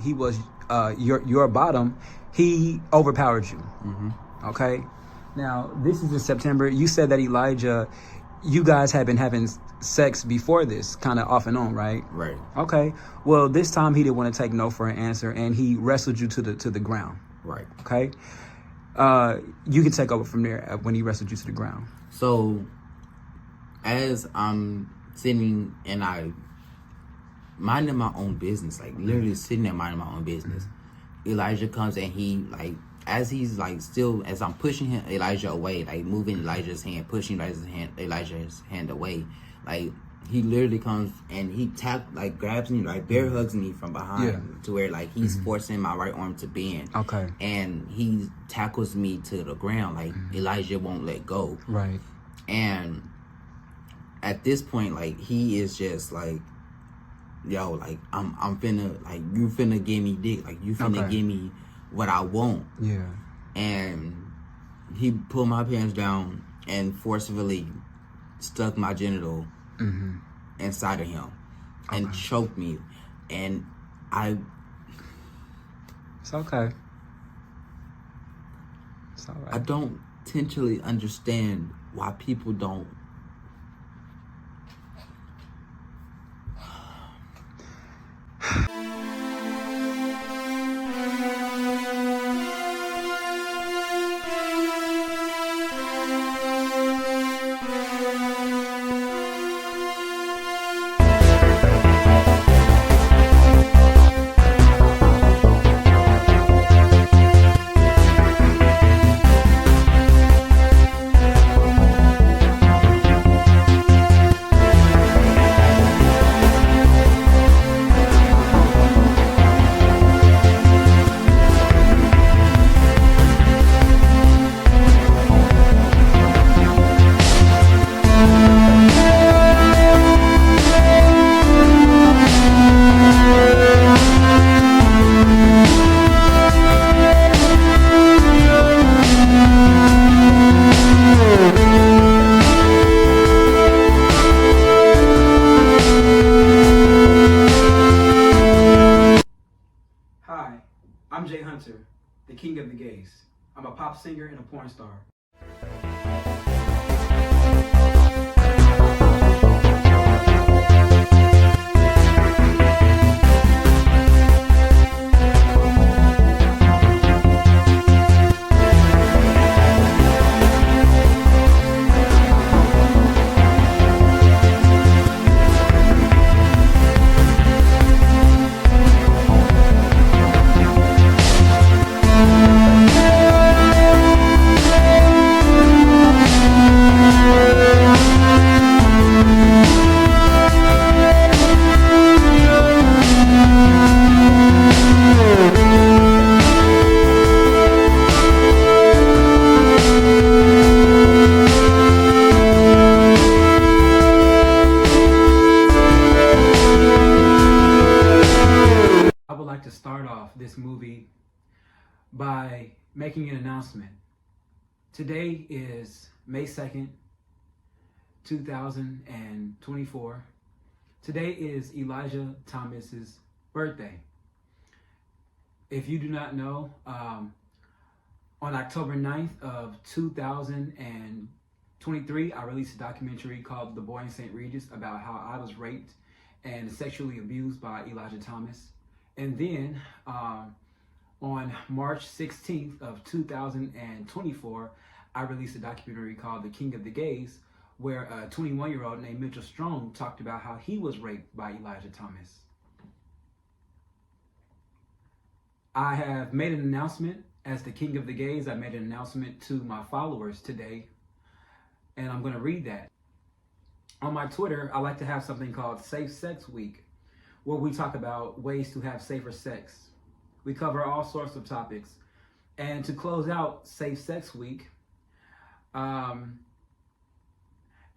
he was your bottom, he overpowered you. Okay. Now, this is in September. You said that Elijah, you guys had been having sex before this, kind of off and on, right? Right. Okay. Well, this time he didn't want to take no for an answer, and he wrestled you to the ground. Right. Okay. You can take over from there when he wrestled you to the ground. So, as I'm sitting and I minding my own business, like literally sitting there minding my own business, Elijah comes and he like, as he's like still, as I'm pushing Elijah away, like moving Elijah's hand, pushing Elijah's hand away, like he literally comes and he grabs me, like bear hugs me from behind to where like he's forcing my right arm to bend. Okay. And he tackles me to the ground, like Elijah won't let go. Right. And at this point, like he is just like, yo, like I'm finna, like you finna give me dick, like you finna give me what I want. Yeah. And he pulled my pants down and forcefully stuck my genital inside of him and choked me. And it's okay. It's all right. I don't potentially understand why people don't. The king of the gays. I'm a pop singer and a porn star. To start off this movie by making an announcement. Today is May 2nd, 2024. Today is Elijah Thomas's birthday. If you do not know, on October 9th of 2023, I released a documentary called The Boy in St. Regis about how I was raped and sexually abused by Elijah Thomas. And then on March 16th of 2024, I released a documentary called The King of the Gays, where a 21-year-old named Mitchell Strong talked about how he was raped by Elijah Thomas. I have made an announcement as the King of the Gays. I made an announcement to my followers today, and I'm going to read that. On my Twitter, I like to have something called Safe Sex Week, where we talk about ways to have safer sex. We cover all sorts of topics. And to close out Safe Sex Week, at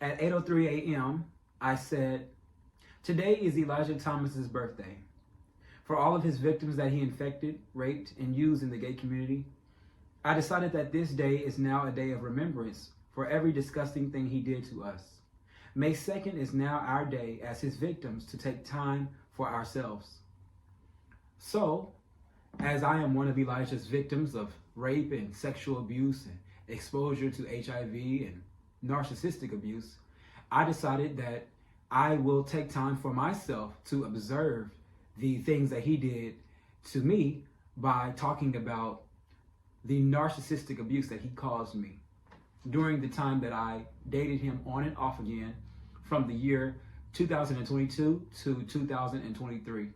8:03 a.m., I said, today is Elijah Thomas's birthday. For all of his victims that he infected, raped, and used in the gay community, I decided that this day is now a day of remembrance for every disgusting thing he did to us. May 2nd is now our day as his victims to take time for ourselves. So, as I am one of Elijah's victims of rape and sexual abuse and exposure to HIV and narcissistic abuse, I decided that I will take time for myself to observe the things that he did to me by talking about the narcissistic abuse that he caused me during the time that I dated him on and off again from the year 2022 to 2023,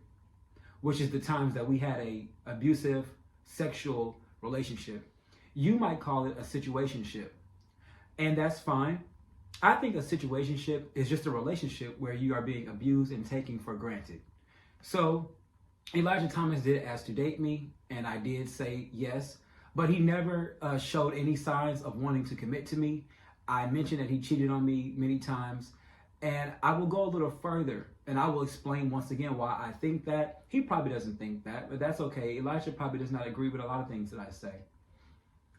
which is the times that we had a abusive sexual relationship. You might call it a situationship, and that's fine. I think a situationship is just a relationship where you are being abused and taken for granted. So Elijah Thomas did ask to date me, and I did say yes, but he never showed any signs of wanting to commit to me. I mentioned that he cheated on me many times, and I will go a little further, and I will explain once again why I think that. He probably doesn't think that, but that's okay. Elijah probably does not agree with a lot of things that I say.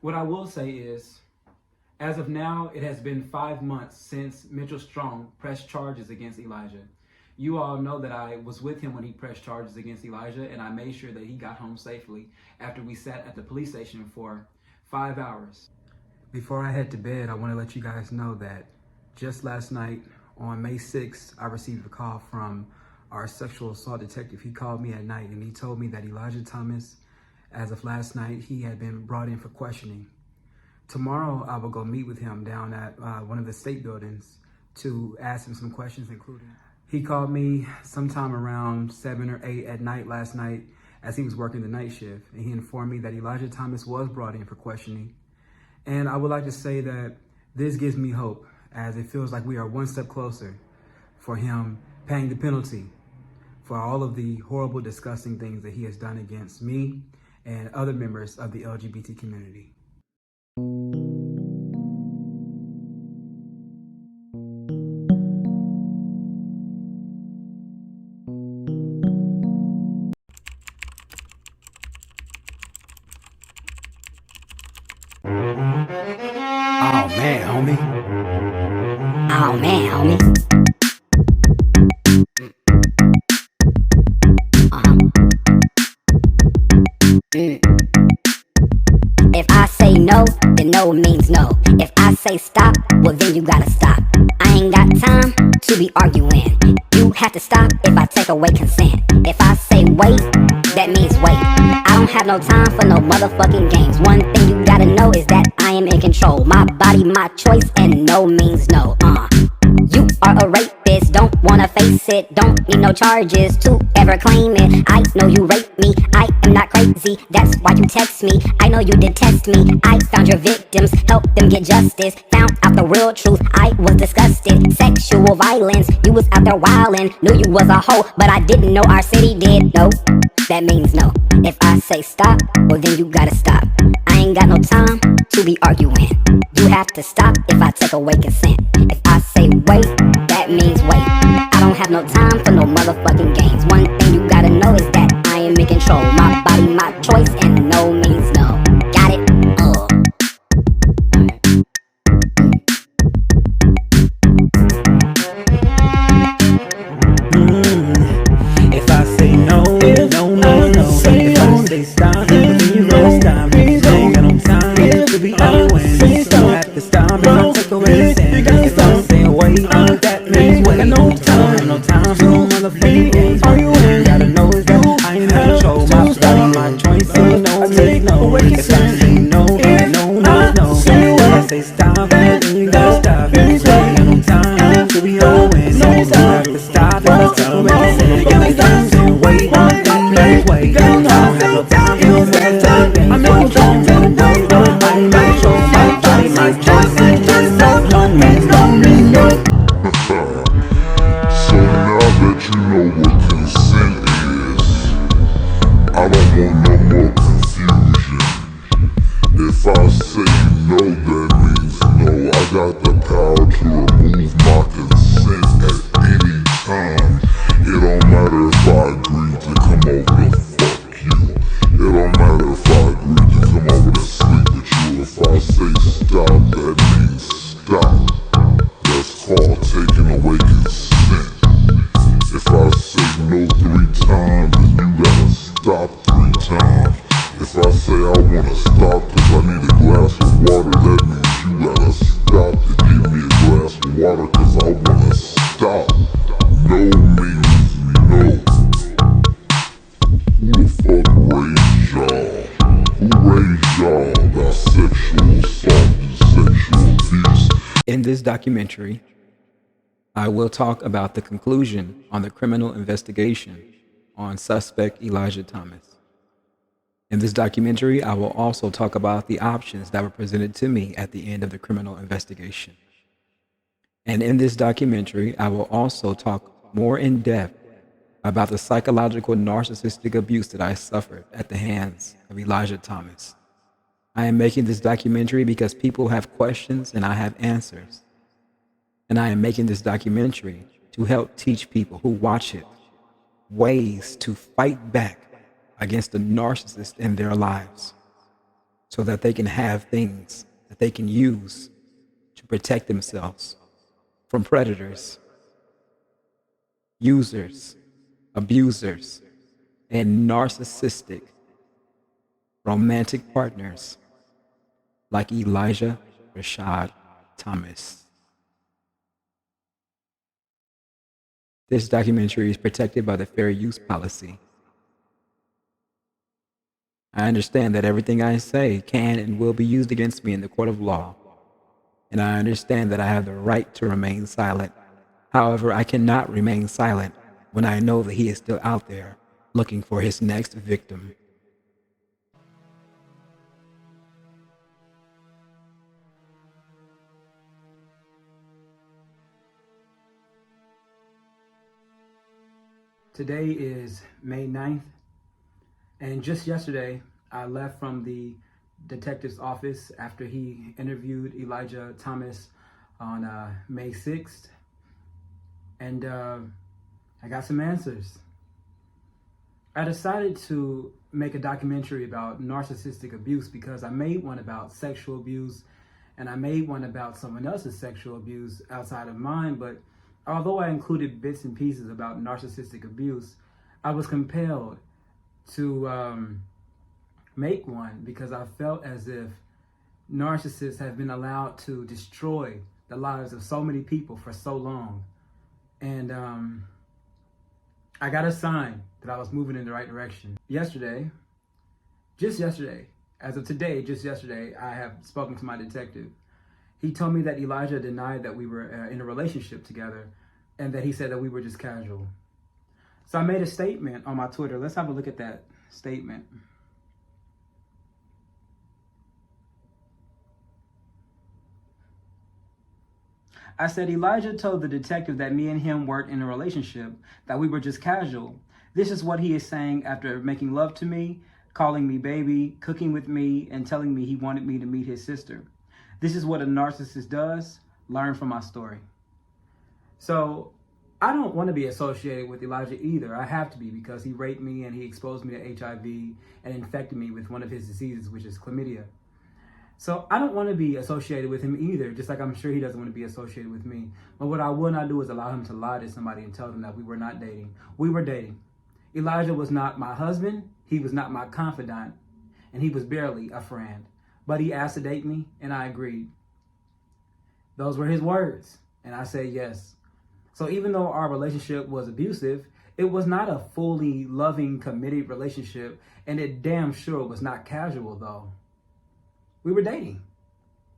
What I will say is, as of now, it has been 5 months since Mitchell Strong pressed charges against Elijah. You all know that I was with him when he pressed charges against Elijah, and I made sure that he got home safely after we sat at the police station for 5 hours. Before I head to bed, I want to let you guys know that just last night, on May 6th, I received a call from our sexual assault detective. He called me at night, and he told me that Elijah Thomas, as of last night, he had been brought in for questioning. Tomorrow, I will go meet with him down at one of the state buildings to ask him some questions, including... He called me sometime around 7 or 8 at night last night as he was working the night shift, and he informed me that Elijah Thomas was brought in for questioning. And I would like to say that this gives me hope, as it feels like we are one step closer for him paying the penalty for all of the horrible, disgusting things that he has done against me and other members of the LGBT community. Oh man, homie. Oh man, homie. If I say no, then no means no. If I say stop, well then you gotta stop. I ain't got time to be arguing. You have to stop if I take away consent. If I say wait, that means wait. I don't have no time for no motherfucking games. One thing you gotta know is that I am in control. My body, my choice, and no means no. You are a rapist, don't wanna face it. Don't need no charges to ever claim it. I know you raped me, I am not crazy. That's why you text me, I know you detest me. I found your victims, helped them get justice. Found out the real truth, I was disgusted. Sexual violence, you was out there wildin'. Knew you was a hoe, but I didn't know our city did. No, that means no. If I say stop, well then you gotta stop. I ain't got no time to be arguing. You have to stop if I take away consent. If I say wait, that means wait. I don't have no time for no motherfucking games. One thing you gotta know is that I am in control. My body, my choice, and no means no. Got it? If I say no, no, no, no. If I say stop, then you gotta stop. I ain't got no time to be arguing. So I have to stop and I take away the sin. If I say wait, that means wait. No time, no time for no motherfucking games. All you gotta know is that I ain't in control. My body, my choice, and no means no. If I say no, no, no, no. If I say stop, then you gotta stop. I ain't got no time to be arguing. So I have to stop and I take away the sin. If I say wait, that means wait. I don't have no time for no motherfucking games. I'm in control. My body, my choice, my body, my choice, and no means no. So now that you know what consent is, I don't want no more confusion. If I say no, that means no. I got the power to remove my consent at any time. It don't matter if I agree to come over to fuck you. It don't matter if I agree to come over to sleep with you. If I say stop, that means stop. That's called taking away consent. If I say no 3 times, then you gotta stop In this documentary, I will talk about the conclusion on the criminal investigation on suspect Elijah Thomas. In this documentary, I will also talk about the options that were presented to me at the end of the criminal investigation. And in this documentary, I will also talk more in depth about the psychological narcissistic abuse that I suffered at the hands of Elijah Thomas. I am making this documentary because people have questions and I have answers. And I am making this documentary to help teach people who watch it ways to fight back against the narcissist in their lives so that they can have things that they can use to protect themselves from predators, users, abusers, and narcissistic romantic partners like Elijah Rashad Thomas. This documentary is protected by the Fair Use Policy. I understand that everything I say can and will be used against me in the court of law, and I understand that I have the right to remain silent. However, I cannot remain silent when I know that he is still out there looking for his next victim. Today is May 9th, and just yesterday I left from the detective's office after he interviewed Elijah Thomas on May 6th, and I got some answers. I decided to make a documentary about narcissistic abuse because I made one about sexual abuse and I made one about someone else's sexual abuse outside of mine, but although I included bits and pieces about narcissistic abuse, I was compelled to make one because I felt as if narcissists have been allowed to destroy the lives of so many people for so long. And I got a sign that I was moving in the right direction. Just yesterday, as of today, just yesterday, I have spoken to my detective. He told me that Elijah denied that we were in a relationship together and that he said that we were just casual. So I made a statement on my Twitter. Let's have a look at that statement. I said, Elijah told the detective that me and him weren't in a relationship, that we were just casual. This is what he is saying after making love to me, calling me baby, cooking with me, and telling me he wanted me to meet his sister. This is what a narcissist does. Learn from my story. So I don't want to be associated with Elijah either. I have to be because he raped me and he exposed me to HIV and infected me with one of his diseases, which is chlamydia. So I don't want to be associated with him either, just like I'm sure he doesn't want to be associated with me. But what I will not do is allow him to lie to somebody and tell them that we were not dating. We were dating. Elijah was not my husband. He was not my confidant. And he was barely a friend. But he asked to date me, and I agreed. Those were his words, and I said yes. So even though our relationship was abusive, it was not a fully loving, committed relationship, and it damn sure was not casual, though. We were dating,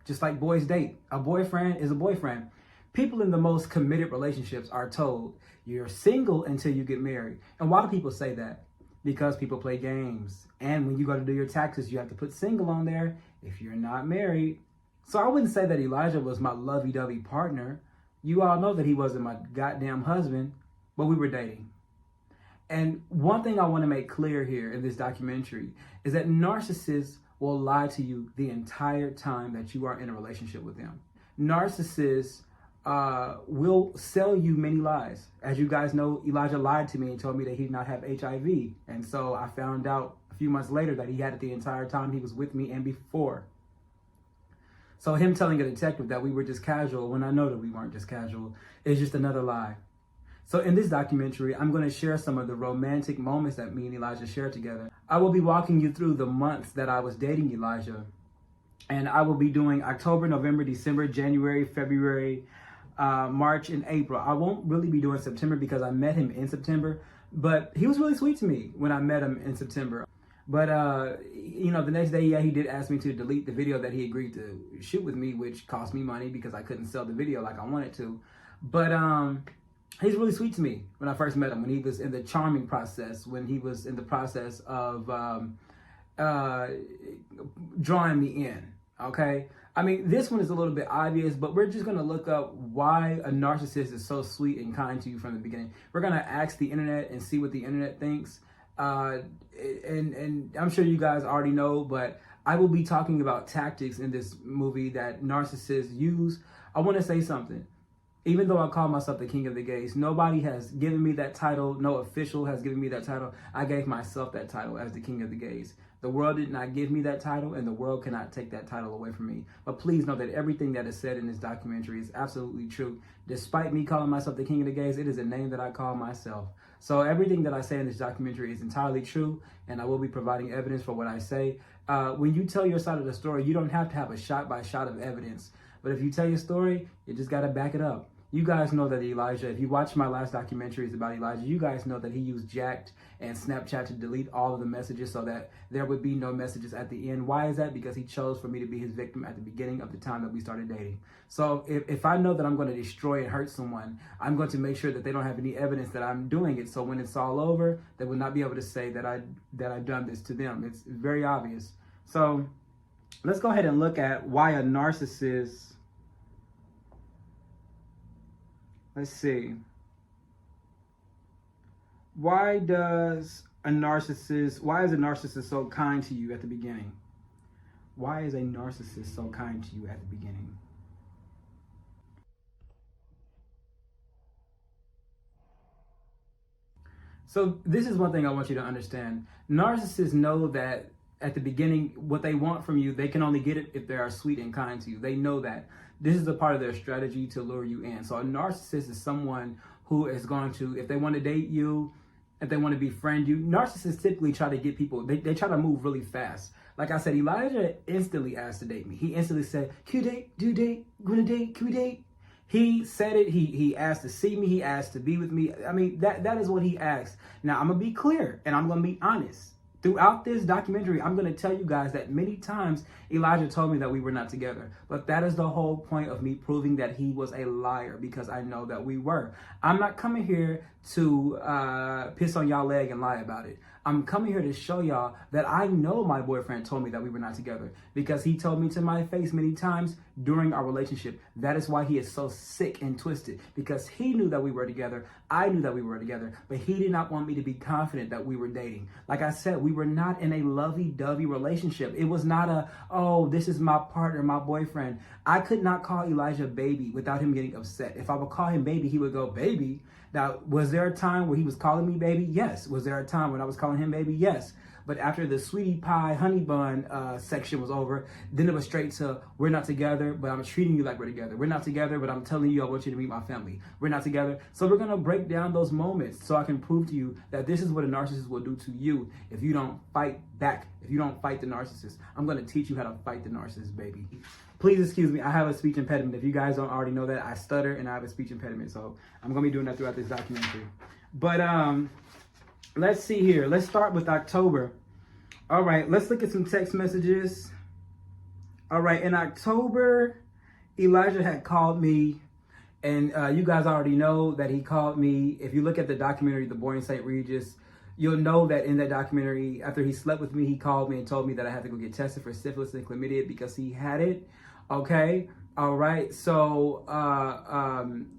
just like boys date. A boyfriend is a boyfriend. People in the most committed relationships are told, you're single until you get married. And why do people say that? Because people play games. And when you go to do your taxes, you have to put single on there if you're not married. So I wouldn't say that Elijah was my lovey-dovey partner. You all know that he wasn't my goddamn husband, but we were dating. And one thing I want to make clear here in this documentary is that narcissists will lie to you the entire time that you are in a relationship with them. Narcissists will sell you many lies. As you guys know, Elijah lied to me and told me that he did not have HIV. And so I found out a few months later that he had it the entire time he was with me and before. So him telling a detective that we were just casual when I know that we weren't just casual is just another lie. So in this documentary, I'm going to share some of the romantic moments that me and Elijah shared together. I will be walking you through the months that I was dating Elijah. And I will be doing October, November, December, January, February, March, and April. I won't really be doing September because I met him in September, but he was really sweet to me when I met him in September. But the next day, yeah, he did ask me to delete the video that he agreed to shoot with me, which cost me money because I couldn't sell the video like I wanted to. But he's really sweet to me when I first met him, when he was in the charming process, when he was in the process of drawing me in, okay? I mean, this one is a little bit obvious, but we're just going to look up why a narcissist is so sweet and kind to you from the beginning. We're going to ask the internet and see what the internet thinks. And I'm sure you guys already know, but I will be talking about tactics in this movie that narcissists use. I want to say something. Even though I call myself the king of the gays, nobody has given me that title. No official has given me that title. I gave myself that title as the king of the gays. The world did not give me that title, and the world cannot take that title away from me. But please know that everything that is said in this documentary is absolutely true. Despite me calling myself the king of the gays, it is a name that I call myself. So everything that I say in this documentary is entirely true, and I will be providing evidence for what I say. When you tell your side of the story, you don't have to have a shot-by-shot of evidence. But if you tell your story, you just got to back it up. You guys know that Elijah, if you watch my last documentaries about Elijah, you guys know that he used Jacked and Snapchat to delete all of the messages so that there would be no messages at the end. Why is that? Because he chose for me to be his victim at the beginning of the time that we started dating. So if I know that I'm going to destroy and hurt someone, I'm going to make sure that they don't have any evidence that I'm doing it. So when it's all over, they will not be able to say that I've done this to them. It's very obvious. So let's go ahead and look at why a narcissist... Let's see. Why is a narcissist so kind to you at the beginning? Why is a narcissist so kind to you at the beginning? So this is one thing I want you to understand. Narcissists know that at the beginning, what they want from you, they can only get it if they are sweet and kind to you. They know that. This is a part of their strategy to lure you in. So a narcissist is someone who is going to, if they want to date you, if they want to befriend you, narcissists typically try to get people, they try to move really fast. Like I said, Elijah instantly asked to date me. He instantly said, can you date? Do you date? Gonna date? Can we date? He said it. He asked to see me. He asked to be with me. I mean, that is what he asked. Now, I'm going to be clear and I'm going to be honest. Throughout this documentary, I'm going to tell you guys that many times Elijah told me that we were not together. But that is the whole point of me proving that he was a liar, because I know that we were. I'm not coming here to piss on y'all leg and lie about it. I'm coming here to show y'all that I know my boyfriend told me that we were not together, because he told me to my face many times during our relationship. That is why he is so sick and twisted, because he knew that we were together. I knew that we were together, but he did not want me to be confident that we were dating. Like I said, we were not in a lovey-dovey relationship. It was not a, oh, this is my partner, my boyfriend. I could not call Elijah baby without him getting upset. If I would call him baby, he would go, baby? Now, was there a time where he was calling me baby? Yes. Was there a time when I was calling him baby? Yes. But after the sweetie pie honey bun section was over, then it was straight to, we're not together, but I'm treating you like we're together. We're not together, but I'm telling you I want you to meet my family. We're not together. So we're going to break down those moments so I can prove to you that this is what a narcissist will do to you if you don't fight back, if you don't fight the narcissist. I'm going to teach you how to fight the narcissist, baby. Please excuse me, I have a speech impediment. If you guys don't already know that, I stutter and I have a speech impediment. So I'm going to be doing that throughout this documentary. But let's see here. Let's start with October. All right, let's look at some text messages. All right, in October, Elijah had called me, and you guys already know that he called me. If you look at the documentary, The Boy in St. Regis, you'll know that in that documentary, after he slept with me, he called me and told me that I had to go get tested for syphilis and chlamydia because he had it. Okay. All right. So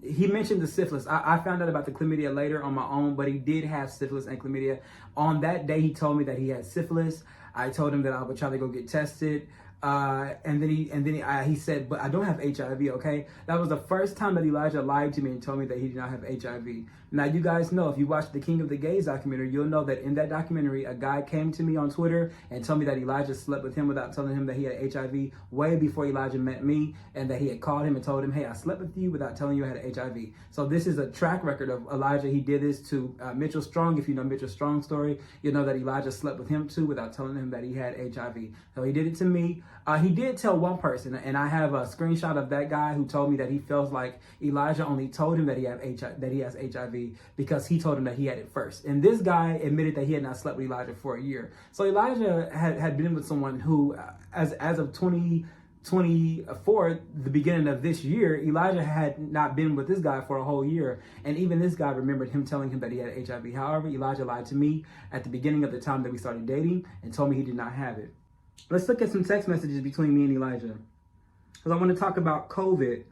he mentioned the syphilis. I found out about the chlamydia later on my own, but he did have syphilis and chlamydia. On that day, he told me that he had syphilis. I told him that I would try to go get tested. And then he said, but I don't have HIV, okay? That was the first time that Elijah lied to me and told me that he did not have HIV. Now, you guys know, if you watch the King of the Gays documentary, you'll know that in that documentary, a guy came to me on Twitter and told me that Elijah slept with him without telling him that he had HIV way before Elijah met me, and that he had called him and told him, hey, I slept with you without telling you I had HIV. So this is a track record of Elijah. He did this to Mitchell Strong. If you know Mitchell Strong's story, you know that Elijah slept with him too without telling him that he had HIV. So he did it to me. He did tell one person, and I have a screenshot of that guy who told me that he feels like Elijah only told him that he has HIV because he told him that he had it first. And this guy admitted that he had not slept with Elijah for a year. So Elijah had been with someone who, as of 2024, the beginning of this year, Elijah had not been with this guy for a whole year. And even this guy remembered him telling him that he had HIV. However, Elijah lied to me at the beginning of the time that we started dating and told me he did not have it. Let's look at some text messages between me and Elijah, because I want to talk about COVID.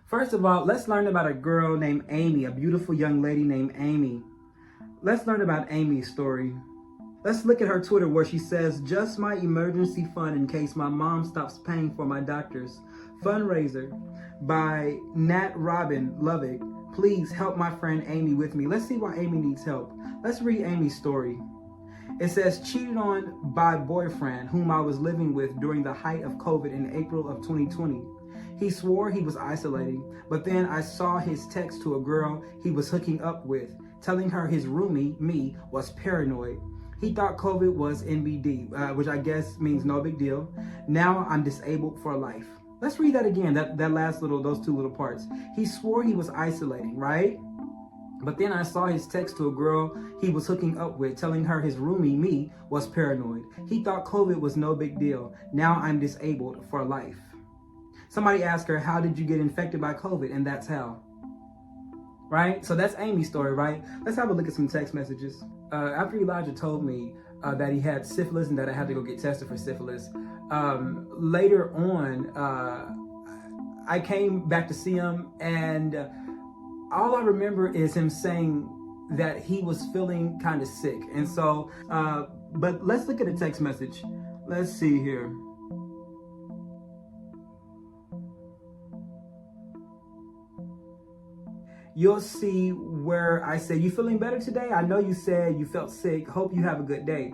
First of all, let's learn about a girl named Amy, a beautiful young lady named Amy. Let's learn about Amy's story. Let's look at her Twitter where she says, just my emergency fund in case my mom stops paying for my doctors. Fundraiser by Nat Robin Lovick. Please help my friend Amy with me. Let's see why Amy needs help. Let's read Amy's story. It says, cheated on by boyfriend whom I was living with during the height of COVID in April of 2020. He swore he was isolating, but then I saw his text to a girl he was hooking up with, telling her his roomie, me, was paranoid. He thought COVID was NBD, which I guess means no big deal. Now I'm disabled for life. Let's read that again, that last those two little parts. He swore he was isolating, right? But then I saw his text to a girl he was hooking up with, telling her his roomie, me, was paranoid. He thought COVID was no big deal. Now I'm disabled for life. Somebody asked her, how did you get infected by COVID? And that's how. Right? So that's Amy's story, right? Let's have a look at some text messages. After Elijah told me that he had syphilis and that I had to go get tested for syphilis, later on, I came back to see him, and all I remember is him saying that he was feeling kind of sick. And so, but let's look at a text message. Let's see here. You'll see where I say, you feeling better today? I know you said you felt sick. Hope you have a good day.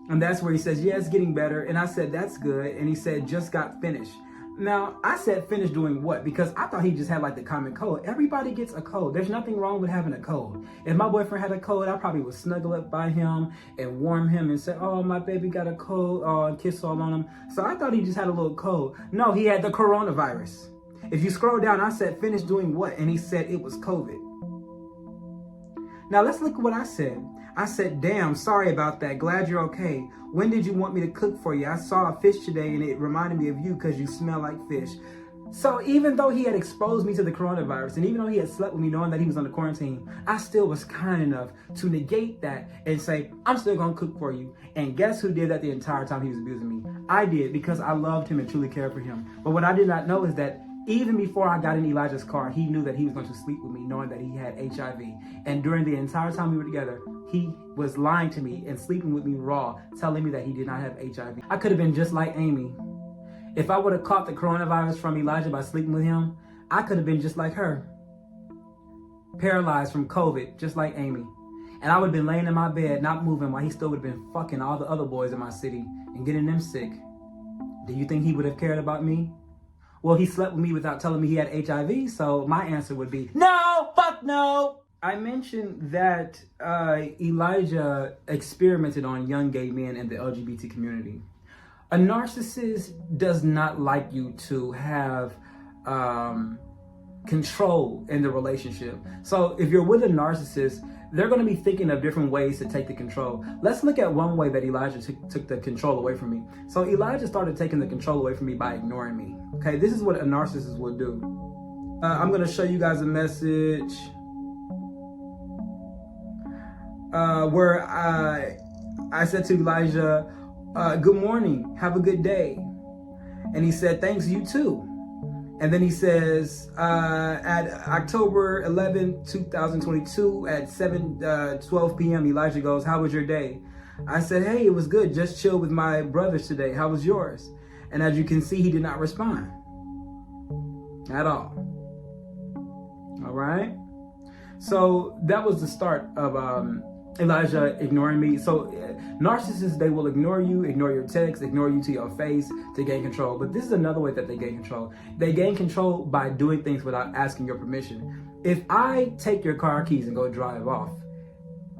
And that's where he says, yeah, it's getting better. And I said, that's good. And he said, just got finished. Now, I said finished doing what? Because I thought he just had like the common cold. Everybody gets a cold. There's nothing wrong with having a cold. If my boyfriend had a cold, I probably would snuggle up by him and warm him and say, oh, my baby got a cold, and kiss all on him. So I thought he just had a little cold. No, he had the coronavirus. If you scroll down, I said, finish doing what? And he said it was COVID. Now let's look at what I said. I said, damn, sorry about that. Glad you're okay. When did you want me to cook for you? I saw a fish today and it reminded me of you because you smell like fish. So even though he had exposed me to the coronavirus, and even though he had slept with me knowing that he was under quarantine, I still was kind enough to negate that and say, I'm still gonna cook for you. And guess who did that the entire time he was abusing me? I did, because I loved him and truly cared for him. But what I did not know is that even before I got in Elijah's car, he knew that he was going to sleep with me, knowing that he had HIV. And during the entire time we were together, he was lying to me and sleeping with me raw, telling me that he did not have HIV. I could have been just like Amy. If I would have caught the coronavirus from Elijah by sleeping with him, I could have been just like her. Paralyzed from COVID, just like Amy. And I would have been laying in my bed, not moving, while he still would have been fucking all the other boys in my city and getting them sick. Do you think he would have cared about me? Well, he slept with me without telling me he had HIV, so my answer would be, no, fuck no. I mentioned that Elijah experimented on young gay men in the LGBT community. A narcissist does not like you to have control in the relationship. So if you're with a narcissist, they're going to be thinking of different ways to take the control. Let's look at one way that Elijah took the control away from me. So Elijah started taking the control away from me by ignoring me. Okay, this is what a narcissist will do. I'm going to show you guys a message where I said to Elijah, good morning, have a good day. And he said, thanks, you too. And then he says, at October 11, 2022, at 7:12 p.m., Elijah goes, how was your day? I said, hey, it was good. Just chilled with my brothers today. How was yours? And as you can see, he did not respond at all. All right. So that was the start of Elijah ignoring me. So narcissists, they will ignore you, ignore your text, ignore you to your face to gain control. But this is another way that they gain control. They gain control by doing things without asking your permission. If I take your car keys and go drive off,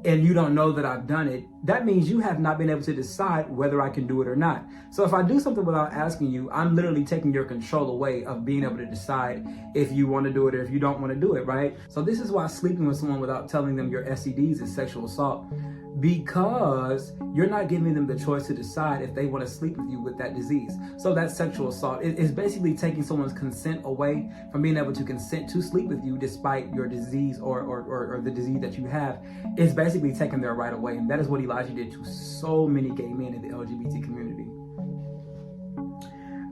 and you don't know that I've done it, that means you have not been able to decide whether I can do it or not. So if I do something without asking you, I'm literally taking your control away of being able to decide if you want to do it or if you don't want to do it, right? So this is why sleeping with someone without telling them your STDs is sexual assault, because you're not giving them the choice to decide if they want to sleep with you with that disease. So that's sexual assault. It's basically taking someone's consent away from being able to consent to sleep with you despite your disease or the disease that you have. It's basically taking their right away. And that is what Elijah did to so many gay men in the LGBT community.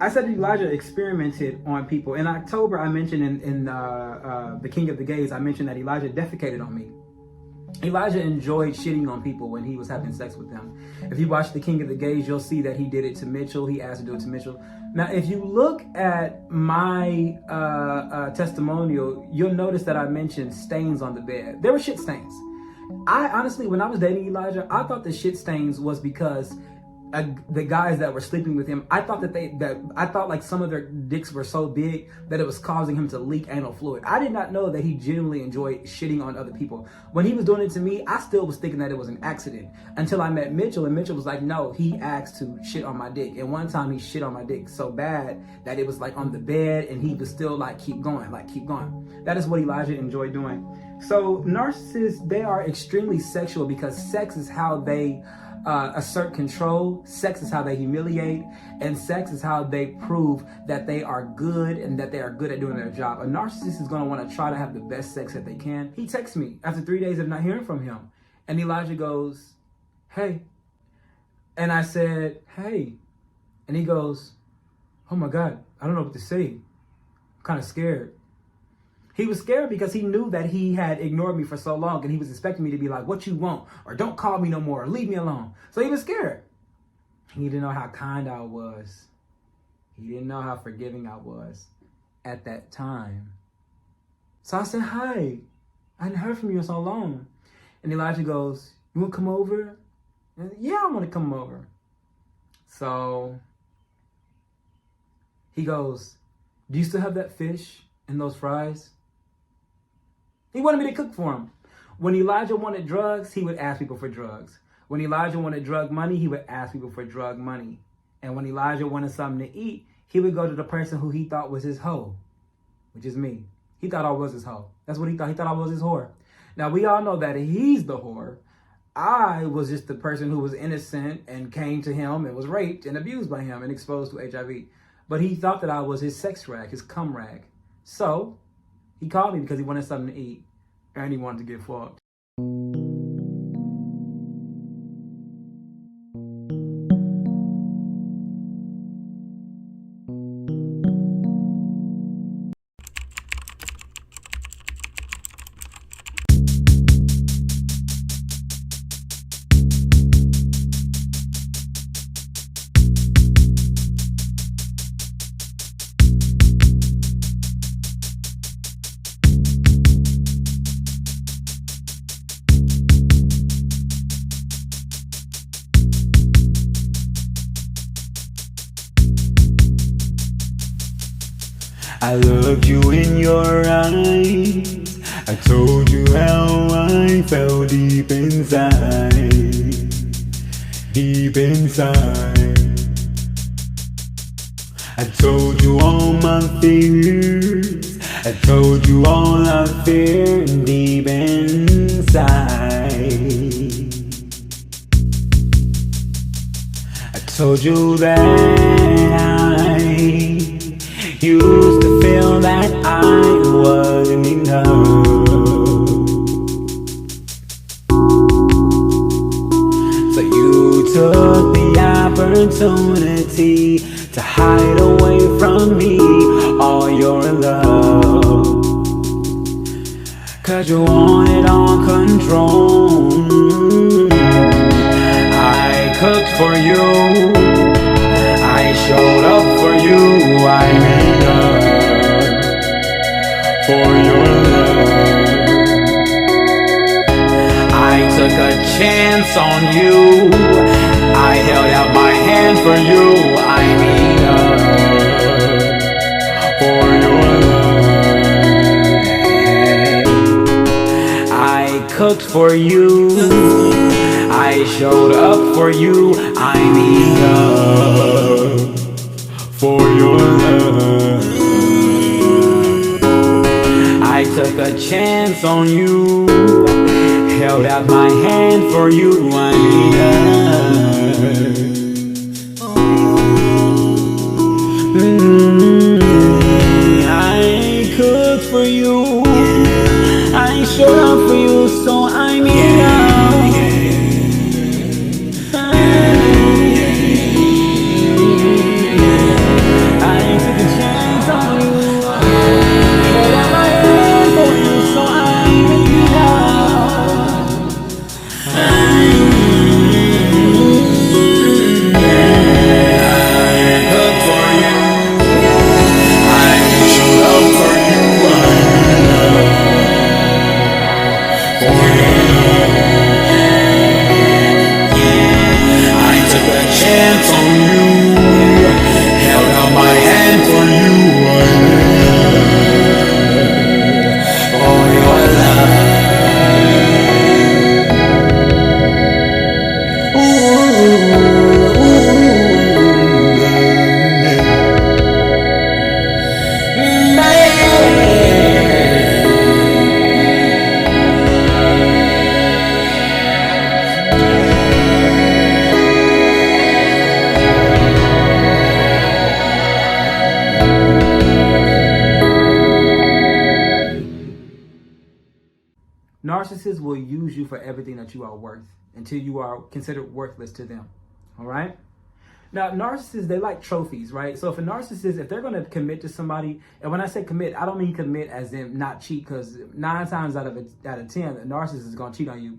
I said Elijah experimented on people. In October, I mentioned in The King of the Gays, I mentioned that Elijah defecated on me. Elijah enjoyed shitting on people when he was having sex with them. If you watch The King of the Gays, you'll see that he did it to Mitchell. He asked to do it to Mitchell. Now, if you look at my testimonial, you'll notice that I mentioned stains on the bed. There were shit stains. I honestly, when I was dating Elijah, I thought the shit stains was because the guys that were sleeping with him, I thought like some of their dicks were so big that it was causing him to leak anal fluid. I did not know that he genuinely enjoyed shitting on other people. When he was doing it to me, I still was thinking that it was an accident until I met Mitchell, and Mitchell was like, no, he asked to shit on my dick. And one time he shit on my dick so bad that it was like on the bed, and he was still like, keep going. That is what Elijah enjoyed doing. So narcissists, they are extremely sexual because sex is how they assert control. Sex is how they humiliate, and sex is how they prove that they are good and that they are good at doing their job. A narcissist is going to want to try to have the best sex that they can. He texts me after 3 days of not hearing from him, and Elijah goes, hey. And I said, hey. And he goes, oh my God, I don't know what to say. I'm kind of scared. He was scared because he knew that he had ignored me for so long, and he was expecting me to be like, what you want? Or don't call me no more, or leave me alone. So he was scared. He didn't know how kind I was. He didn't know how forgiving I was at that time. So I said, hi, I hadn't heard from you in so long. And Elijah goes, you want to come over? And yeah, I want to come over. So he goes, do you still have that fish and those fries? He wanted me to cook for him. When Elijah wanted drugs, he would ask people for drugs. When Elijah wanted drug money, he would ask people for drug money. And when Elijah wanted something to eat, he would go to the person who he thought was his hoe, which is me. He thought I was his hoe. That's what he thought. He thought I was his whore. Now, we all know that he's the whore. I was just the person who was innocent and came to him and was raped and abused by him and exposed to HIV. But he thought that I was his sex rag, his cum rag. So he called me because he wanted something to eat and he wanted to get fucked. I loved you in your eyes. I told you how I felt deep inside. Deep inside. I told you all my fears. I told you all I fear deep inside. I told you that I used to feel that I wasn't enough. So you took the opportunity to hide away from me all your love. 'Cause you wanted all control. I cooked for you, I showed up for you, I made up for your love. I took a chance on you, I held out my hand for you, I made up for your love. I cooked for you. I showed up for you. I'm enough for your love. I took a chance on you, held out my hand for you. I'm enough. I cooked for you. I showed up for you, so I'm enough. I took a chance on you, held out my hand for you, so I'm enough. I cooked for you. I showed up for you. I took a chance on you, held out my hand for you. For your love. Narcissists will use you for everything that you are worth until you are considered worthless to them. All right? Now, narcissists, they like trophies, right? So if a narcissist, if they're going to commit to somebody, and when I say commit, I don't mean commit as in not cheat, because 9 times out of 10, a narcissist is going to cheat on you.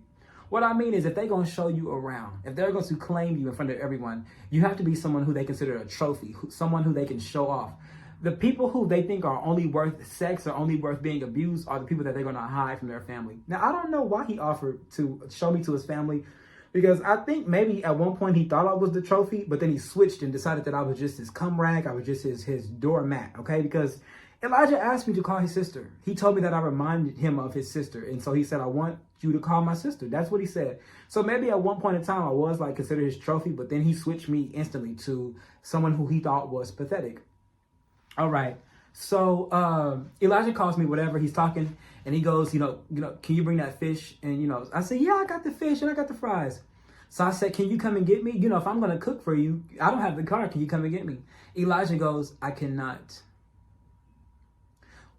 What I mean is if they're going to show you around, if they're going to claim you in front of everyone, you have to be someone who they consider a trophy, someone who they can show off. The people who they think are only worth sex or only worth being abused are the people that they're going to hide from their family. Now, I don't know why he offered to show me to his family, because I think maybe at one point he thought I was the trophy, but then he switched and decided that I was just his cum rag. I was just his doormat, okay? Because Elijah asked me to call his sister. He told me that I reminded him of his sister. And so he said, I want you to call my sister. That's what he said. So maybe at one point in time I was like considered his trophy, but then he switched me instantly to someone who he thought was pathetic. All right. So Elijah calls me, whatever, he's talking, and he goes, you know, can you bring that fish? And, I said, yeah, I got the fish and I got the fries. So I said, can you come and get me? If I'm going to cook for you, I don't have the car. Can you come and get me? Elijah goes, I cannot.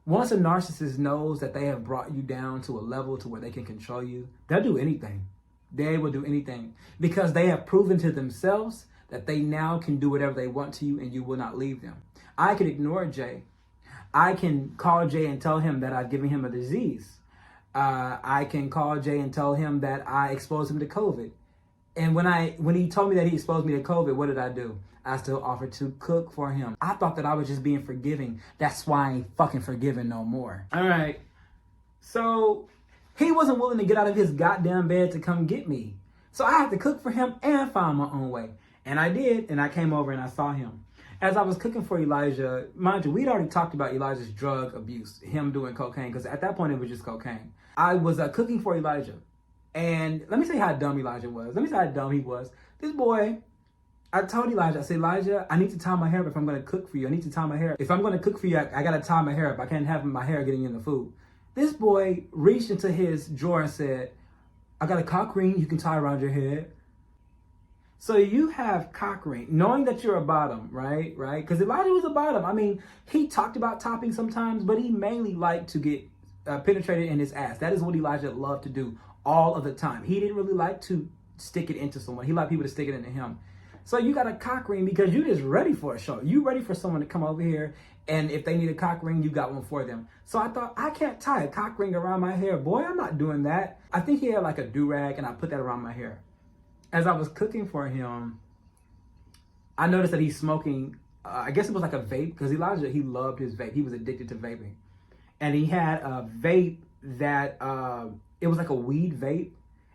Once a narcissist knows that they have brought you down to a level to where they can control you, they'll do anything. They will do anything because they have proven to themselves that they now can do whatever they want to you and you will not leave them. I can ignore Jay. I can call Jay and tell him that I've given him a disease. I can call Jay and tell him that I exposed him to COVID. And when he told me that he exposed me to COVID, what did I do? I still offered to cook for him. I thought that I was just being forgiving. That's why I ain't fucking forgiving no more. All right. So he wasn't willing to get out of his goddamn bed to come get me. So I had to cook for him and find my own way. And I did. And I came over and I saw him. As I was cooking for Elijah, mind you, we'd already talked about Elijah's drug abuse, him doing cocaine, because at that point it was just cocaine. I was cooking for Elijah. And let me say how dumb Elijah was. Let me say how dumb he was. This boy, I told Elijah, I said, Elijah, I need to tie my hair up if I'm going to cook for you. I need to tie my hair up. If I'm going to cook for you, I got to tie my hair up. I can't have my hair getting in the food. This boy reached into his drawer and said, I got a cock ring you can tie around your head. So you have cock ring, knowing that you're a bottom, right? Because Elijah was a bottom. I mean, he talked about topping sometimes, but he mainly liked to get penetrated in his ass. That is what Elijah loved to do all of the time. He didn't really like to stick it into someone. He liked people to stick it into him. So you got a cock ring because you're just ready for a show. You ready for someone to come over here, and if they need a cock ring, you got one for them. So I thought, I can't tie a cock ring around my hair. Boy, I'm not doing that. I think he had like a do-rag, and I put that around my hair. As I was cooking for him, I noticed that he's smoking, I guess it was like a vape, because Elijah, he loved his vape. He was addicted to vaping. And he had a vape that, it was like a weed vape,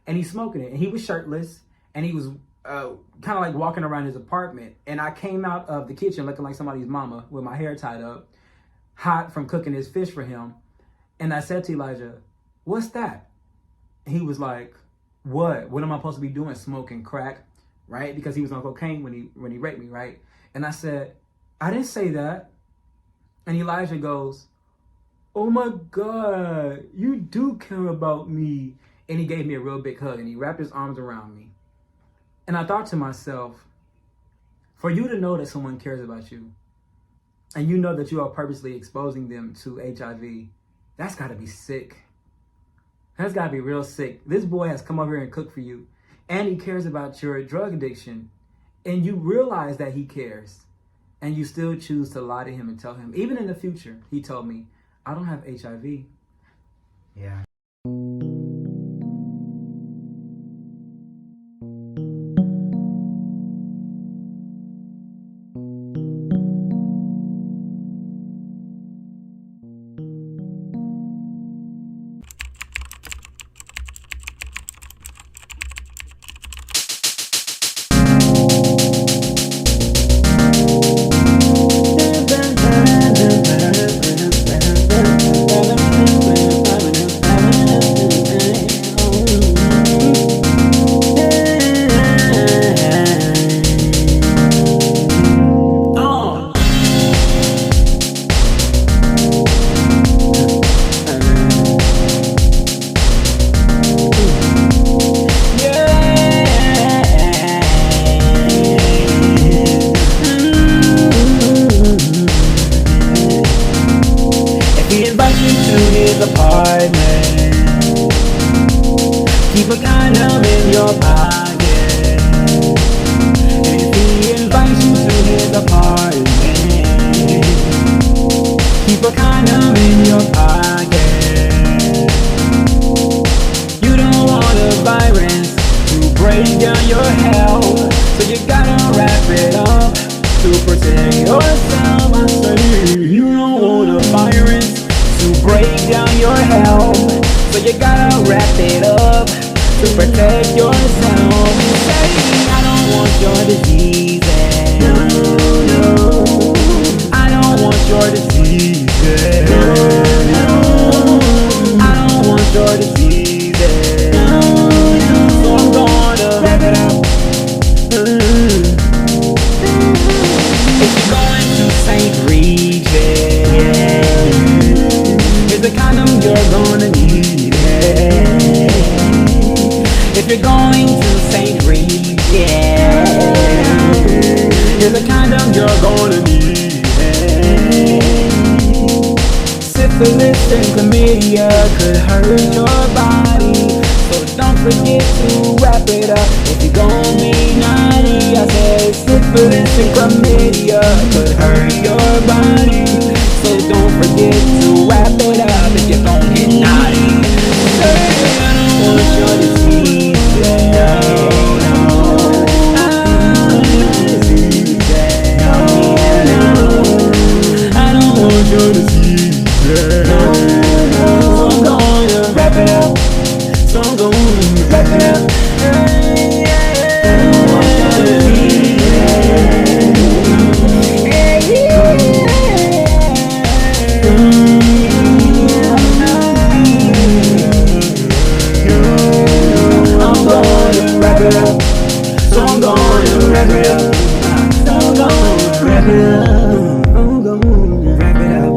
and he's smoking it. And he was shirtless, and he was kind of like walking around his apartment. And I came out of the kitchen looking like somebody's mama with my hair tied up, hot from cooking his fish for him. And I said to Elijah, what's that? he was like, what? What am I supposed to be doing? Smoking crack, right? Because he was on cocaine when he raped me, right? And I said, I didn't say that. And Elijah goes, oh my God, you do care about me. And he gave me a real big hug and he wrapped his arms around me. And I thought to myself, for you to know that someone cares about you and you know that you are purposely exposing them to HIV, that's gotta be sick. That's gotta be real sick. This boy has come over here and cooked for you and he cares about your drug addiction and you realize that he cares and you still choose to lie to him and tell him, even in the future, he told me, I don't have HIV. Yeah. Keep a condom in your pocket. And if he invites you to his apartment, keep a condom in your pocket. You don't want a virus to break down your health, so you gotta wrap it up to protect yourself. I say you don't want a virus to break down your health, so you gotta wrap it up to protect yourself. You say, I don't want your diseases. No, no. I don't want your diseases. No, no. I don't want your diseases. No, no. So I'm gonna wrap it up. If you're going to St. Regis, here's the condom you're gonna need it. If you're going to St. Regis, here's the condom you're gonna need it. Syphilis and chlamydia could hurt your body, so don't forget to wrap it up if you're gonna be naughty. I said syphilis and chlamydia could hurt your body, so don't forget to wrap it up if you're gonna get naughty. I don't want your disease, no, no. I don't want your disease, no. I don't want your disease, no. So I'm gonna wrap it up. So I'm gonna wrap it up. I don't want your disease, I'm gonna wrap it up. So I'm gonna wrap it up. So I'm gonna wrap it up. I'm gonna wrap it up.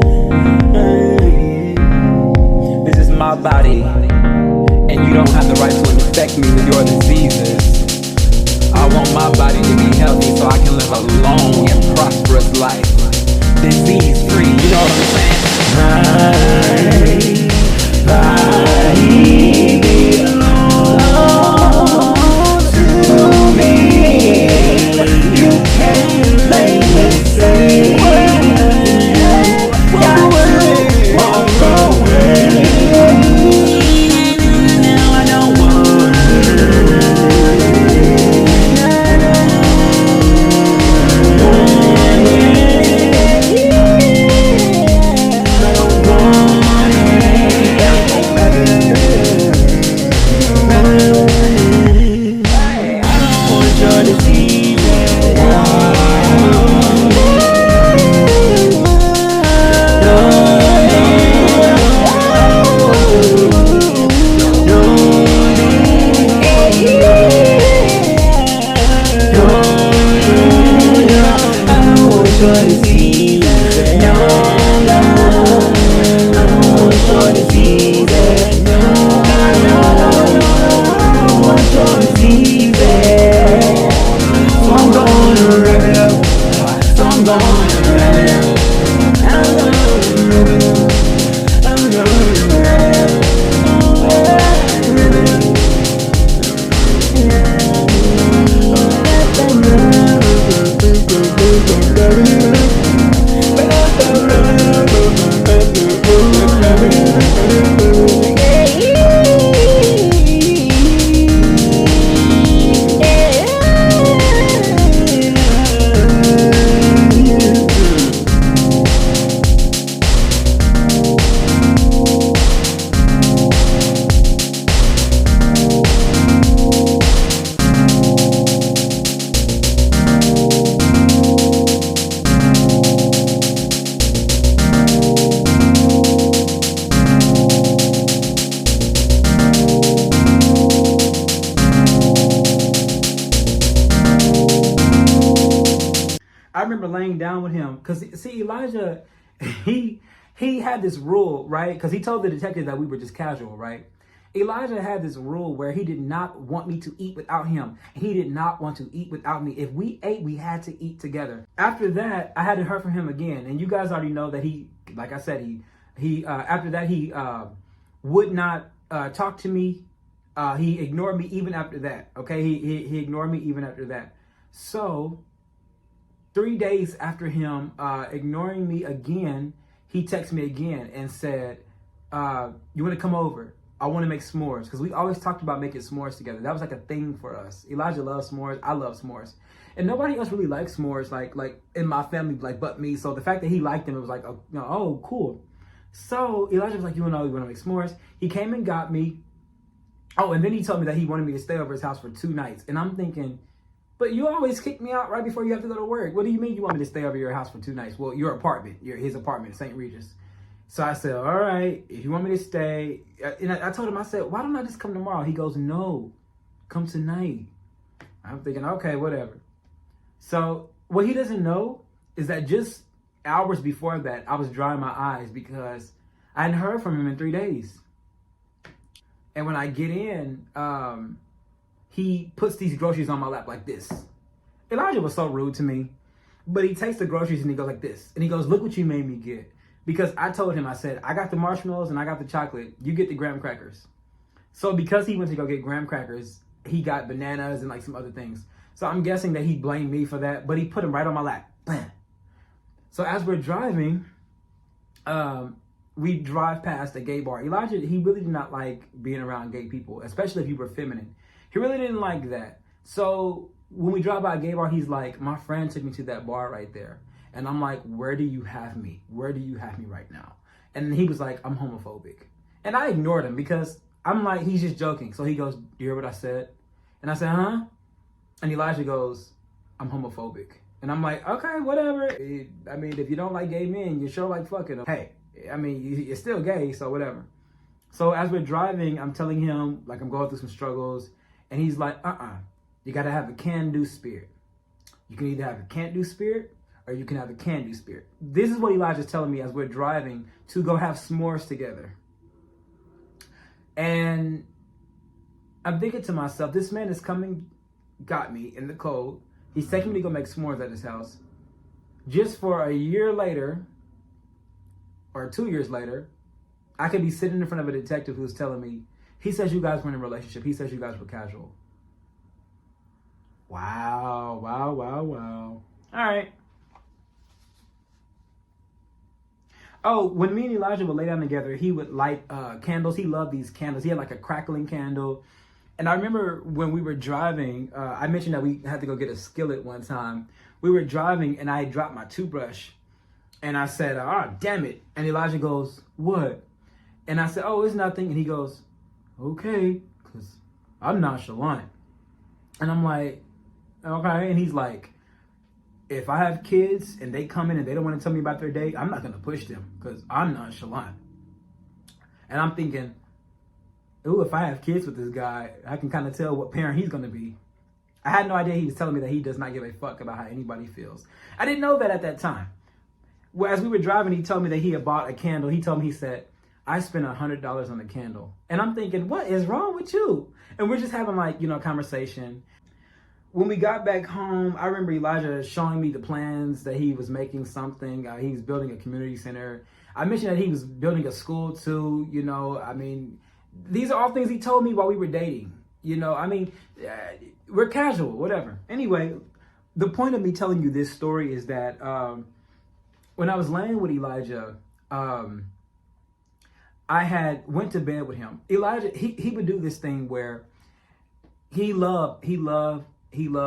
This is my body, and you don't have the right to infect me with your diseases. I want my body to be healthy so I can live a long and prosperous life, disease-free, you know what I'm saying? My body belongs to me. You can't make me say got to walk away. Now I don't want it. down with him, because see, Elijah, he had this rule, right? Because he told the detective that we were just casual, right? Elijah had this rule where he did not want me to eat without him. He did not want to eat without me. If we ate, we had to eat together. After that, I hadn't heard from him again. And you guys already know that he, like I said, he after that, he would not talk to me. He ignored me even after that. Okay, he ignored me even after that. So 3 days after him ignoring me again, he texted me again and said, you want to come over? I want to make s'mores, because we always talked about making s'mores together. That was like a thing for us. Elijah loves s'mores. I love s'mores. And nobody else really likes s'mores, like in my family, like but me. So the fact that he liked them, it was like, oh, cool. So Elijah was like, you want to make s'mores? He came and got me. Oh, and then he told me that he wanted me to stay over his house for 2 nights. And I'm thinking, but you always kick me out right before you have to go to work. What do you mean you want me to stay over your house for 2 nights? Well, your apartment, his apartment, St. Regis. So I said, all right, if you want me to stay. And I told him, I said, why don't I just come tomorrow? He goes, no, come tonight. I'm thinking, okay, whatever. So what he doesn't know is that just hours before that, I was drying my eyes because I hadn't heard from him in 3 days. And when I get in, he puts these groceries on my lap like this. Elijah was so rude to me, but he takes the groceries and he goes like this. And he goes, look what you made me get. Because I told him, I said, I got the marshmallows and I got the chocolate. You get the graham crackers. So because he went to go get graham crackers, he got bananas and like some other things. So I'm guessing that he blamed me for that, but he put them right on my lap. Bam. So as we're driving, we drive past a gay bar. Elijah, he really did not like being around gay people, especially if you were feminine. He really didn't like that. So when we drive by a gay bar, he's like, my friend took me to that bar right there. And I'm like, where do you have me? Where do you have me right now? And he was like, I'm homophobic. And I ignored him because I'm like, he's just joking. So he goes, do you hear what I said? And I said, huh? And Elijah goes, I'm homophobic. And I'm like, okay, whatever. I mean, if you don't like gay men, you sure like fucking. Hey, I mean, you're still gay, so whatever. So as we're driving, I'm telling him, like, I'm going through some struggles. And he's like, you got to have a can-do spirit. You can either have a can't-do spirit or you can have a can-do spirit. This is what Elijah's telling me as we're driving to go have s'mores together. And I'm thinking to myself, this man is coming, got me in the cold. He's taking me to go make s'mores at his house. Just for a year later, or 2 years later, I could be sitting in front of a detective who's telling me, he says you guys were in a relationship. He says you guys were casual. Wow, wow, wow, wow. All right. Oh, when me and Elijah would lay down together, he would light candles. He loved these candles. He had like a crackling candle. And I remember when we were driving, I mentioned that we had to go get a skillet one time. We were driving and I dropped my toothbrush. And I said, damn it. And Elijah goes, what? And I said, oh, it's nothing. And he goes, okay, because I'm nonchalant. And I'm like, okay. And he's like, if I have kids and they come in and they don't want to tell me about their day, I'm not going to push them because I'm nonchalant. And I'm thinking, ooh, if I have kids with this guy, I can kind of tell what parent he's going to be. I had no idea he was telling me that he does not give a fuck about how anybody feels. I didn't know that at that time. Well, as we were driving, he told me that he had bought a candle. He told me, he said, I spent $100 on a candle. And I'm thinking, what is wrong with you? And we're just having like, conversation. When we got back home, I remember Elijah showing me the plans that he was making something. He was building a community center. I mentioned that he was building a school too. I mean, these are all things he told me while we were dating. We're casual, whatever. Anyway, the point of me telling you this story is that when I was laying with Elijah, I had went to bed with him. Elijah, he would do this thing where he loved,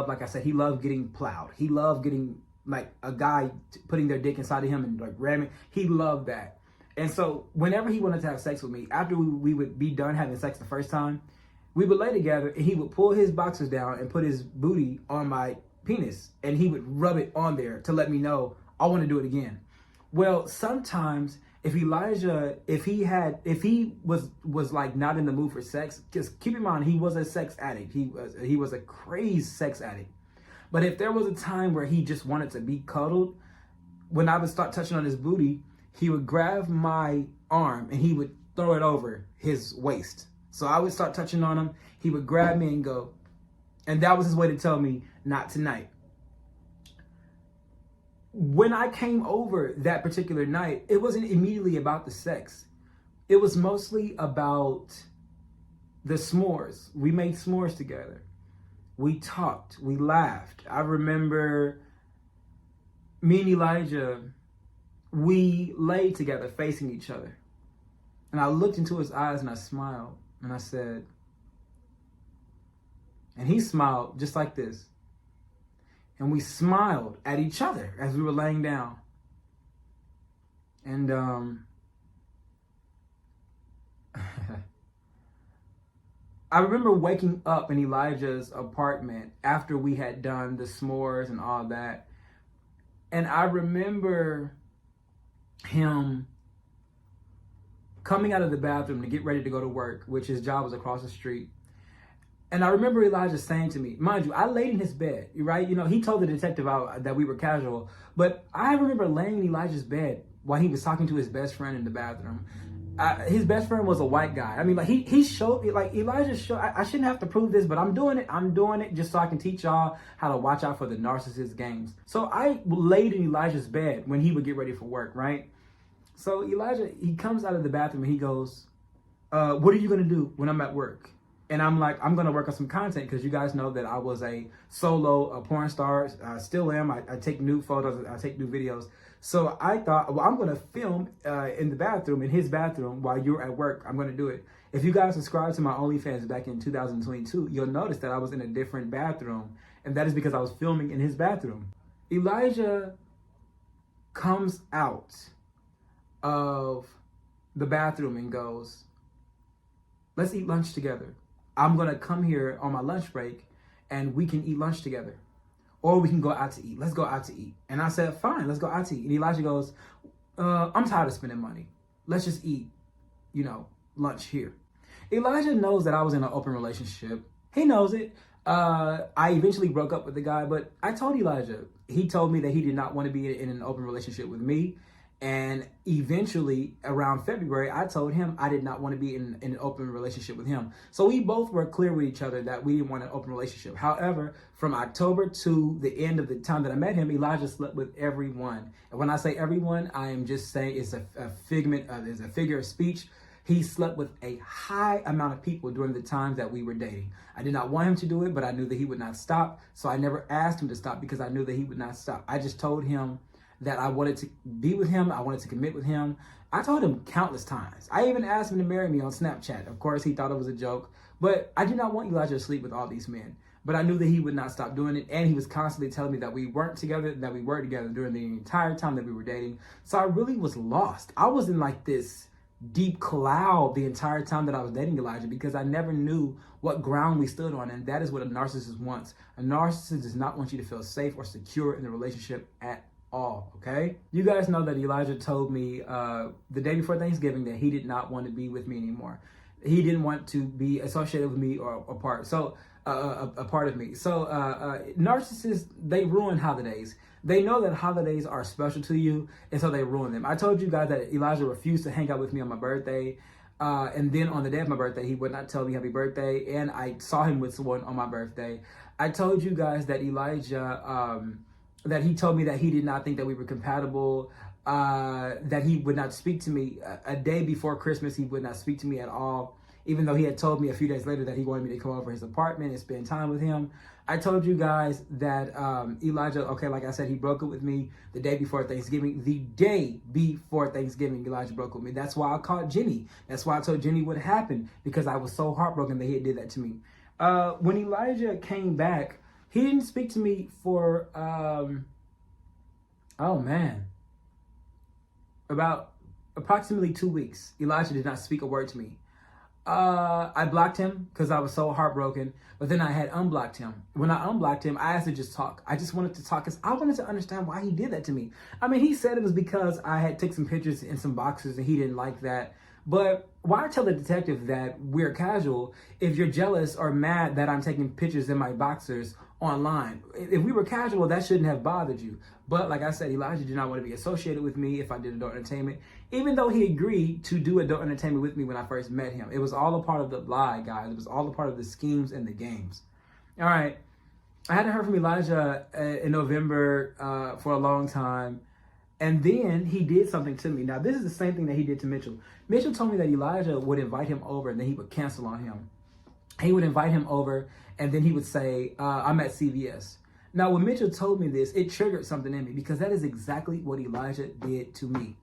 like I said, he loved getting plowed. He loved getting like a guy putting their dick inside of him and like ramming. He loved that. And so whenever he wanted to have sex with me, after we would be done having sex the first time, we would lay together and he would pull his boxers down and put his booty on my penis. And he would rub it on there to let me know I want to do it again. Well, sometimes if Elijah, if he was like not in the mood for sex, just keep in mind, he was a sex addict. He was a crazy sex addict. But if there was a time where he just wanted to be cuddled, when I would start touching on his booty, he would grab my arm and he would throw it over his waist. So I would start touching on him. He would grab me and go. And that was his way to tell me, not tonight. When I came over that particular night, it wasn't immediately about the sex. It was mostly about the s'mores. We made s'mores together. We talked. We laughed. I remember me and Elijah, we laid together facing each other. And I looked into his eyes and I smiled. And I said, and he smiled just like this. And we smiled at each other as we were laying down. And I remember waking up in Elijah's apartment after we had done the s'mores and all that. And I remember him coming out of the bathroom to get ready to go to work, which his job was across the street. And I remember Elijah saying to me, mind you, I laid in his bed, right? You know, he told the detective that we were casual, but I remember laying in Elijah's bed while he was talking to his best friend in the bathroom. His best friend was a white guy. I mean, like he showed, like Elijah showed, I shouldn't have to prove this, but I'm doing it just so I can teach y'all how to watch out for the narcissist games. So I laid in Elijah's bed when he would get ready for work, right? So Elijah, he comes out of the bathroom and he goes, what are you going to do when I'm at work? And I'm like, I'm going to work on some content because you guys know that I was a porn star. I still am. I take new photos. I take new videos. So I thought, well, I'm going to film in the bathroom, in his bathroom, while you're at work. I'm going to do it. If you guys subscribe to my OnlyFans back in 2022, you'll notice that I was in a different bathroom. And that is because I was filming in his bathroom. Elijah comes out of the bathroom and goes, let's eat lunch together. I'm going to come here on my lunch break and we can eat lunch together. Or we can go out to eat. Let's go out to eat. And I said, fine, let's go out to eat. And Elijah goes, I'm tired of spending money. Let's just eat, lunch here. Elijah knows that I was in an open relationship. He knows it. I eventually broke up with the guy, but I told Elijah. He told me that he did not want to be in an open relationship with me. And eventually, around February, I told him I did not want to be in an open relationship with him. So we both were clear with each other that we didn't want an open relationship. However, from October to the end of the time that I met him, Elijah slept with everyone. And when I say everyone, I am just saying it's a figure of speech. He slept with a high amount of people during the times that we were dating. I did not want him to do it, but I knew that he would not stop. So I never asked him to stop because I knew that he would not stop. I just told him that I wanted to be with him. I wanted to commit with him. I told him countless times. I even asked him to marry me on Snapchat. Of course, he thought it was a joke, but I did not want Elijah to sleep with all these men. But I knew that he would not stop doing it, and he was constantly telling me that we weren't together, that we were together during the entire time that we were dating. So I really was lost. I was in like this deep cloud the entire time that I was dating Elijah because I never knew what ground we stood on, and that is what a narcissist wants. A narcissist does not want you to feel safe or secure in the relationship at all, okay? You guys know that Elijah told me the day before Thanksgiving that he did not want to be with me anymore. He didn't want to be associated with me or a part of me. So narcissists, they ruin holidays. They know that holidays are special to you, and so they ruin them. I told you guys that Elijah refused to hang out with me on my birthday. And then on the day of my birthday, he would not tell me happy birthday, and I saw him with someone on my birthday. I told you guys that Elijah, that he told me that he did not think that we were compatible, that he would not speak to me. A day before Christmas, he would not speak to me at all, even though he had told me a few days later that he wanted me to come over his apartment and spend time with him. I told you guys that Elijah, okay, like I said, he broke up with me the day before Thanksgiving. The day before Thanksgiving, Elijah broke up with me. That's why I called Jenny. That's why I told Jenny what happened, because I was so heartbroken that he did that to me. When Elijah came back, he didn't speak to me for, about approximately 2 weeks. Elijah did not speak a word to me. I blocked him because I was so heartbroken, but then I had unblocked him. When I unblocked him, I asked to just talk. I just wanted to talk because I wanted to understand why he did that to me. I mean, he said it was because I had took some pictures in some boxers and he didn't like that. But why tell the detective that we're casual if you're jealous or mad that I'm taking pictures in my boxers online. If we were casual, that shouldn't have bothered you. But like I said, Elijah did not want to be associated with me if I did adult entertainment, even though he agreed to do adult entertainment with me when I first met him. It was all a part of the lie, guys. It was all a part of the schemes and the games. All right. I hadn't heard from Elijah in November for a long time. And then he did something to me. Now, this is the same thing that he did to Mitchell. Mitchell told me that Elijah would invite him over and then he would cancel on him. He would invite him over and then he would say, I'm at CVS. Now, when Mitchell told me this, it triggered something in me because that is exactly what Elijah did to me.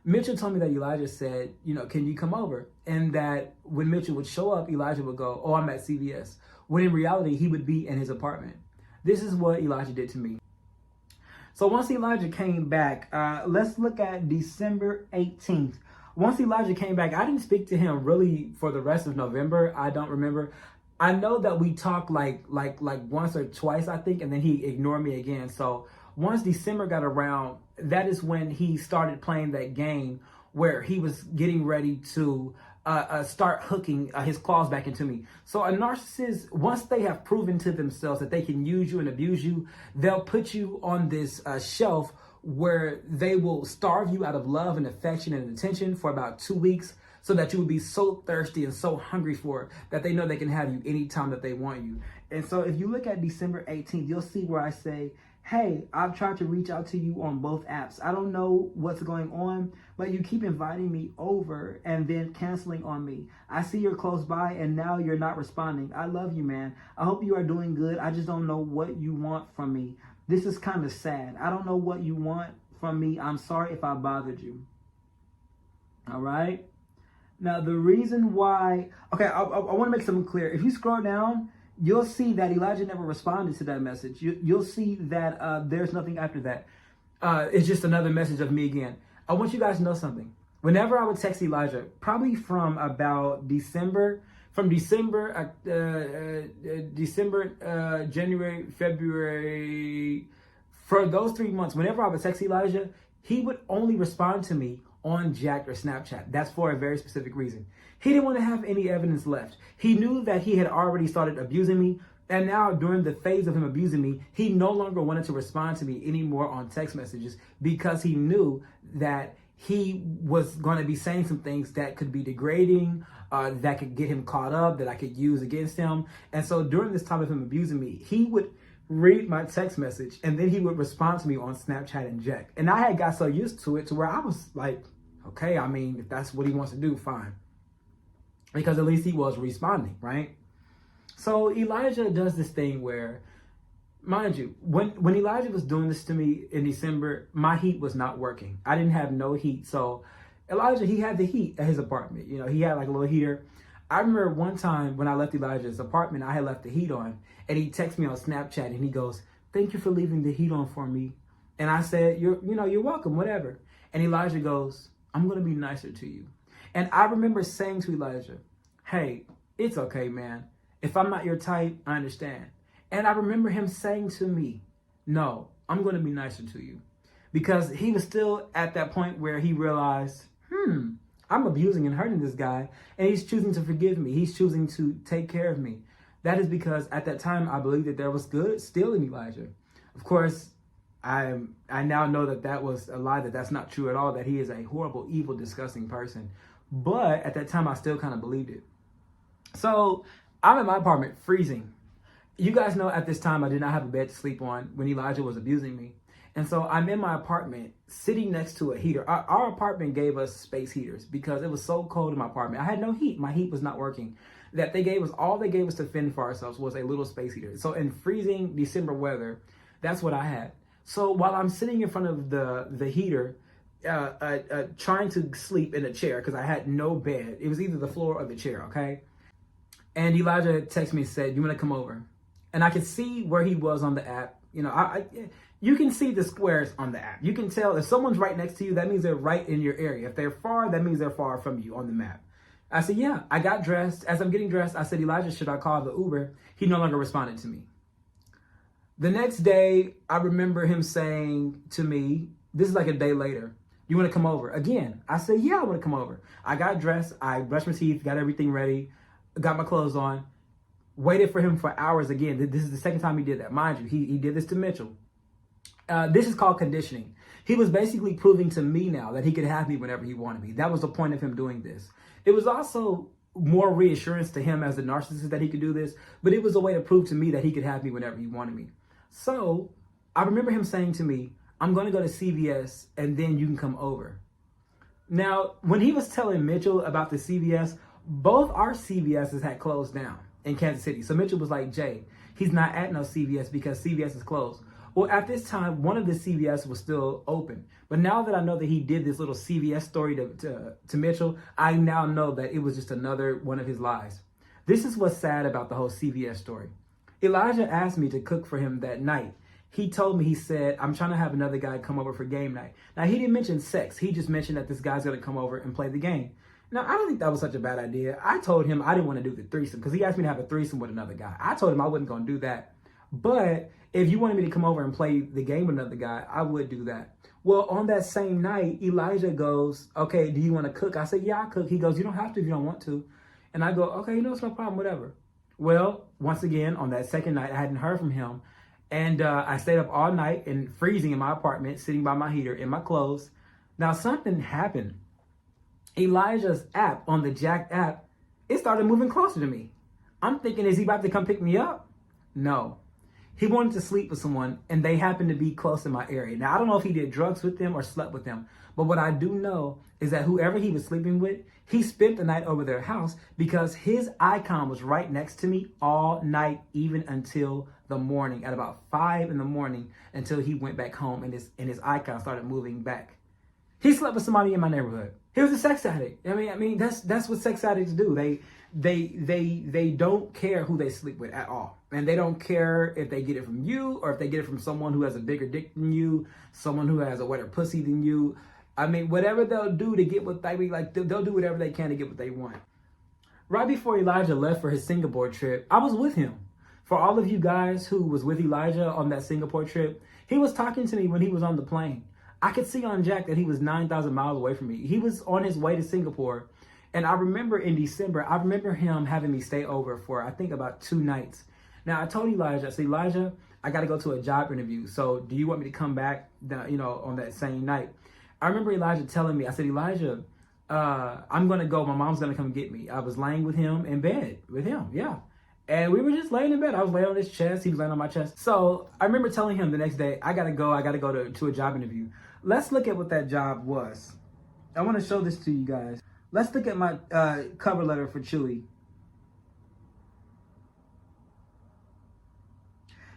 Mitchell told me that Elijah said, can you come over? And that when Mitchell would show up, Elijah would go, oh, I'm at CVS. When in reality, he would be in his apartment. This is what Elijah did to me. So once Elijah came back, let's look at December 18th. Once Elijah came back, I didn't speak to him really for the rest of November. I don't remember. I know that we talked like once or twice, I think, and then he ignored me again. So once December got around, that is when he started playing that game where he was getting ready to start hooking his claws back into me. So a narcissist, once they have proven to themselves that they can use you and abuse you, they'll put you on this shelf where they will starve you out of love and affection and attention for about 2 weeks so that you will be so thirsty and so hungry for it that they know they can have you anytime that they want you. And so if you look at December 18th, you'll see where I say, hey, I've tried to reach out to you on both apps. I don't know what's going on, but you keep inviting me over and then canceling on me. I see you're close by and now you're not responding. I love you, man. I hope you are doing good. I just don't know what you want from me. This is kind of sad. I don't know what you want from me. I'm sorry if I bothered you. All right. Now, the reason why, okay, I want to make something clear. If you scroll down, you'll see that Elijah never responded to that message. You'll see that there's nothing after that. It's just another message of me again. I want you guys to know something. Whenever I would text Elijah, probably from about December, January, February, for those 3 months, whenever I would text Elijah, he would only respond to me on Jack or Snapchat. That's for a very specific reason. He didn't want to have any evidence left. He knew that he had already started abusing me. And now during the phase of him abusing me, he no longer wanted to respond to me anymore on text messages because he knew that he was going to be saying some things that could be degrading, that could get him caught up, that I could use against him. And so during this time of him abusing me, he would read my text message and then he would respond to me on Snapchat and Jack. And I had got so used to it to where I was like, okay, I mean, if that's what he wants to do, fine. Because at least he was responding, right? So Elijah does this thing where, mind you, when Elijah was doing this to me in December, my heat was not working. I didn't have no heat. So Elijah, he had the heat at his apartment. He had like a little heater. I remember one time when I left Elijah's apartment, I had left the heat on and he texted me on Snapchat and he goes, thank you for leaving the heat on for me. And I said, you're welcome, whatever. And Elijah goes, I'm going to be nicer to you. And I remember saying to Elijah, hey, it's okay, man. If I'm not your type, I understand. And I remember him saying to me, no, I'm going to be nicer to you. Because he was still at that point where he realized, I'm abusing and hurting this guy. And he's choosing to forgive me. He's choosing to take care of me. That is because at that time, I believed that there was good still in Elijah. Of course, I now know that was a lie, that's not true at all, that he is a horrible, evil, disgusting person. But at that time, I still kind of believed it. So I'm in my apartment freezing. You guys know at this time, I did not have a bed to sleep on when Elijah was abusing me. And so I'm in my apartment sitting next to a heater. Our apartment gave us space heaters because it was so cold in my apartment. I had no heat. My heat was not working. All they gave us to fend for ourselves was a little space heater. So in freezing December weather, that's what I had. So while I'm sitting in front of the heater, trying to sleep in a chair because I had no bed. It was either the floor or the chair, okay? And Elijah texted me and said, you want to come over? And I could see where he was on the app. You can see the squares on the app. You can tell if someone's right next to you, that means they're right in your area. If they're far, that means they're far from you on the map. I said, yeah. I got dressed. As I'm getting dressed, I said, Elijah, should I call the Uber? He no longer responded to me. The next day, I remember him saying to me, this is like a day later, you want to come over? Again, I said, yeah, I want to come over. I got dressed. I brushed my teeth, got everything ready, got my clothes on. waited for him for hours again. This is the second time he did that. Mind you, he did this to Mitchell. This is called conditioning. He was basically proving to me now that he could have me whenever he wanted me. That was the point of him doing this. It was also more reassurance to him as a narcissist that he could do this, but it was a way to prove to me that he could have me whenever he wanted me. So I remember him saying to me, I'm going to go to CVS and then you can come over. Now, when he was telling Mitchell about the CVS, both our CVSs had closed down in Kansas City. So Mitchell was like, Jay, he's not at no CVS because CVS is closed. Well, at this time, one of the CVS was still open. But now that I know that he did this little CVS story to Mitchell, I now know that it was just another one of his lies. This is what's sad about the whole CVS story. Elijah asked me to cook for him that night. He told me, he said, I'm trying to have another guy come over for game night. Now, he didn't mention sex. He just mentioned that this guy's going to come over and play the game. Now, I don't think that was such a bad idea. I told him I didn't want to do the threesome because he asked me to have a threesome with another guy. I told him I wasn't going to do that. But if you wanted me to come over and play the game with another guy, I would do that. Well, on that same night, Elijah goes, okay, do you want to cook? I said, yeah, I'll cook. He goes, you don't have to if you don't want to. And I go, okay, it's no problem, whatever. Well, once again, on that second night, I hadn't heard from him. And I stayed up all night and freezing in my apartment, sitting by my heater in my clothes. Now, something happened. Elijah's app on the Jack app, it started moving closer to me. I'm thinking, is he about to come pick me up? No. He wanted to sleep with someone, and they happened to be close in my area. Now, I don't know if he did drugs with them or slept with them, but what I do know is that whoever he was sleeping with, he spent the night over their house because his icon was right next to me all night, even until the morning, at about 5 a.m, until he went back home and his icon started moving back. He slept with somebody in my neighborhood. He was a sex addict. I mean, that's what sex addicts do. They don't care who they sleep with at all. And they don't care if they get it from you or if they get it from someone who has a bigger dick than you, someone who has a wetter pussy than you. I mean, whatever they'll do to get what they like, they'll do whatever they can to get what they want. Right before Elijah left for his Singapore trip, I was with him. For all of you guys who was with Elijah on that Singapore trip, he was talking to me when he was on the plane. I could see on Jack that he was 9,000 miles away from me. He was on his way to Singapore. And I remember in December, I remember him having me stay over for, I think, about 2 nights. Now, I told Elijah, I said, Elijah, I got to go to a job interview. So do you want me to come back, on that same night? I remember Elijah telling me, I said, Elijah, I'm going to go. My mom's going to come get me. I was laying with him in bed with him. Yeah. And we were just laying in bed. I was laying on his chest. He was laying on my chest. So I remember telling him the next day, I got to go. I got to go to a job interview. Let's look at what that job was. I want to show this to you guys. Let's look at my cover letter for Chewy.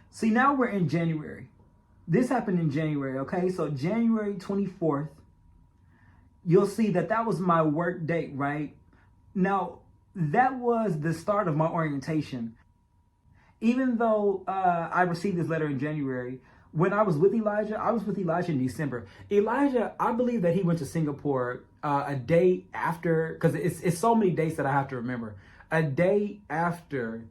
See, now we're in January. This happened in January, okay? So January 24th, you'll see that was my work date, right? Now, that was the start of my orientation. Even though I received this letter in January, when I was with Elijah, I was with Elijah in December. Elijah, I believe that he went to Singapore a day after, because it's so many dates that I have to remember. A day after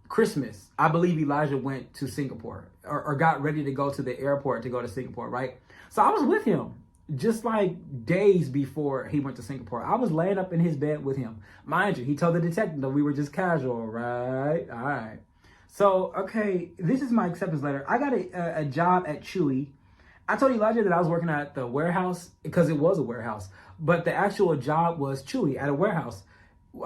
Christmas, I believe Elijah went to Singapore or got ready to go to the airport to go to Singapore, right? So I was with him just like days before he went to Singapore. I was laying up in his bed with him. Mind you, he told the detective that we were just casual, right? All right. So, okay, this is my acceptance letter. I got a job at Chewy. I told Elijah that I was working at the warehouse because it was a warehouse, but the actual job was Chewy at a warehouse.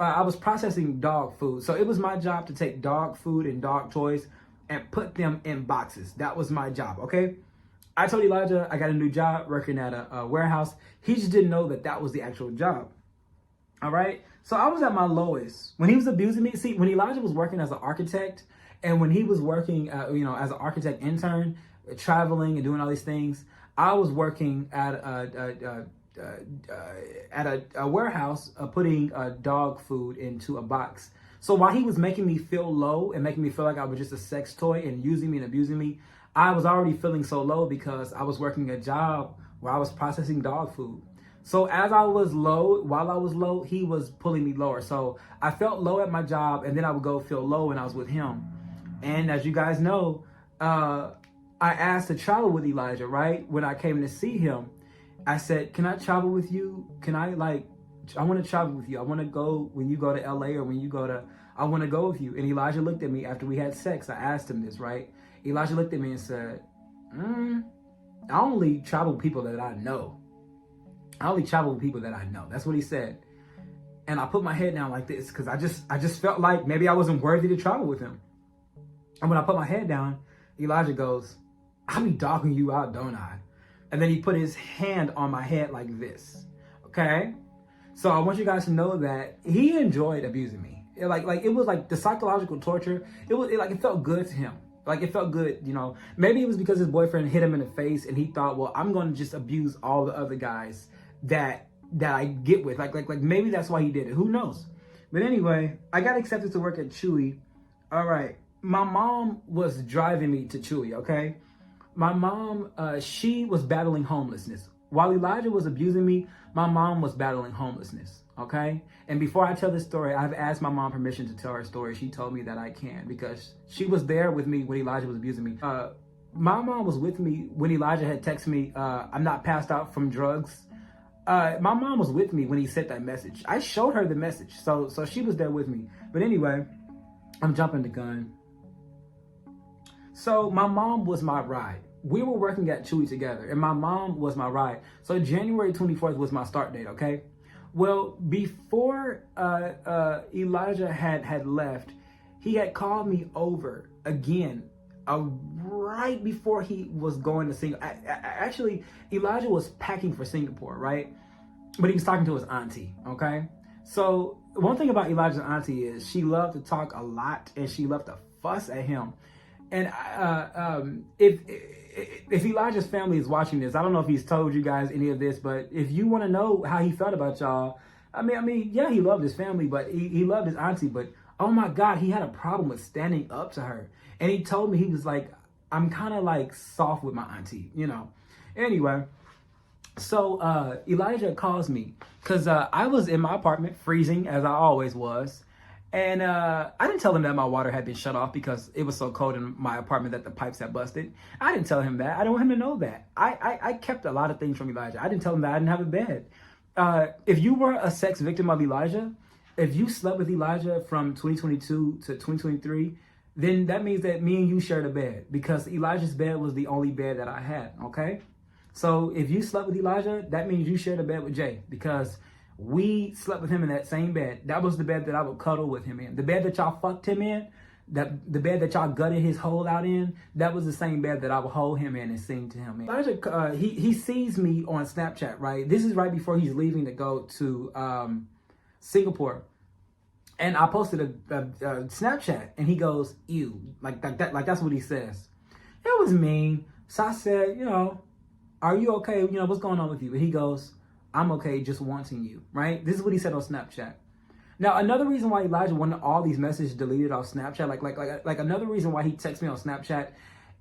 I was processing dog food. So it was my job to take dog food and dog toys and put them in boxes. That was my job, okay? I told Elijah I got a new job working at a warehouse. He just didn't know that was the actual job. All right? So I was at my lowest. When he was abusing me, see, when Elijah was working as an architect and when he was working, as an architect intern, traveling and doing all these things, I was working at a warehouse putting dog food into a box. So while he was making me feel low and making me feel like I was just a sex toy and using me and abusing me, I was already feeling so low because I was working a job where I was processing dog food. So while I was low, he was pulling me lower. So I felt low at my job and then I would go feel low when I was with him. And as you guys know, I asked to travel with Elijah, right? When I came to see him, I said, can I travel with you? Can I to travel with you. I want to go when you go to LA or when you go to, I want to go with you. And Elijah looked at me after we had sex. I asked him this, right? Elijah looked at me and said, I only travel with people that I know. I only travel with people that I know. That's what he said. And I put my head down like this because I just felt like maybe I wasn't worthy to travel with him. And when I put my head down, Elijah goes, I be dogging you out, don't I? And then he put his hand on my head like this. Okay? So I want you guys to know that he enjoyed abusing me. It was like the psychological torture. It felt good to him. Like it felt good, you know. Maybe it was because his boyfriend hit him in the face and he thought, well, I'm going to just abuse all the other guys that I get with. Like maybe that's why he did it. Who knows? But anyway, I got accepted to work at Chewy. All right. My mom was driving me to Chewy, okay? My mom, she was battling homelessness. While Elijah was abusing me, my mom was battling homelessness, okay? And before I tell this story, I've asked my mom permission to tell her story. She told me that I can because she was there with me when Elijah was abusing me. My mom was with me when Elijah had texted me, I'm not passed out from drugs. My mom was with me when he sent that message. I showed her the message, so she was there with me. But anyway, I'm jumping the gun. So my mom was my ride. We were working at Chewy together, and my mom was my ride. So January 24th was my start date, okay? Well, before Elijah had left, he had called me over again, right before he was going to Singapore. Actually, Elijah was packing for Singapore, right? But he was talking to his auntie, okay? So one thing about Elijah's auntie is she loved to talk a lot, and she loved to fuss at him. And if Elijah's family is watching this, I don't know if he's told you guys any of this, but if you want to know how he felt about y'all, I mean, yeah, he loved his family, but he loved his auntie, but oh my God, he had a problem with standing up to her. And he told me, he was like, I'm kind of like soft with my auntie, you know. Anyway, so Elijah calls me because I was in my apartment freezing as I always was. And I didn't tell him that my water had been shut off because it was so cold in my apartment that the pipes had busted. I didn't tell him that. I didn't want him to know that. I kept a lot of things from Elijah. I didn't tell him that I didn't have a bed. If you were a sex victim of Elijah, if you slept with Elijah from 2022 to 2023, then that means that me and you shared a bed because Elijah's bed was the only bed that I had, okay? So if you slept with Elijah, that means you shared a bed with Jay because we slept with him in that same bed. That was the bed that I would cuddle with him in. The bed that y'all fucked him in, the bed that y'all gutted his hole out in, that was the same bed that I would hold him in and sing to him in. Elijah, he sees me on Snapchat, right? This is right before he's leaving to go to Singapore. And I posted a Snapchat, and he goes, ew, like that, like that's what he says. It was mean. So I said, you know, are you okay? You know, what's going on with you? And he goes, I'm okay just wanting you, right? This is what he said on Snapchat. Now, another reason why Elijah wanted all these messages deleted off Snapchat, like another reason why he texts me on Snapchat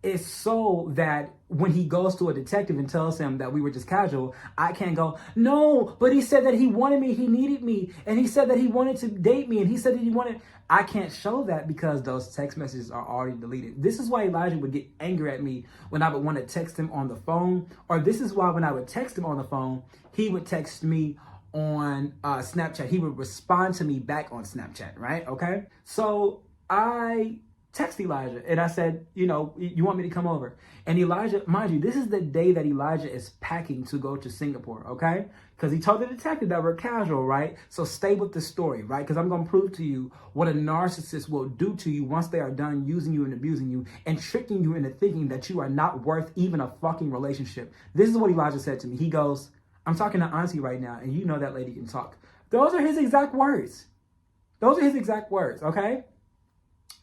is so that when he goes to a detective and tells him that we were just casual, I can't go, no, but he said that he wanted me, he needed me, and he said that he wanted to date me, and he said that he wanted, I can't show that because those text messages are already deleted. This is why Elijah would get angry at me when I would want to text him on the phone, or this is why when I would text him on the phone, he would text me on Snapchat. He would respond to me back on Snapchat, right? Okay? So I text Elijah and I said, you know, you want me to come over? And Elijah, mind you, this is the day that Elijah is packing to go to Singapore, okay? Because he told the detective that we're casual, right? So stay with the story, right? Because I'm going to prove to you what a narcissist will do to you once they are done using you and abusing you and tricking you into thinking that you are not worth even a fucking relationship. This is what Elijah said to me. He goes, I'm talking to Auntie right now, and you know that lady can talk. Those are his exact words. Those are his exact words, okay?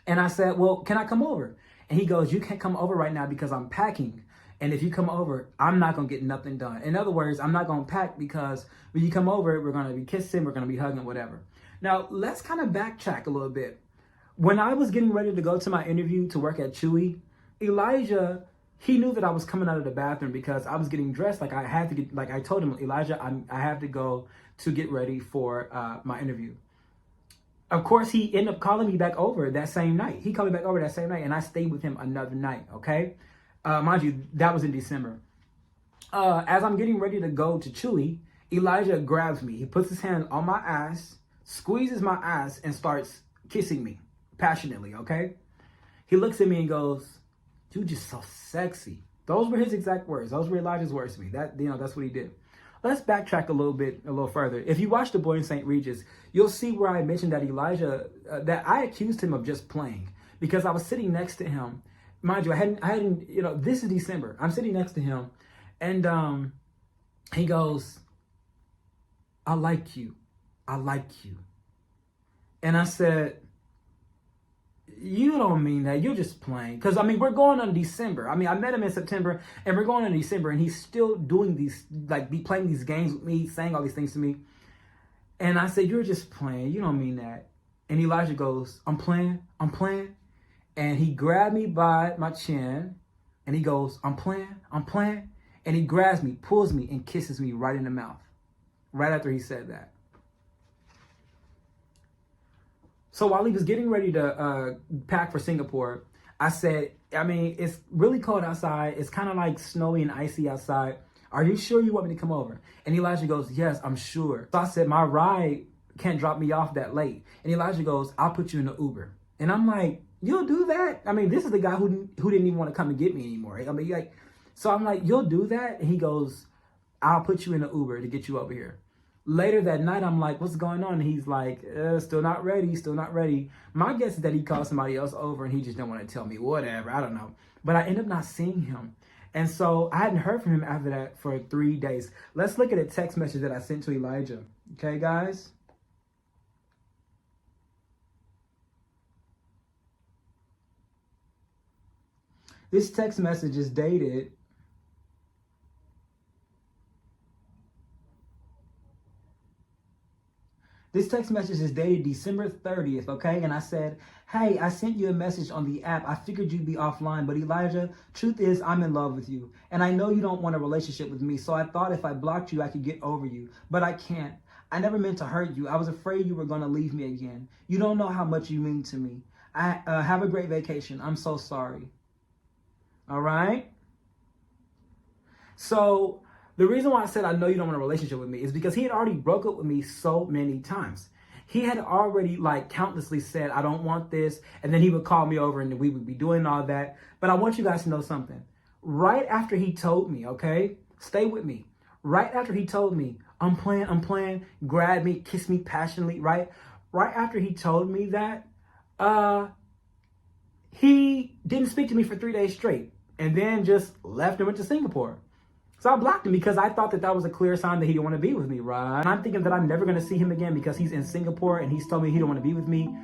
And I said, well, can I come over? And he goes, you can't come over right now because I'm packing. And if you come over, I'm not going to get nothing done. In other words, I'm not going to pack because when you come over, we're going to be kissing, we're going to be hugging, whatever. Now, let's kind of backtrack a little bit. When I was getting ready to go to my interview to work at Chewy, Elijah, he knew that I was coming out of the bathroom because I was getting dressed. Like I had to get, like I told him, Elijah, I have to go to get ready for my interview. Of course, he ended up calling me back over that same night. He called me back over that same night, and I stayed with him another night, okay? Mind you, that was in December. As I'm getting ready to go to Chewy, Elijah grabs me. He puts his hand on my ass, squeezes my ass, and starts kissing me passionately, okay? He looks at me and goes, "You just so sexy." Those were his exact words. Those were Elijah's words to me. That's what he did. Let's backtrack a little further. If you watch The Boy in St. Regis, you'll see where I mentioned that Elijah, that I accused him of just playing because I was sitting next to him. Mind you, I hadn't, this is December. I'm sitting next to him, and he goes, "I like you. I like you." And I said, "You don't mean that. You're just playing." Because, we're going on December. I met him in September, and we're going on December, and he's still doing these, playing these games with me, saying all these things to me. And I said, "You're just playing. You don't mean that." And Elijah goes, I'm playing. And he grabbed me by my chin, and he goes, I'm playing. And he grabs me, pulls me, and kisses me right in the mouth. Right after he said that. So while he was getting ready to pack for Singapore, I said, it's really cold outside. It's kind of like snowy and icy outside. Are you sure you want me to come over? And Elijah goes, "Yes, I'm sure." So I said, "My ride can't drop me off that late." And Elijah goes, "I'll put you in an Uber." And I'm like, "You'll do that?" This is the guy who didn't even want to come and get me anymore. So I'm like, "You'll do that?" And he goes, "I'll put you in an Uber to get you over here." Later that night, I'm like, "What's going on?" And he's like, still not ready. My guess is that he called somebody else over and he just didn't want to tell me, whatever, I don't know. But I ended up not seeing him. And so I hadn't heard from him after that for 3 days. Let's look at a text message that I sent to Elijah. Okay, guys? This text message is dated December 30th, okay? And I said, "Hey, I sent you a message on the app. I figured you'd be offline, but Elijah, truth is I'm in love with you. And I know you don't want a relationship with me, so I thought if I blocked you, I could get over you. But I can't. I never meant to hurt you. I was afraid you were going to leave me again. You don't know how much you mean to me. Have a great vacation. I'm so sorry." All right? So the reason why I said I know you don't want a relationship with me is because he had already broke up with me so many times. He had already countlessly said, "I don't want this." And then he would call me over and we would be doing all that. But I want you guys to know something. Right after he told me, okay, stay with me. Right after he told me, I'm playing, grabbed me, kissed me passionately, right? Right after he told me that, he didn't speak to me for 3 days straight and then just left and went to Singapore. So I blocked him because I thought that was a clear sign that he didn't want to be with me, right? And I'm thinking that I'm never going to see him again because he's in Singapore and he's told me he don't want to be with me.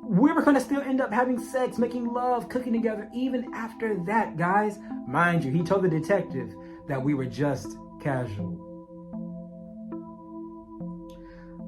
We were going to still end up having sex, making love, cooking together even after that, guys. Mind you, he told the detective that we were just casual.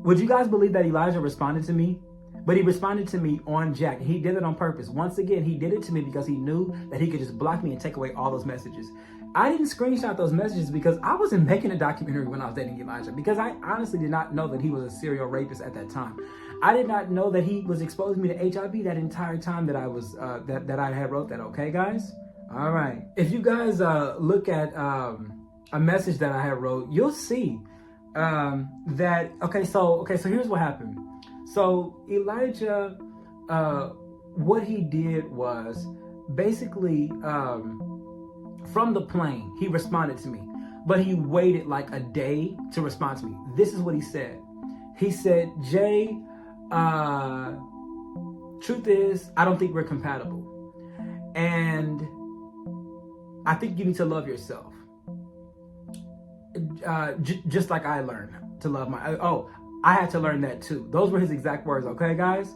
Would you guys believe that Elijah responded to me? But he responded to me on Jack. He did it on purpose. Once again, he did it to me because he knew that he could just block me and take away all those messages. I didn't screenshot those messages because I wasn't making a documentary when I was dating Elijah, because I honestly did not know that he was a serial rapist at that time. I did not know that he was exposing me to HIV that entire time that I was that I had wrote that. Okay, guys? All right. If you guys look at a message that I had wrote, you'll see that. So here's what happened. So Elijah, what he did was basically. From the plane, he responded to me, but he waited like a day to respond to me. This is what he said. He said, "Jay, truth is, I don't think we're compatible. And I think you need to love yourself. Just like I learned to love I had to learn that too." Those were his exact words, okay, guys?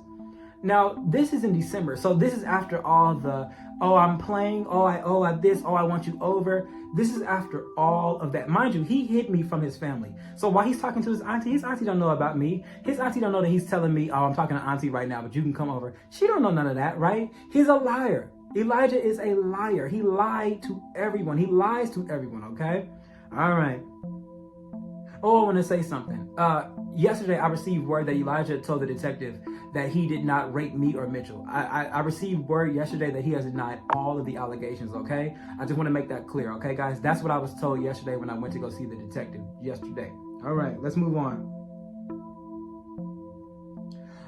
Now, this is in December, so this is after all the, I'm playing, I want you over. This is after all of that. Mind you, he hid me from his family. So while he's talking to his auntie don't know about me. His auntie don't know that he's telling me, I'm talking to auntie right now, but you can come over. She don't know none of that, right? He's a liar. Elijah is a liar. He lied to everyone. He lies to everyone, okay? All right. Oh, I want to say something. Yesterday, I received word that Elijah told the detective that he did not rape me or Mitchell. I received word yesterday that he has denied all of the allegations, okay? I just want to make that clear, okay, guys? That's what I was told yesterday when I went to go see the detective yesterday. All right, let's move on.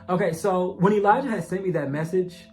Okay, so when Elijah had sent me that message,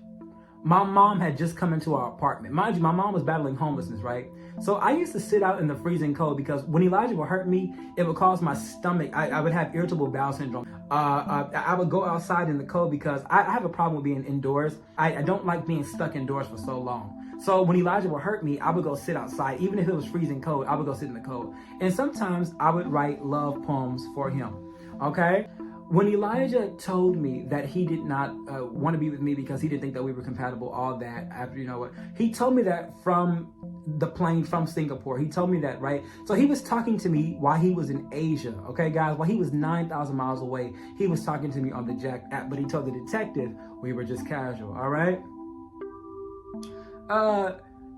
my mom had just come into our apartment. Mind you, my mom was battling homelessness, right? So I used to sit out in the freezing cold because when Elijah would hurt me, it would cause my stomach. I would have irritable bowel syndrome. I would go outside in the cold because I have a problem with being indoors. I don't like being stuck indoors for so long. So when Elijah would hurt me, I would go sit outside. Even if it was freezing cold, I would go sit in the cold. And sometimes I would write love poems for him, okay? When Elijah told me that he did not want to be with me because he didn't think that we were compatible, all that, after, you know what, he told me that from the plane from Singapore. He told me that, right? So he was talking to me while he was in Asia, okay, guys? While he was 9,000 miles away, he was talking to me on the Jack app, but he told the detective we were just casual, all right?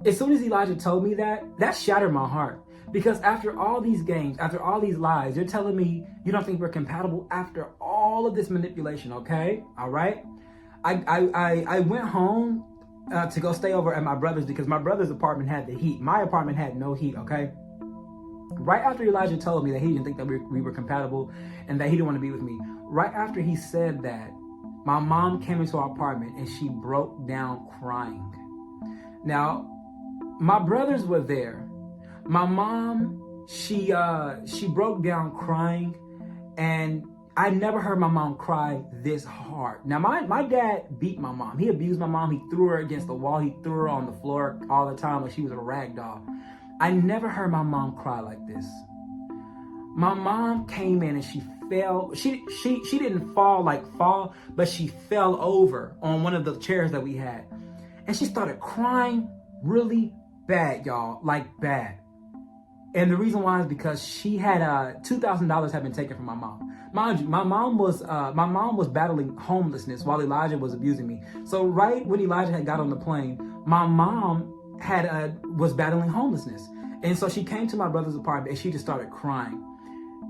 As soon as Elijah told me that shattered my heart. Because after all these games, after all these lies, you're telling me you don't think we're compatible after all of this manipulation, okay? All right? I went home to go stay over at my brother's because my brother's apartment had the heat. My apartment had no heat, okay? Right after Elijah told me that he didn't think that we were compatible and that he didn't want to be with me, right after he said that, my mom came into our apartment and she broke down crying. Now, my brothers were there. My mom, she broke down crying, and I never heard my mom cry this hard. Now, my dad beat my mom. He abused my mom. He threw her against the wall. He threw her on the floor all the time like she was a rag doll. I never heard my mom cry like this. My mom came in and she fell. She didn't fall, but she fell over on one of the chairs that we had. And she started crying really bad, y'all, like bad. And the reason why is because she had $2,000 had been taken from my mom. Mind you, my mom was battling homelessness while Elijah was abusing me. So right when Elijah had got on the plane, my mom was battling homelessness, and so she came to my brother's apartment and she just started crying.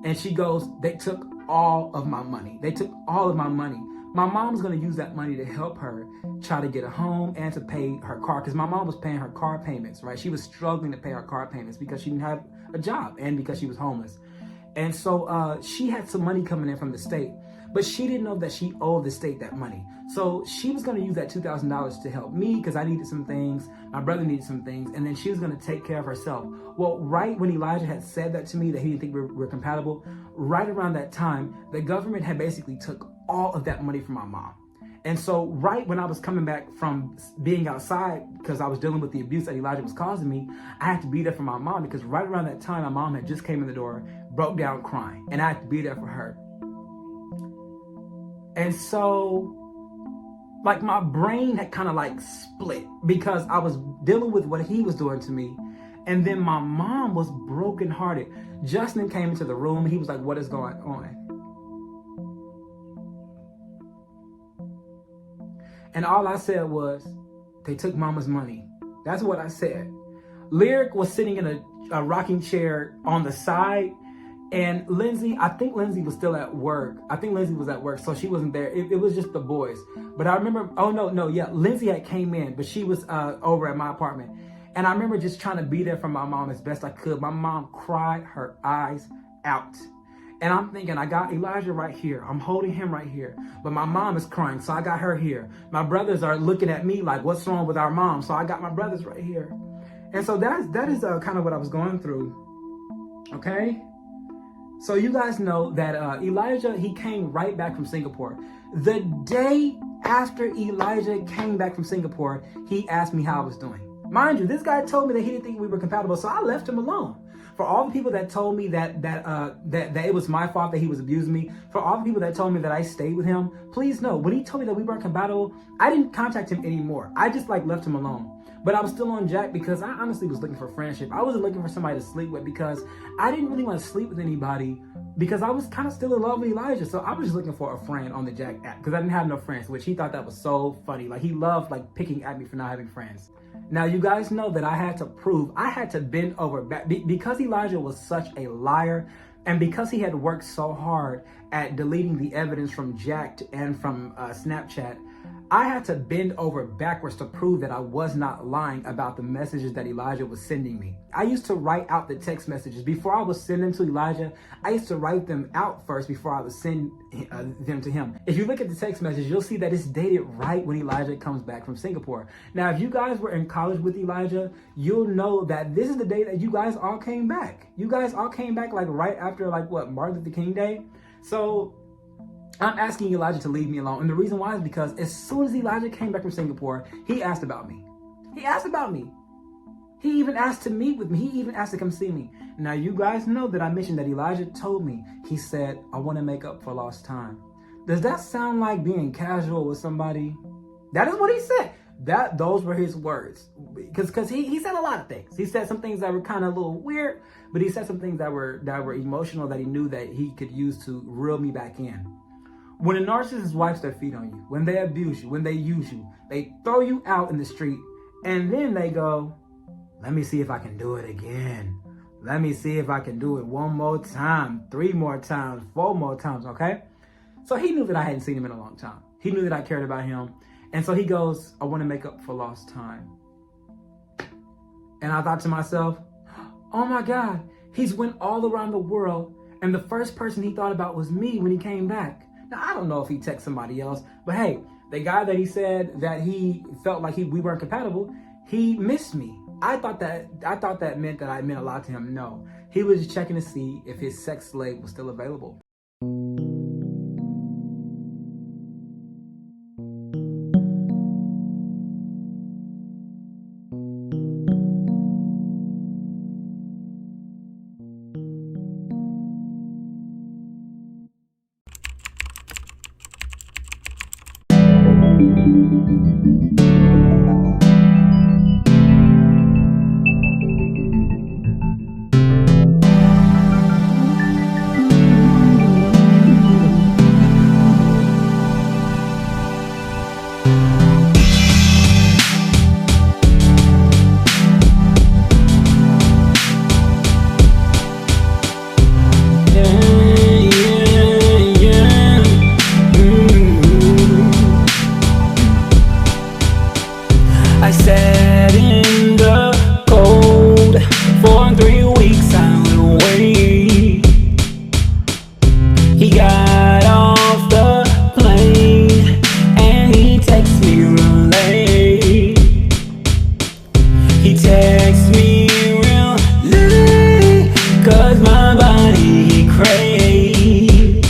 And she goes, "They took all of my money. They took all of my money." My mom's going to use that money to help her try to get a home and to pay her car, because my mom was paying her car payments, right? She was struggling to pay her car payments because she didn't have a job and because she was homeless. And so she had some money coming in from the state, but she didn't know that she owed the state that money. So she was going to use that $2,000 to help me because I needed some things, my brother needed some things, and then she was going to take care of herself. Well, right when Elijah had said that to me, that he didn't think we're compatible, right around that time, the government had basically took all of that money from my mom. And so right when I was coming back from being outside, because I was dealing with the abuse that Elijah was causing me, I had to be there for my mom, because right around that time, my mom had just came in the door, broke down crying, and I had to be there for her. And so, like, my brain had kind of like split because I was dealing with what he was doing to me. And then my mom was brokenhearted. Justin came into the room. He was like, "What is going on?" And all I said was, "They took mama's money." That's what I said. Lyric was sitting in a rocking chair on the side. And Lindsay, I think Lindsay was still at work. I think Lindsay was at work, so she wasn't there. It was just the boys. But I remember, Lindsay had came in, but she was over at my apartment. And I remember just trying to be there for my mom as best I could. My mom cried her eyes out. And I'm thinking, I got Elijah right here. I'm holding him right here. But my mom is crying, so I got her here. My brothers are looking at me like, what's wrong with our mom? So I got my brothers right here. And so that is kind of what I was going through. Okay? So you guys know that Elijah, he came right back from Singapore. The day after Elijah came back from Singapore, he asked me how I was doing. Mind you, this guy told me that he didn't think we were compatible, so I left him alone. For all the people that told me that it was my fault that he was abusing me, for all the people that told me that I stayed with him, please know, when he told me that we weren't compatible, I didn't contact him anymore. I just left him alone. But I was still on Jack because I honestly was looking for friendship. I wasn't looking for somebody to sleep with because I didn't really want to sleep with anybody because I was kind of still in love with Elijah. So I was just looking for a friend on the Jack app because I didn't have no friends, which he thought that was so funny. Like, he loved picking at me for not having friends. Now, you guys know that I had to bend over back because Elijah was such a liar. And because he had worked so hard at deleting the evidence from Jacked and from Snapchat, I had to bend over backwards to prove that I was not lying about the messages that Elijah was sending me. I used to write out the text messages. Before I would send them to Elijah, I used to write them out first before I would send them to him. If you look at the text message, you'll see that it's dated right when Elijah comes back from Singapore. Now, if you guys were in college with Elijah, you'll know that this is the day that you guys all came back. You guys all came back like right after Martin Luther King Day. So I'm asking Elijah to leave me alone. And the reason why is because as soon as Elijah came back from Singapore, he asked about me. He asked about me. He even asked to meet with me. He even asked to come see me. Now, you guys know that I mentioned that Elijah told me, he said, I want to make up for lost time. Does that sound like being casual with somebody? That is what he said. Those were his words. Because he said a lot of things. He said some things that were kind of a little weird, but he said some things that were emotional that he knew that he could use to reel me back in. When a narcissist wipes their feet on you, when they abuse you, when they use you, they throw you out in the street, and then they go, let me see if I can do it again. Let me see if I can do it one more time, 3 more times, 4 more times, okay? So he knew that I hadn't seen him in a long time. He knew that I cared about him. And so he goes, I want to make up for lost time. And I thought to myself, oh my God, he's went all around the world, and the first person he thought about was me when he came back. Now, I don't know if he texted somebody else, but hey, the guy that he said that he felt like we weren't compatible, he missed me. I thought that meant that I meant a lot to him. No, he was just checking to see if his sex slave was still available. I sat in the cold for 3 weeks. I would wait. He got off the plane and he texts me real late. He texts me real late 'cause my body craved.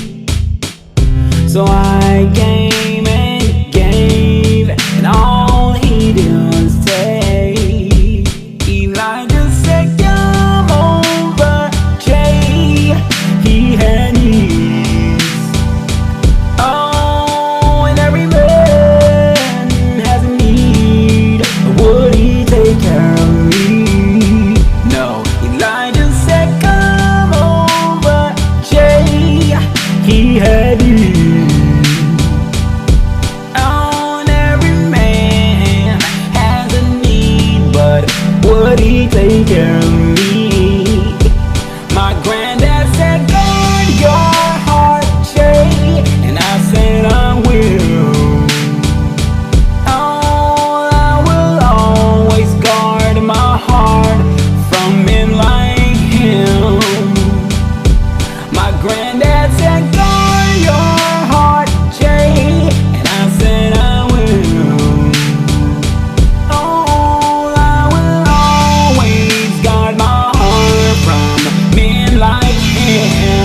So I came and gave, and all he did was take. Elijah said, come over, Jay. He had needs. Oh, and every man has a need. Would he take care of me? No. Elijah said, come over, Jay. He had needs. Would he take care of me? My granddad said, guard your heart, Jay, and I said I will. Oh, I will always guard my heart from men like him. My granddad said, guard your heart, Jay, and I said I will. Like him.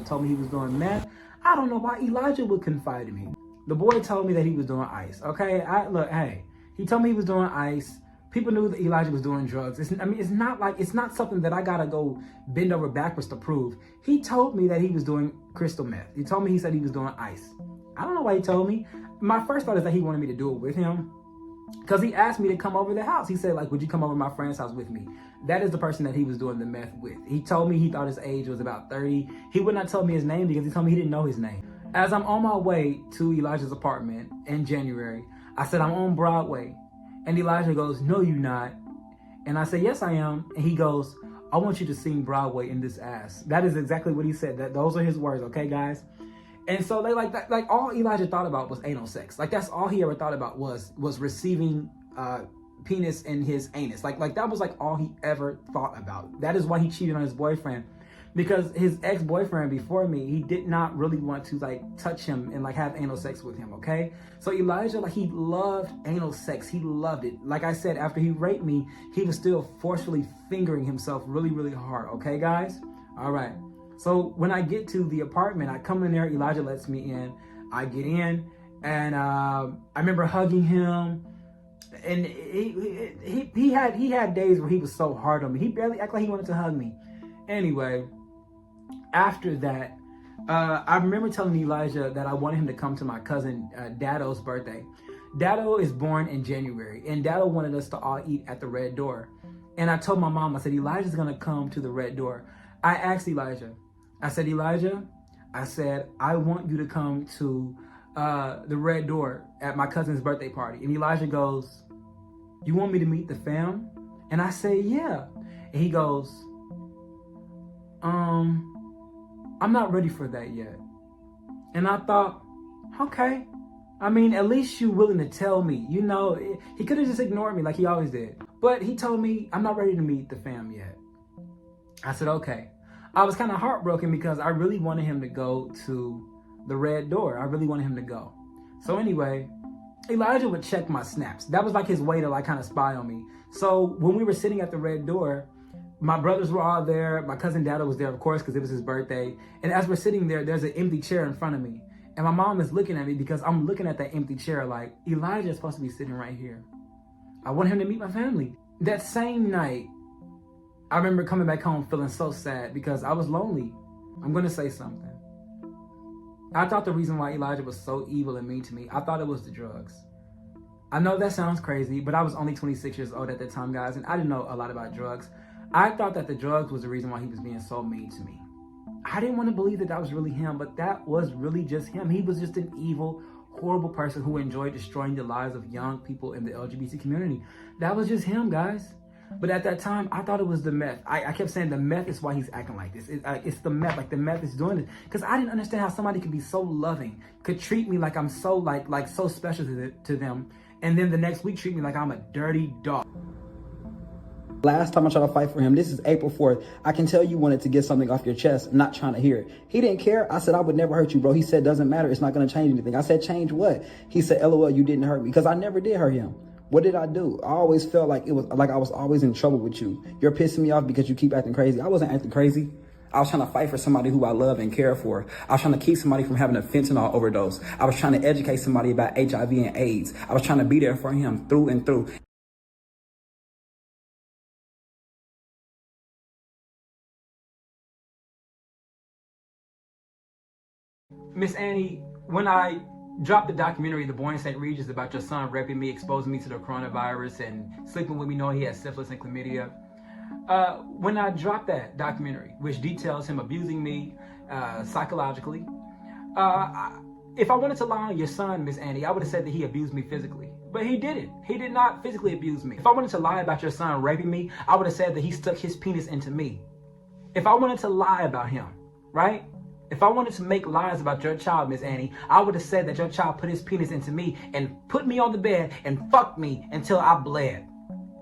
and told me he was doing meth. I don't know why Elijah would confide in me. The boy told me that he was doing ice. Okay, he told me he was doing ice. People knew that Elijah was doing drugs. It's not something that I gotta go bend over backwards to prove. He told me that he was doing crystal meth. He said he was doing ice. I don't know why he told me. My first thought is that he wanted me to do it with him, because he asked me to come over to the house. He said, like, would you come over to my friend's house with me? That is the person that he was doing the meth with. He told me he thought his age was about 30. He would not tell me his name because he told me he didn't know his name. As I'm on my way to Elijah's apartment in January, I said, I'm on Broadway. And Elijah goes, no, you're not. And I said, yes, I am. And he goes, I want you to sing Broadway in this ass. That is exactly what he said. Those are his words, okay, guys? And so they like all Elijah thought about was anal sex. Like, that's all he ever thought about was receiving penis in his anus. Like that was like all he ever thought about. That is why he cheated on his boyfriend, because his ex-boyfriend before me, he did not really want to like touch him and like have anal sex with him. Okay, so Elijah, like, he loved anal sex. He loved it. Like I said, after he raped me, he was still forcefully fingering himself really, really hard. Okay, guys. All right. So when I get to the apartment, I come in there, Elijah lets me in. I get in, and I remember hugging him, and he had days where he was so hard on me. He barely acted like he wanted to hug me. Anyway, after that, I remember telling Elijah that I wanted him to come to my cousin Dado's birthday. Dado is born in January, and Dado wanted us to all eat at the Red Door. And I told my mom, I said, Elijah's gonna come to the Red Door. I asked Elijah, I said, Elijah, I said, I want you to come to the Red Door at my cousin's birthday party. And Elijah goes, you want me to meet the fam? And I say, yeah. And he goes, I'm not ready for that yet. And I thought, okay. I mean, at least you're willing to tell me. You know, he could have just ignored me like he always did. But he told me, I'm not ready to meet the fam yet. I said, okay. I was kind of heartbroken because I really wanted him to go to the Red Door. I really wanted him to go. So anyway, Elijah would check my snaps. That was like his way to like kind of spy on me. So when we were sitting at the Red Door, my brothers were all there. My cousin Dado was there, of course, because it was his birthday. And as we're sitting there, there's an empty chair in front of me. And my mom is looking at me because I'm looking at that empty chair like, Elijah is supposed to be sitting right here. I want him to meet my family. That same night, I remember coming back home feeling so sad because I was lonely. I'm going to say something. I thought the reason why Elijah was so evil and mean to me, I thought it was the drugs. I know that sounds crazy, but I was only 26 years old at that time, guys, and I didn't know a lot about drugs. I thought that the drugs was the reason why he was being so mean to me. I didn't want to believe that that was really him, but that was really just him. He was just an evil, horrible person who enjoyed destroying the lives of young people in the LGBT community. That was just him, guys. But at that time, I thought it was the meth. I kept saying the meth is why he's acting like this. It's the meth, like the meth is doing it. Because I didn't understand how somebody could be so loving, could treat me like I'm so like so special to them, and then the next week treat me like I'm a dirty dog. Last time I tried to fight for him, this is April 4th. I can tell you wanted to get something off your chest, not trying to hear it. He didn't care. I said, I would never hurt you, bro. He said, doesn't matter. It's not going to change anything. I said, change what? He said, LOL, you didn't hurt me. Because I never did hurt him. What did I do? I always felt like it was like I was always in trouble with you. You're pissing me off because you keep acting crazy. I wasn't acting crazy. I was trying to fight for somebody who I love and care for. I was trying to keep somebody from having a fentanyl overdose. I was trying to educate somebody about HIV and AIDS. I was trying to be there for him through and through. Miss Annie, when I dropped the documentary, The Boy in St. Regis, about your son raping me, exposing me to the coronavirus, and sleeping with me knowing he had syphilis and chlamydia, when I dropped that documentary, which details him abusing me psychologically, if I wanted to lie on your son, Miss Annie, I would have said that he abused me physically. But he didn't. He did not physically abuse me. If I wanted to lie about your son raping me, I would have said that he stuck his penis into me. If I wanted to lie about him, right? If I wanted to make lies about your child, Miss Annie, I would have said that your child put his penis into me and put me on the bed and fucked me until I bled,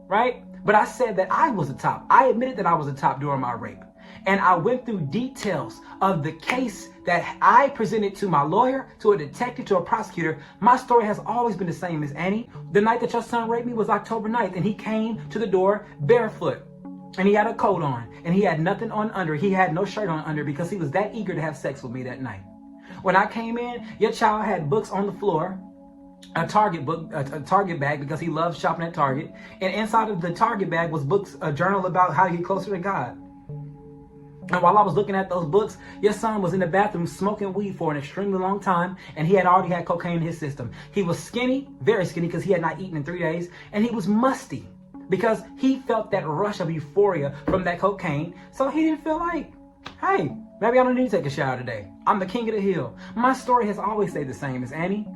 right? But I said that I was the top. I admitted that I was the top during my rape. And I went through details of the case that I presented to my lawyer, to a detective, to a prosecutor. My story has always been the same, Miss Annie. The night that your son raped me was October 9th, and he came to the door barefoot. And he had a coat on, and he had nothing on under. He had no shirt on under because he was that eager to have sex with me that night. When I came in, your child had books on the floor, a Target book, a Target bag, because he loves shopping at Target. And inside of the Target bag was books, a journal about how to get closer to God. And while I was looking at those books, your son was in the bathroom smoking weed for an extremely long time, and he had already had cocaine in his system. He was skinny, very skinny, because he had not eaten in 3 days, and he was musty because he felt that rush of euphoria from that cocaine. So he didn't feel like, hey, maybe I don't need to take a shower today. I'm the king of the hill. My story has always stayed the same, Miss Annie.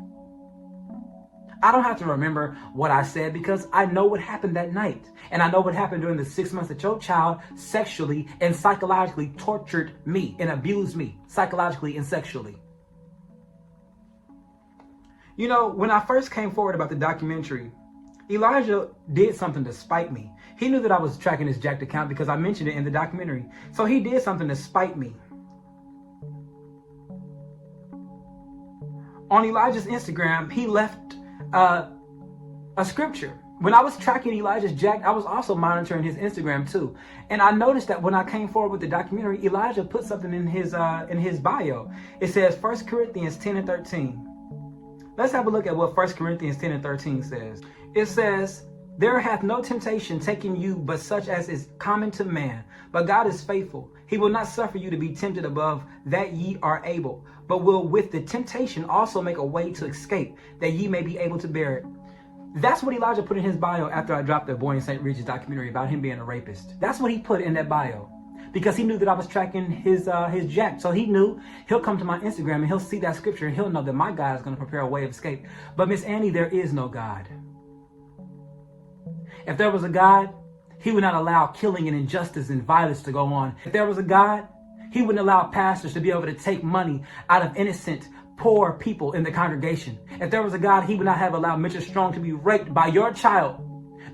I don't have to remember what I said because I know what happened that night. And I know what happened during the 6 months that your child sexually and psychologically tortured me and abused me psychologically and sexually. You know, when I first came forward about the documentary, Elijah did something to spite me. He knew that I was tracking his jacked account because I mentioned it in the documentary. So he did something to spite me. On Elijah's Instagram, he left a scripture. When I was tracking Elijah's jack, I was also monitoring his Instagram too. And I noticed that when I came forward with the documentary, Elijah put something in his bio. It says 1 Corinthians 10 and 13. Let's have a look at what 1 Corinthians 10 and 13 says. It says, there hath no temptation taken you but such as is common to man. But God is faithful. He will not suffer you to be tempted above that ye are able, but will with the temptation also make a way to escape, that ye may be able to bear it. That's what Elijah put in his bio after I dropped the Boy in St. Regis documentary about him being a rapist. That's what he put in that bio because he knew that I was tracking his jack. So he knew he'll come to my Instagram and he'll see that scripture and he'll know that my God is going to prepare a way of escape. But Miss Annie, there is no God. If there was a God, he would not allow killing and injustice and violence to go on. If there was a God, he wouldn't allow pastors to be able to take money out of innocent, poor people in the congregation. If there was a God, he would not have allowed Mitchell Strong to be raped by your child.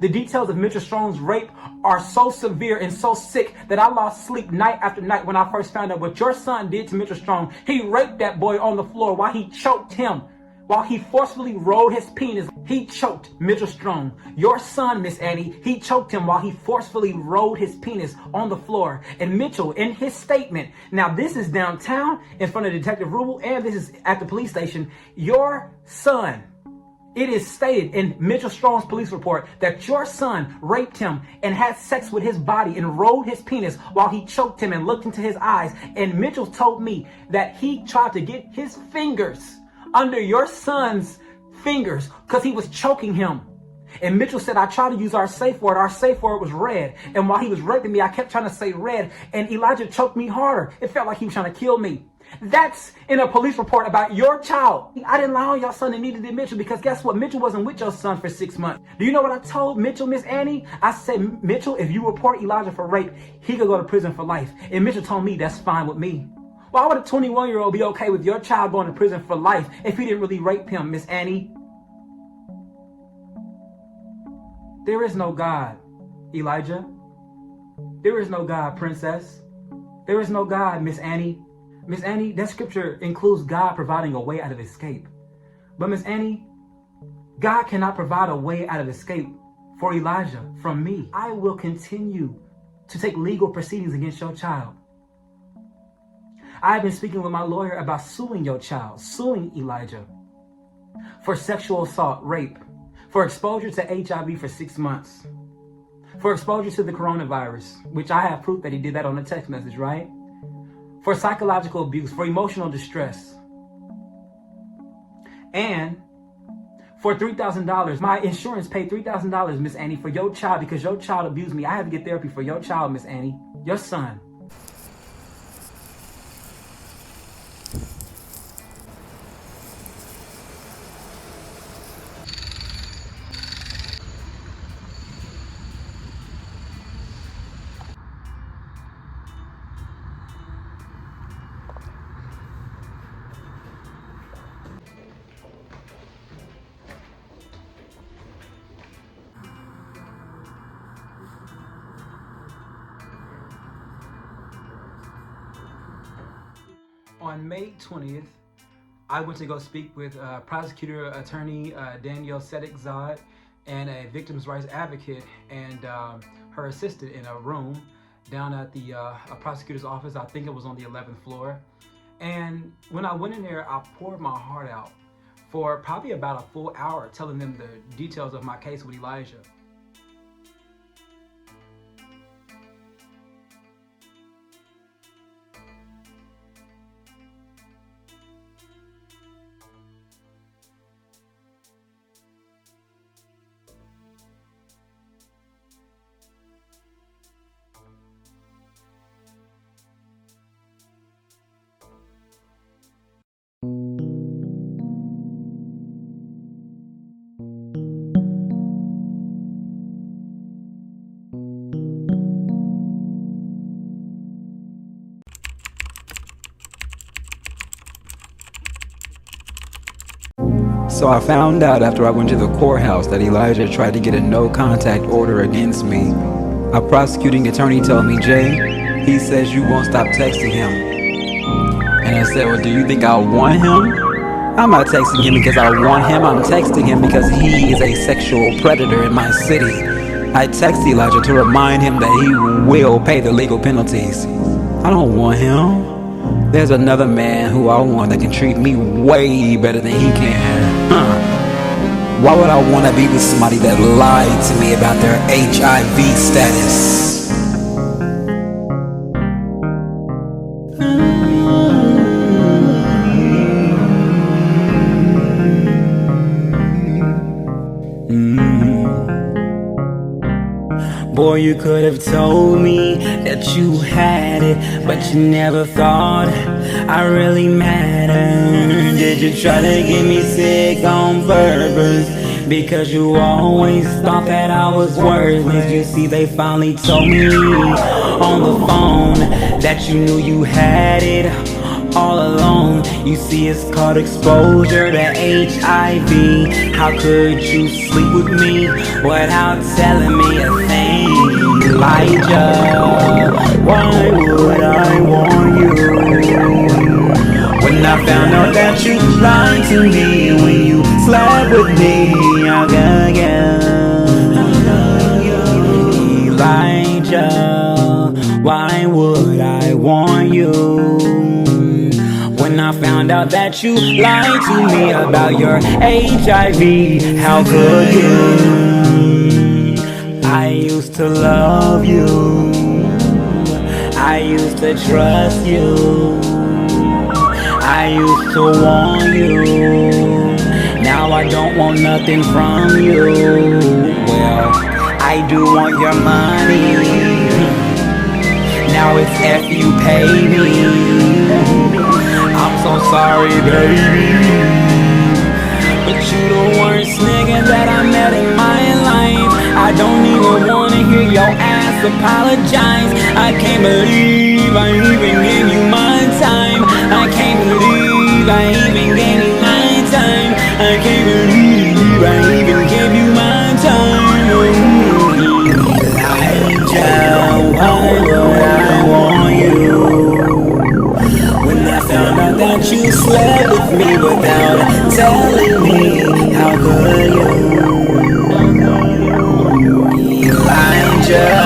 The details of Mitchell Strong's rape are so severe and so sick that I lost sleep night after night when I first found out what your son did to Mitchell Strong. He raped that boy on the floor while he choked him. While he forcefully rolled his penis, he choked Mitchell Strong. Your son, Miss Annie, he choked him while he forcefully rolled his penis on the floor. And Mitchell, in his statement, now this is downtown in front of Detective Rubel, and this is at the police station. Your son, it is stated in Mitchell Strong's police report that your son raped him and had sex with his body and rolled his penis while he choked him and looked into his eyes. And Mitchell told me that he tried to get his fingers under your son's fingers because he was choking him. And Mitchell said, I tried to use our safe word. Our safe word was red. And while he was raping me, I kept trying to say red. And Elijah choked me harder. It felt like he was trying to kill me. That's in a police report about your child. I didn't lie on your son and neither did Mitchell because guess what? Mitchell wasn't with your son for 6 months. Do you know what I told Mitchell, Miss Annie? I said, Mitchell, if you report Elijah for rape, he could go to prison for life. And Mitchell told me that's fine with me. Why would a 21-year-old be okay with your child going to prison for life if he didn't really rape him, Miss Annie? There is no God, Elijah. There is no God, Princess. There is no God, Miss Annie. Miss Annie, that scripture includes God providing a way out of escape. But Miss Annie, God cannot provide a way out of escape for Elijah from me. I will continue to take legal proceedings against your child. I've been speaking with my lawyer about suing your child, suing Elijah for sexual assault, rape, for exposure to HIV for 6 months, for exposure to the coronavirus, which I have proof that he did that on a text message, right? For psychological abuse, for emotional distress, and for $3,000. My insurance paid $3,000, Miss Annie, for your child because your child abused me. I had to get therapy for your child, Miss Annie, your son. On May 20th, I went to go speak with prosecutor attorney Danielle Sedek-Zod and a victims' rights advocate. And her assistant in a room down at the a prosecutor's office. I think it was on the 11th floor. And when I went in there, I poured my heart out for probably about a full hour, telling them the details of my case with Elijah. So I found out after I went to the courthouse that Elijah tried to get a no contact order against me. A prosecuting attorney told me, Jay, he says you won't stop texting him. And I said, well, do you think I want him? I'm not texting him because I want him. I'm texting him because he is a sexual predator in my city. I text Elijah to remind him that he will pay the legal penalties. I don't want him. There's another man who I want that can treat me way better than he can. Why would I want to be with somebody that lied to me about their HIV status? Boy, you could have told me that you had it, but you never thought I really mattered. Did you try to get me sick on purpose? Because you always thought that I was worthless. You see, they finally told me on the phone that you knew you had it all alone. You see, it's called exposure to HIV. How could you sleep with me without telling me a thing? Elijah, why would I want you? When I found out that you lied to me when you slept with me, how could you? Elijah, why would I want you? When I found out that you lied to me about your HIV, how could you? I used to love you, I used to trust you, I used to want you. Now I don't want nothing from you. Well, I do want your money. Now it's F you pay me. I'm so sorry, baby, but you the worst nigga that I met in my life. I don't even wanna hear your ass apologize. I can't believe I even gave you my time. I can't believe I even gave you my time. I can't believe I even gave you my time. Elijah, why would I want you? When I found out that you slept with me without telling me, how could you? Elijah,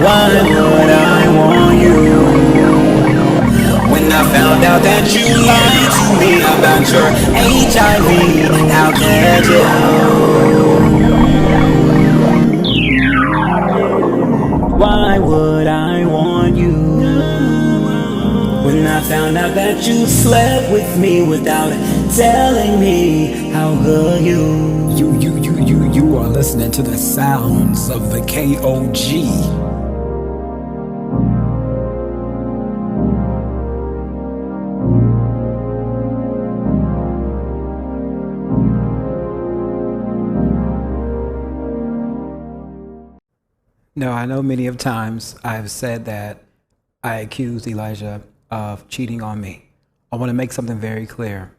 why would I want you? When I found out that you lied to me about your HIV, how could you? Why would I want you? When I found out that you slept with me without telling me, how could you? You are listening to the sounds of the KOG. Now, I know many of times I've said that I accused Elijah of cheating on me. I want to make something very clear.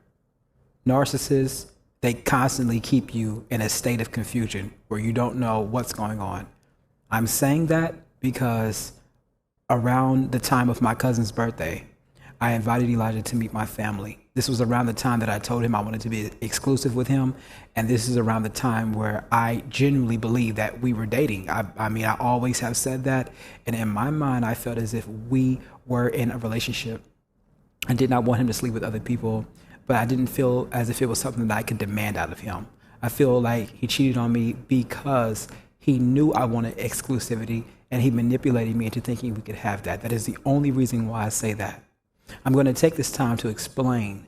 Narcissists, they constantly keep you in a state of confusion where you don't know what's going on. I'm saying that because around the time of my cousin's birthday, I invited Elijah to meet my family. This was around the time that I told him I wanted to be exclusive with him. And this is around the time where I genuinely believe that we were dating. I mean, I always have said that. And in my mind, I felt as if we were in a relationship. I did not want him to sleep with other people, but I didn't feel as if it was something that I could demand out of him. I feel like he cheated on me because he knew I wanted exclusivity, and he manipulated me into thinking we could have that. That is the only reason why I say that. I'm going to take this time to explain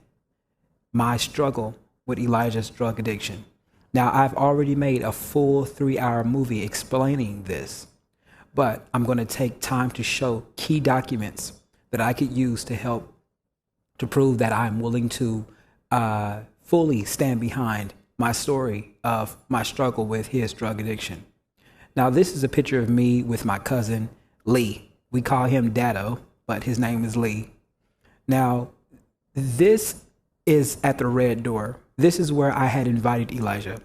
my struggle with Elijah's drug addiction. Now, I've already made a full 3-hour movie explaining this, but I'm going to take time to show key documents that I could use to help to prove that I'm willing to fully stand behind my story of my struggle with his drug addiction. Now, this is a picture of me with my cousin, Lee. We call him Dado, but his name is Lee. Now, this is at the Red Door. This is where I had invited Elijah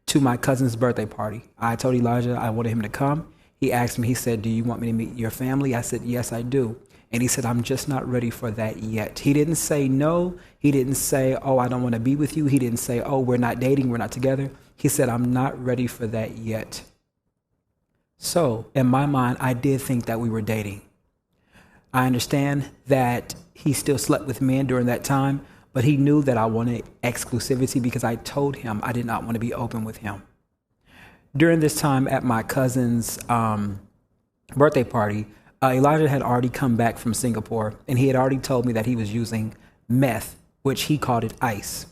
to my cousin's birthday party. I told Elijah I wanted him to come. He asked me, he said, "Do you want me to meet your family?" I said, "Yes, I do." And he said, "I'm just not ready for that yet." He didn't say no. He didn't say, "Oh, I don't want to be with you." He didn't say, "Oh, we're not dating, we're not together." He said, "I'm not ready for that yet." So in my mind, I did think that we were dating. I understand that he still slept with men during that time, but he knew that I wanted exclusivity because I told him I did not want to be open with him. During this time at my cousin's birthday party, Elijah had already come back from Singapore, and he had already told me that he was using meth, which he called it ice.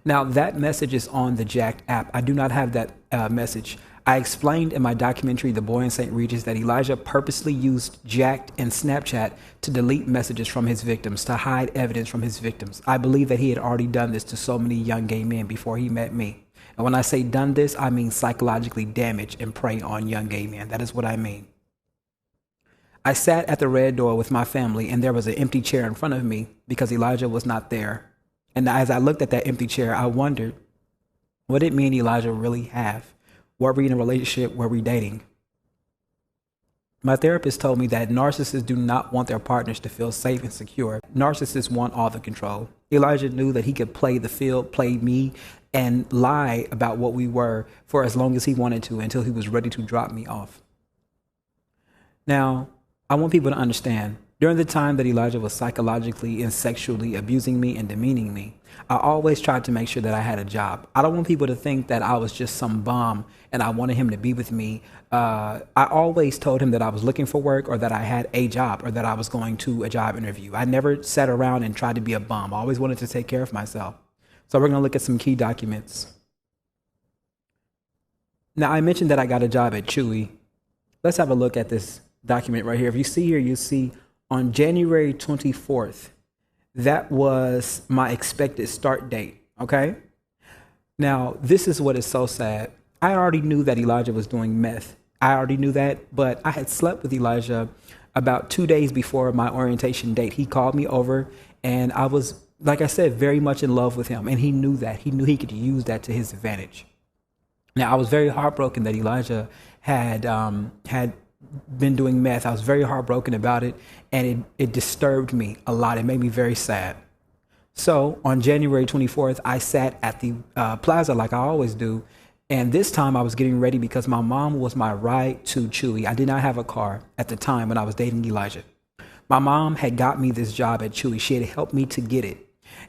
Now, that message is on the Jacked app. I do not have that message. I explained in my documentary, The Boy in St. Regis, that Elijah purposely used Jacked and Snapchat to delete messages from his victims, to hide evidence from his victims. I believe that he had already done this to so many young gay men before he met me. And when I say done this, I mean psychologically damage and prey on young gay men. That is what I mean. I sat at the Red Door with my family, and there was an empty chair in front of me because Elijah was not there. And as I looked at that empty chair, I wondered, what did me and Elijah really have? Were we in a relationship? Were we dating? My therapist told me that narcissists do not want their partners to feel safe and secure. Narcissists want all the control. Elijah knew that he could play the field, play me, and lie about what we were for as long as he wanted to until he was ready to drop me off. Now, I want people to understand, during the time that Elijah was psychologically and sexually abusing me and demeaning me, I always tried to make sure that I had a job. I don't want people to think that I was just some bum and I wanted him to be with me. I always told him that I was looking for work, or that I had a job, or that I was going to a job interview. I never sat around and tried to be a bum. I always wanted to take care of myself. So we're going to look at some key documents. Now, I mentioned that I got a job at Chewy. Let's have a look at this document right here. If you see here, you see on January 24th, that was my expected start date, okay? Now, this is what is so sad. I already knew that Elijah was doing meth. I already knew that, but I had slept with Elijah about 2 days before my orientation date. He called me over, and I was, like I said, very much in love with him, and he knew that. He knew he could use that to his advantage. Now, I was very heartbroken that Elijah had been doing meth. I was very heartbroken about it, and it disturbed me a lot. It made me very sad. So on January 24th, I sat at the plaza like I always do, and this time I was getting ready because my mom was my ride to Chewy. I did not have a car at the time when I was dating Elijah. My mom had got me this job at Chewy. She had helped me to get it.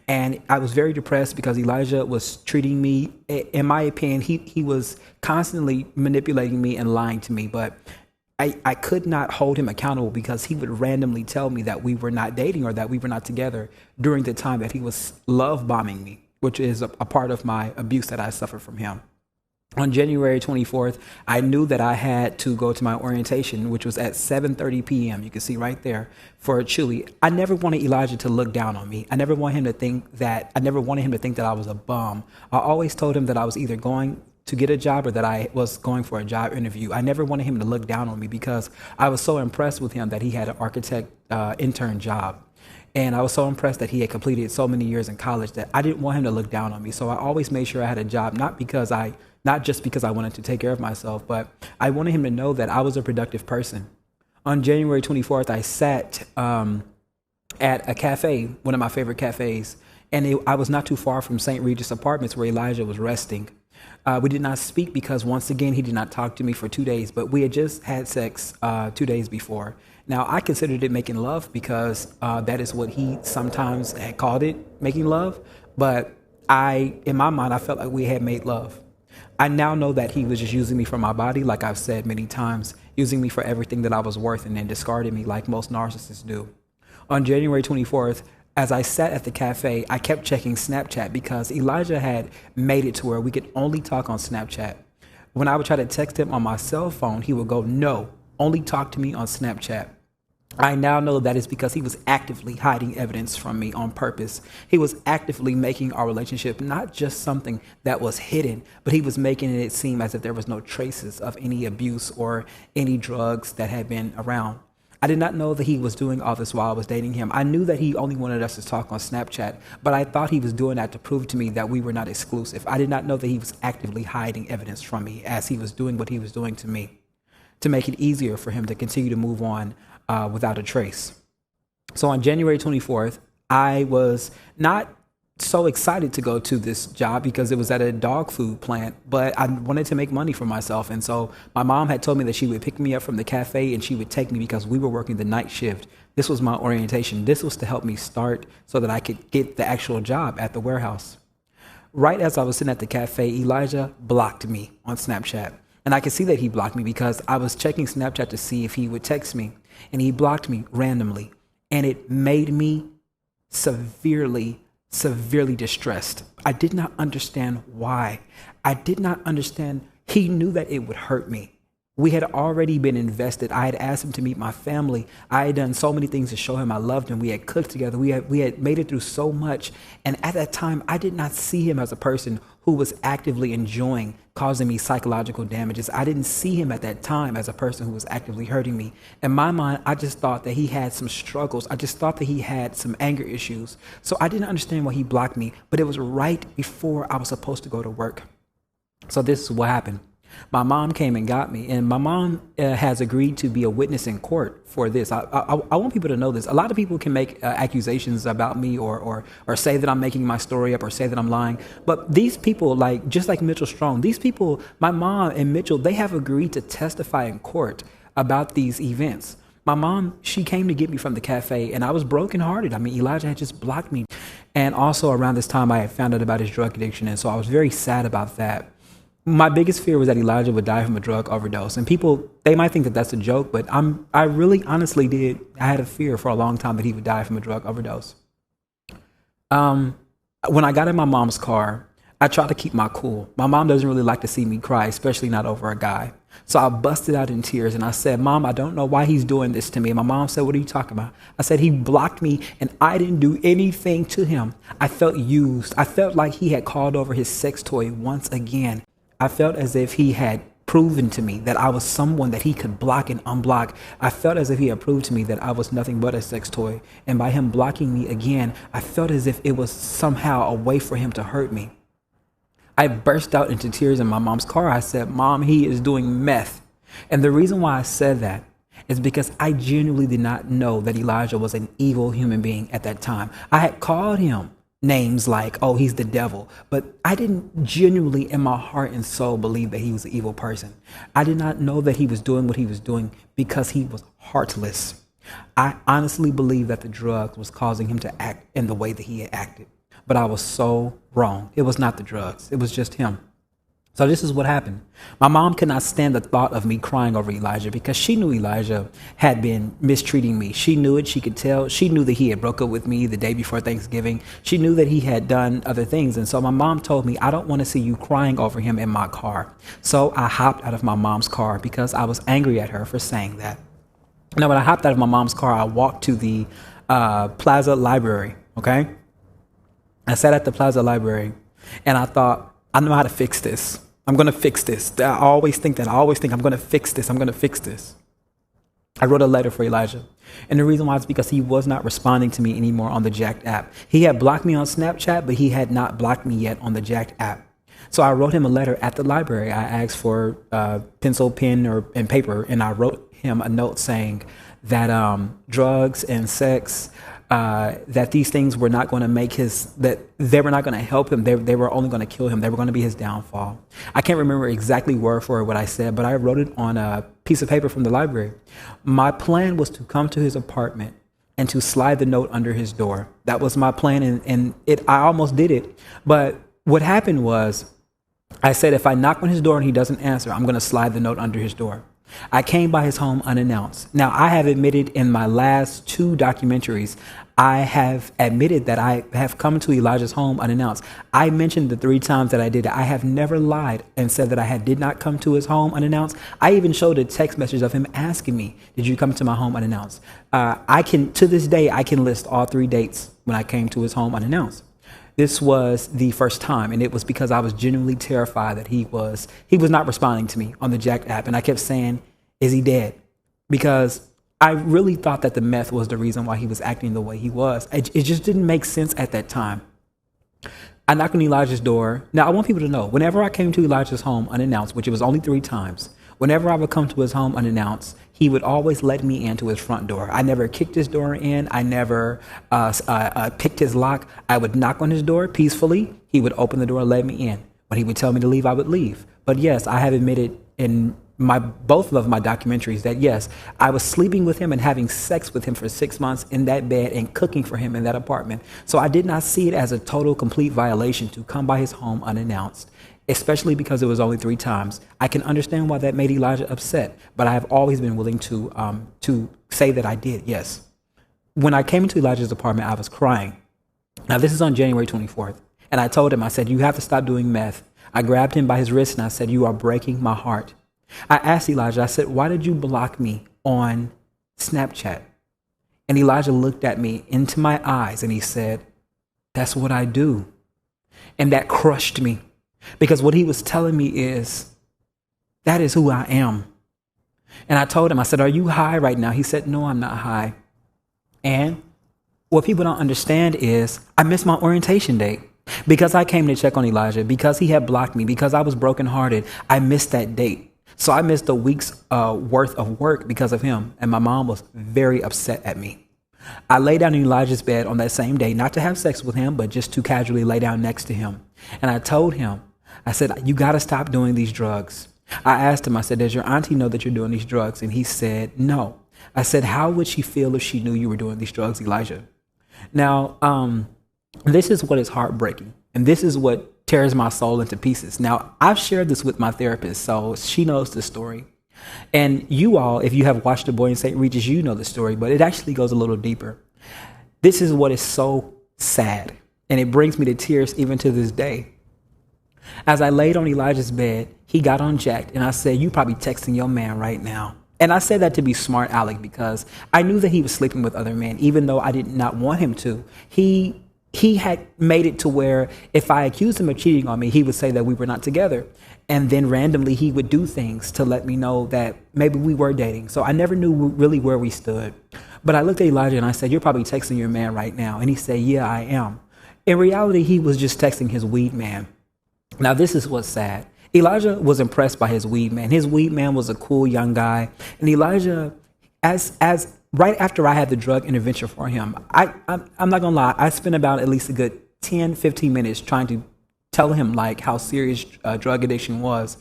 And I was very depressed because Elijah was treating me, in my opinion, he was constantly manipulating me and lying to me, but I could not hold him accountable because he would randomly tell me that we were not dating or that we were not together during the time that he was love bombing me, which is a part of my abuse that I suffered from him. On January 24th, I knew that I had to go to my orientation, which was at 7:30 p.m. You can see right there for Chewy. I never wanted Elijah to look down on me. I never wanted him to think that I was a bum. I always told him that I was either going to get a job or that I was going for a job interview. I never wanted him to look down on me because I was so impressed with him that he had an architect intern job. And I was so impressed that he had completed so many years in college that I didn't want him to look down on me. So I always made sure I had a job, not just because I wanted to take care of myself, but I wanted him to know that I was a productive person. On January 24th, I sat at a cafe, one of my favorite cafes, And I was not too far from St. Regis Apartments where Elijah was resting. We did not speak because, once again, he did not talk to me for 2 days, but we had just had sex 2 days before. Now, I considered it making love because that is what he sometimes had called it, making love. But in my mind, I felt like we had made love. I now know that he was just using me for my body, like I've said many times, using me for everything that I was worth and then discarding me like most narcissists do. On January 24th, as I sat at the cafe, I kept checking Snapchat because Elijah had made it to where we could only talk on Snapchat. When I would try to text him on my cell phone, he would go, "No, only talk to me on Snapchat." I now know that is because he was actively hiding evidence from me on purpose. He was actively making our relationship not just something that was hidden, but he was making it seem as if there was no traces of any abuse or any drugs that had been around. I did not know that he was doing all this while I was dating him. I knew that he only wanted us to talk on Snapchat, but I thought he was doing that to prove to me that we were not exclusive. I did not know that he was actively hiding evidence from me as he was doing what he was doing to me to make it easier for him to continue to move on without a trace. So on January 24th, I was not so excited to go to this job because it was at a dog food plant, but I wanted to make money for myself. And so my mom had told me that she would pick me up from the cafe and she would take me because we were working the night shift. This was my orientation. This was to help me start so that I could get the actual job at the warehouse. Right as I was sitting at the cafe, Elijah blocked me on Snapchat. And I could see that he blocked me because I was checking Snapchat to see if he would text me. And he blocked me randomly. And it made me severely distressed. I did not understand why. I did not understand. He knew that it would hurt me. We had already been invested. I had asked him to meet my family. I had done so many things to show him I loved him. We had cooked together. We had made it through so much. And at that time, I did not see him as a person who was actively enjoying causing me psychological damages. I didn't see him at that time as a person who was actively hurting me. In my mind, I just thought that he had some struggles. I just thought that he had some anger issues. So I didn't understand why he blocked me, but it was right before I was supposed to go to work. So this is what happened. My mom came and got me, and my mom has agreed to be a witness in court for this. I want people to know this. A lot of people can make accusations about me or say that I'm making my story up or say that I'm lying. But these people, just like Mitchell Strong, these people, my mom and Mitchell, they have agreed to testify in court about these events. My mom, she came to get me from the cafe, and I was brokenhearted. I mean, Elijah had just blocked me. And also around this time, I had found out about his drug addiction, and so I was very sad about that. My biggest fear was that Elijah would die from a drug overdose. And people, they might think that that's a joke, but I really honestly did. I had a fear for a long time that he would die from a drug overdose. When I got in my mom's car, I tried to keep my cool. My mom doesn't really like to see me cry, especially not over a guy. So I busted out in tears and I said, "Mom, I don't know why he's doing this to me." And my mom said, "What are you talking about?" I said, "He blocked me and I didn't do anything to him." I felt used. I felt like he had called over his sex toy once again. I felt as if he had proven to me that I was someone that he could block and unblock. I felt as if he had proved to me that I was nothing but a sex toy. And by him blocking me again, I felt as if it was somehow a way for him to hurt me. I burst out into tears in my mom's car. I said, "Mom, he is doing meth." And the reason why I said that is because I genuinely did not know that Elijah was an evil human being at that time. I had called him names like, "Oh, he's the devil," but I didn't genuinely in my heart and soul believe that he was an evil person. I did not know that he was doing what he was doing because he was heartless. I honestly believe that the drugs was causing him to act in the way that he had acted, but I was so wrong. It was not the drugs. It was just him. So this is what happened. My mom could not stand the thought of me crying over Elijah because she knew Elijah had been mistreating me. She knew it. She could tell. She knew that he had broke up with me the day before Thanksgiving. She knew that he had done other things. And so my mom told me, "I don't want to see you crying over him in my car." So I hopped out of my mom's car because I was angry at her for saying that. Now, when I hopped out of my mom's car, I walked to the Plaza Library, okay? I sat at the Plaza Library and I thought, I know how to fix this. I'm going to fix this. I always think I'm going to fix this. I'm going to fix this. I wrote a letter for Elijah. And the reason why is because he was not responding to me anymore on the Jacked app. He had blocked me on Snapchat, but he had not blocked me yet on the Jacked app. So I wrote him a letter at the library. I asked for pencil, pen, and paper, and I wrote him a note saying that drugs and sex that these things were not going to that they were not going to help him. They were only going to kill him. They were going to be his downfall. I can't remember exactly word for word what I said, but I wrote it on a piece of paper from the library. My plan was to come to his apartment and to slide the note under his door. That was my plan, and I almost did it. But what happened was, I said, if I knock on his door and he doesn't answer, I'm going to slide the note under his door. I came by his home unannounced. Now, I have admitted in my last 2 documentaries, I have admitted that I have come to Elijah's home unannounced. I mentioned the 3 times that I did it. I have never lied and said that I did not come to his home unannounced. I even showed a text message of him asking me, did you come to my home unannounced? To this day, I can list all 3 dates when I came to his home unannounced. This was the first time, and it was because I was genuinely terrified that he was not responding to me on the Jack app. And I kept saying, is he dead? Because I really thought that the meth was the reason why he was acting the way he was. It just didn't make sense at that time. I knocked on Elijah's door. Now, I want people to know, whenever I came to Elijah's home unannounced, which it was only 3 times, whenever I would come to his home unannounced, he would always let me into his front door. I never kicked his door in. I never picked his lock. I would knock on his door peacefully. He would open the door and let me in. When he would tell me to leave, I would leave. But yes, I have admitted in both of my documentaries that yes, I was sleeping with him and having sex with him for 6 months in that bed and cooking for him in that apartment. So I did not see it as a total, complete violation to come by his home unannounced, especially because it was only 3 times. I can understand why that made Elijah upset, but I have always been willing to say that I did, yes. When I came into Elijah's apartment, I was crying. Now, this is on January 24th, and I told him, I said, you have to stop doing meth. I grabbed him by his wrist and I said, you are breaking my heart. I asked Elijah, I said, why did you block me on Snapchat? And Elijah looked at me into my eyes and he said, that's what I do. And that crushed me. Because what he was telling me is, that is who I am. And I told him, I said, are you high right now? He said, no, I'm not high. And what people don't understand is I missed my orientation date. Because I came to check on Elijah, because he had blocked me, because I was brokenhearted, I missed that date. So I missed a week's worth of work because of him. And my mom was very upset at me. I lay down in Elijah's bed on that same day, not to have sex with him, but just to casually lay down next to him. And I told him, I said, you got to stop doing these drugs. I asked him, I said, does your auntie know that you're doing these drugs? And he said, no. I said, how would she feel if she knew you were doing these drugs, Elijah? Now, this is what is heartbreaking. And this is what tears my soul into pieces. Now, I've shared this with my therapist, so she knows the story. And you all, if you have watched The Boy in St. Regis, you know the story, but it actually goes a little deeper. This is what is so sad, and it brings me to tears even to this day. As I laid on Elijah's bed, he got unjacked, and I said, you probably texting your man right now. And I said that to be smart aleck because I knew that he was sleeping with other men, even though I did not want him to. He had made it to where if I accused him of cheating on me, he would say that we were not together. And then randomly he would do things to let me know that maybe we were dating. So I never knew really where we stood. But I looked at Elijah and I said, you're probably texting your man right now. And he said, yeah, I am. In reality, he was just texting his weed man. Now, this is what's sad. Elijah was impressed by his weed man. His weed man was a cool young guy. And Elijah, right after I had the drug intervention for him, I'm not going to lie, I spent about at least a good 10, 15 minutes trying to tell him like how serious drug addiction was.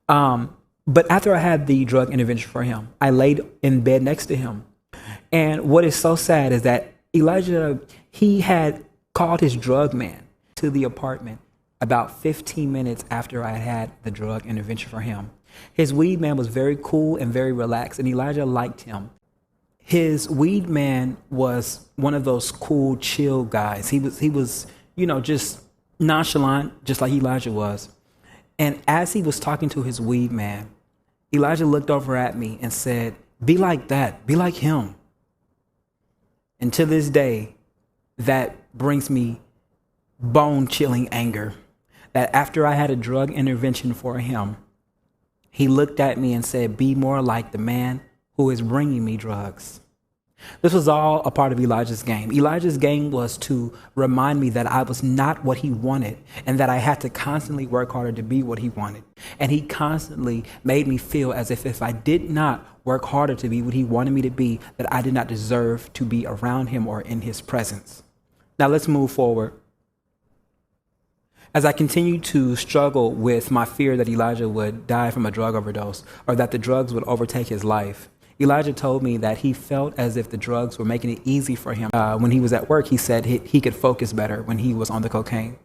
But after I had the drug intervention for him, I laid in bed next to him. And what is so sad is that Elijah, he had called his drug man to the apartment about 15 minutes after I had the drug intervention for him. His weed man was very cool and very relaxed, and Elijah liked him. His weed man was one of those cool, chill guys. He was, just nonchalant, just like Elijah was. And as he was talking to his weed man, Elijah looked over at me and said, be like that, be like him. And to this day, that brings me bone-chilling anger. That after I had a drug intervention for him, he looked at me and said, be more like the man who is bringing me drugs. This was all a part of Elijah's game. Elijah's game was to remind me that I was not what he wanted and that I had to constantly work harder to be what he wanted. And he constantly made me feel as if I did not work harder to be what he wanted me to be, that I did not deserve to be around him or in his presence. Now let's move forward. As I continued to struggle with my fear that Elijah would die from a drug overdose or that the drugs would overtake his life, Elijah told me that he felt as if the drugs were making it easy for him. When he was at work, he said he could focus better when he was on the cocaine.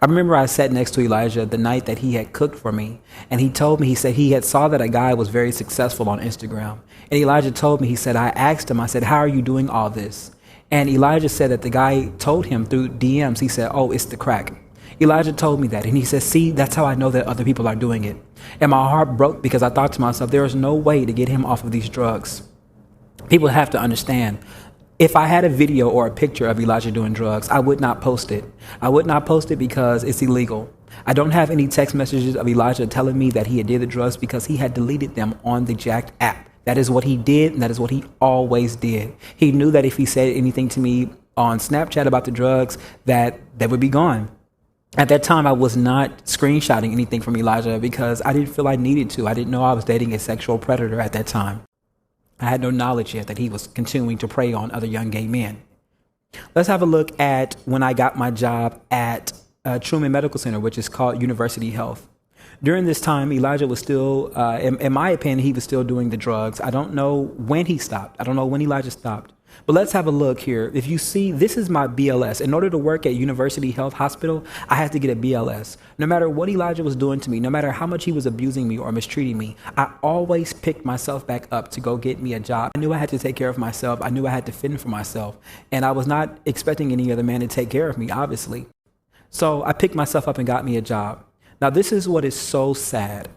I remember I sat next to Elijah the night that he had cooked for me, and he told me, he said he had saw that a guy was very successful on Instagram. And Elijah told me, he said, I asked him, I said, how are you doing all this? And Elijah said that the guy told him through DMs, he said, oh, it's the crack. Elijah told me that, and he said, see, that's how I know that other people are doing it. And my heart broke because I thought to myself, there is no way to get him off of these drugs. People have to understand, if I had a video or a picture of Elijah doing drugs, I would not post it. I would not post it because it's illegal. I don't have any text messages of Elijah telling me that he had did the drugs because he had deleted them on the Jacked app. That is what he did, and that is what he always did. He knew that if he said anything to me on Snapchat about the drugs, that they would be gone. At that time, I was not screenshotting anything from Elijah because I didn't feel I needed to. I didn't know I was dating a sexual predator at that time. I had no knowledge yet that he was continuing to prey on other young gay men. Let's have a look at when I got my job at Truman Medical Center, which is called University Health. During this time, Elijah was still, in my opinion, he was still doing the drugs. I don't know when he stopped. I don't know when Elijah stopped. But let's have a look here. If you see, this is my BLS. In order to work at University Health Hospital, I had to get a BLS. No matter what Elijah was doing to me, no matter how much he was abusing me or mistreating me, I always picked myself back up to go get me a job. I knew I had to take care of myself. I knew I had to fend for myself. And I was not expecting any other man to take care of me, obviously. So I picked myself up and got me a job. Now, this is what is so sad.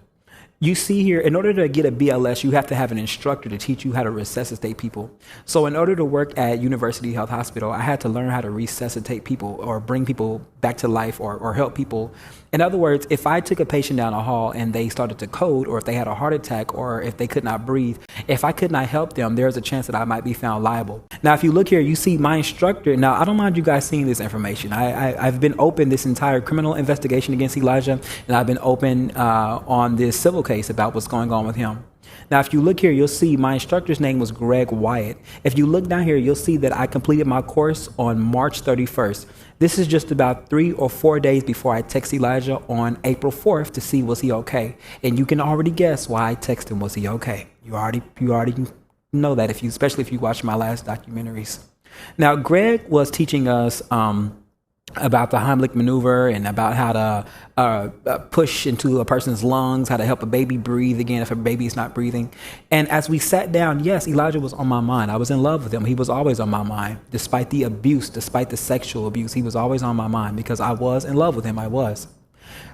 You see here, in order to get a BLS, you have to have an instructor to teach you how to resuscitate people. So in order to work at University Health Hospital, I had to learn how to resuscitate people or bring people back to life or help people. In other words, if I took a patient down a hall and they started to code, or if they had a heart attack, or if they could not breathe, if I could not help them, there's a chance that I might be found liable. Now, if you look here, you see my instructor. Now, I don't mind you guys seeing this information. I've been open this entire criminal investigation against Elijah, and I've been open on this civil case about what's going on with him. Now, if you look here, you'll see my instructor's name was Greg Wyatt. If you look down here, you'll see that I completed my course on March 31st. This is just about 3 or 4 days before I text Elijah on April 4th to see was he okay. And you can already guess why I text him, was he okay? You already know that, especially if you watch my last documentaries. Now, Greg was teaching us about the Heimlich maneuver and about how to push into a person's lungs, how to help a baby breathe again if a baby is not breathing. And as we sat down, yes, Elijah was on my mind. I was in love with him. He was always on my mind. Despite the abuse, despite the sexual abuse, he was always on my mind because I was in love with him. I was.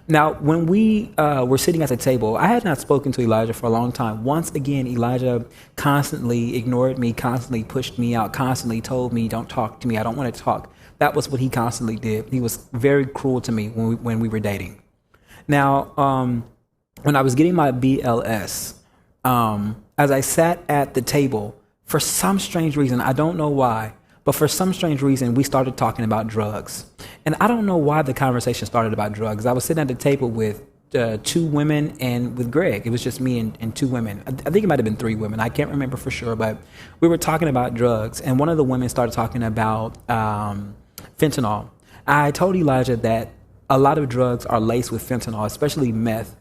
Now, when we were sitting at the table, I had not spoken to Elijah for a long time. Once again, Elijah constantly ignored me, constantly pushed me out, constantly told me, don't talk to me. I don't want to talk. That was what he constantly did. He was very cruel to me when we were dating. Now, when I was getting my BLS, as I sat at the table, for some strange reason, I don't know why, but for some strange reason, we started talking about drugs. And I don't know why the conversation started about drugs. I was sitting at the table with 2 women and with Greg. It was just me and 2 women. I think it might have been 3 women. I can't remember for sure, but we were talking about drugs. And one of the women started talking about fentanyl. I told Elijah that a lot of drugs are laced with fentanyl, especially meth.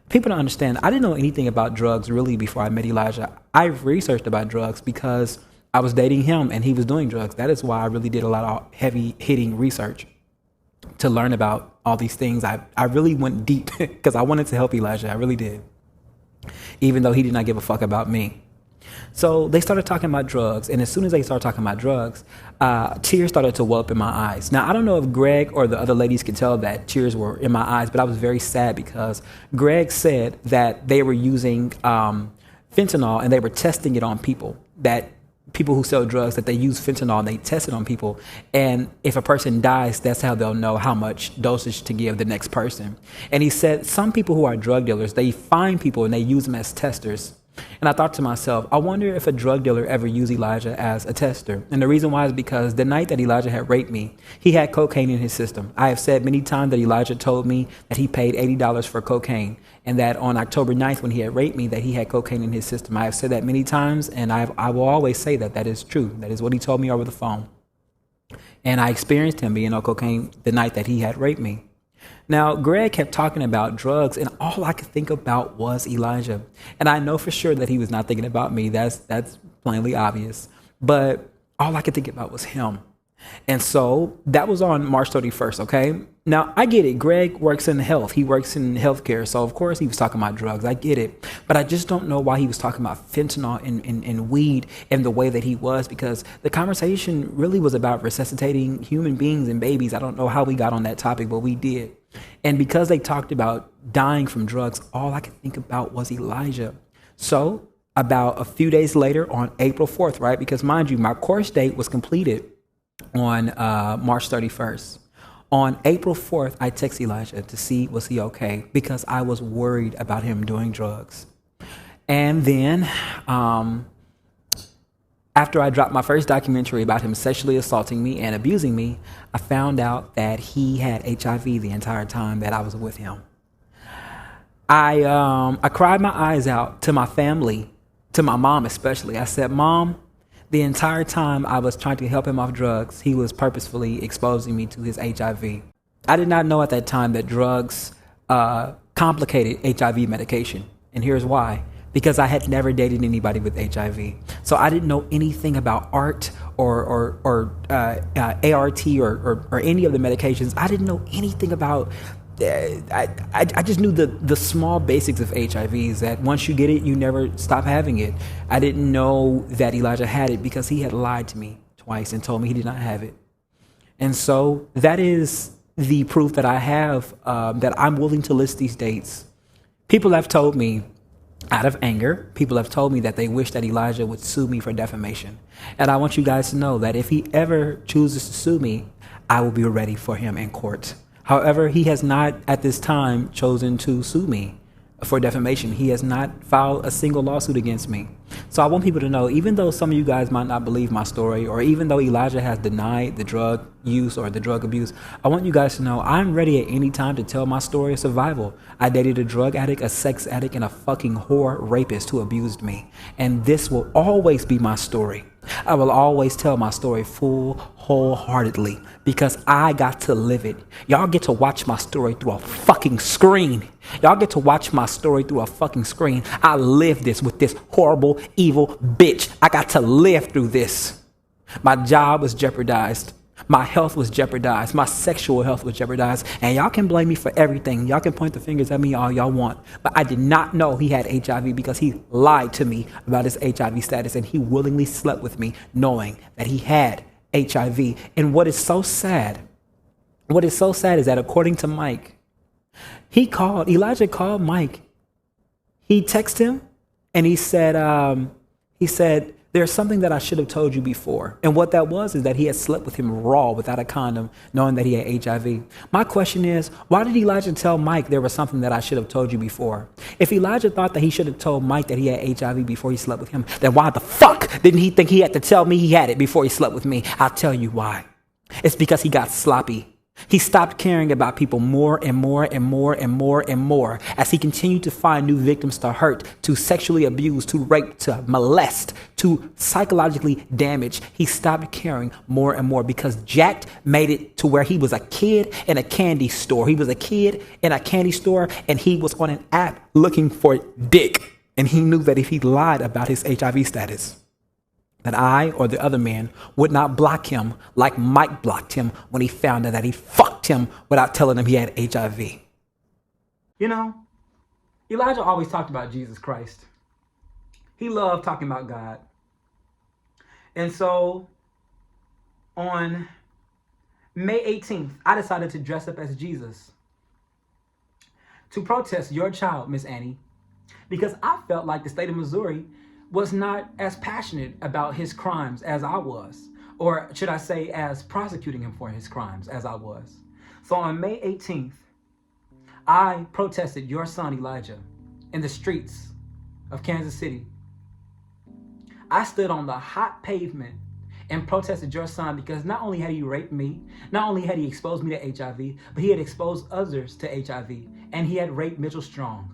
People don't understand. I didn't know anything about drugs really before I met Elijah. I researched about drugs because I was dating him and he was doing drugs. That is why I really did a lot of heavy hitting research to learn about all these things. I really went deep because I wanted to help Elijah. I really did. Even though he did not give a fuck about me. So they started talking about drugs. And as soon as they started talking about drugs, tears started to well up in my eyes. Now, I don't know if Greg or the other ladies could tell that tears were in my eyes, but I was very sad because Greg said that they were using fentanyl and they were testing it on people, that people who sell drugs, that they use fentanyl and they test it on people. And if a person dies, that's how they'll know how much dosage to give the next person. And he said some people who are drug dealers, they find people and they use them as testers. And I thought to myself, I wonder if a drug dealer ever used Elijah as a tester. And the reason why is because the night that Elijah had raped me, he had cocaine in his system. I have said many times that Elijah told me that he paid $80 for cocaine, and that on October 9th, when he had raped me, that he had cocaine in his system. I have said that many times, and I will always say that that is true. That is what he told me over the phone. And I experienced him being on cocaine the night that he had raped me. Now, Greg kept talking about drugs, and all I could think about was Elijah. And I know for sure that he was not thinking about me. That's plainly obvious. But all I could think about was him. And so that was on March 31st, okay? Now, I get it. Greg works in health. He works in healthcare. So, of course, he was talking about drugs. I get it. But I just don't know why he was talking about fentanyl and weed in the way that he was, because the conversation really was about resuscitating human beings and babies. I don't know how we got on that topic, but we did. And because they talked about dying from drugs, all I could think about was Elijah. So about a few days later on April 4th, right? Because mind you, my course date was completed on March 31st. On April 4th, I text Elijah to see was he okay, because I was worried about him doing drugs. And then after I dropped my first documentary about him sexually assaulting me and abusing me, I found out that he had HIV the entire time that I was with him. I cried my eyes out to my family, to my mom especially. I said, Mom, the entire time I was trying to help him off drugs, he was purposefully exposing me to his HIV. I did not know at that time that drugs complicated HIV medication. And here's why. Because I had never dated anybody with HIV. So I didn't know anything about ART or ART or any of the medications. I didn't know anything about I just knew the small basics of HIVs, that once you get it, you never stop having it. I didn't know that Elijah had it because he had lied to me twice and told me he did not have it. And so that is the proof that I have, that I'm willing to list these dates. People have told me, out of anger, people have told me that they wish that Elijah would sue me for defamation. And I want you guys to know that if he ever chooses to sue me, I will be ready for him in court. However, he has not at this time chosen to sue me for defamation. He has not filed a single lawsuit against me. So I want people to know, even though some of you guys might not believe my story, or even though Elijah has denied the drug use or the drug abuse, I want you guys to know I'm ready at any time to tell my story of survival. I dated a drug addict, a sex addict, and a fucking whore rapist who abused me. And this will always be my story. I will always tell my story wholeheartedly because I got to live it. Y'all get to watch my story through a fucking screen. Y'all get to watch my story through a fucking screen. I lived this with this horrible, evil bitch. I got to live through this. My job was jeopardized. My health was jeopardized. My sexual health was jeopardized. And y'all can blame me for everything. Y'all can point the fingers at me all y'all want. But I did not know he had HIV because he lied to me about his HIV status, and he willingly slept with me knowing that he had HIV. And what is so sad is that according to Mike, Elijah called Mike. He texted him and he said, there's something that I should have told you before. And what that was is that he had slept with him raw without a condom, knowing that he had HIV. My question is, why did Elijah tell Mike there was something that I should have told you before? If Elijah thought that he should have told Mike that he had HIV before he slept with him, then why the fuck didn't he think he had to tell me he had it before he slept with me? I'll tell you why. It's because he got sloppy. He stopped caring about people more and more and more and more and more as he continued to find new victims to hurt, to sexually abuse, to rape, to molest, to psychologically damage. He stopped caring more and more because Jack made it to where he was a kid in a candy store. He was a kid in a candy store and he was on an app looking for dick. And he knew that if he lied about his HIV status, that I or the other man would not block him like Mike blocked him when he found out that he fucked him without telling him he had HIV. You know, Elijah always talked about Jesus Christ. He loved talking about God. And so on May 18th, I decided to dress up as Jesus to protest your child, Miss Annie, because I felt like the state of Missouri was not as passionate about his crimes as I was, or should I say as prosecuting him for his crimes as I was. So on May 18th, I protested your son Elijah in the streets of Kansas City, I stood on the hot pavement and protested your son because not only had he raped me, not only had he exposed me to HIV, but he had exposed others to HIV, and he had raped Mitchell Strong.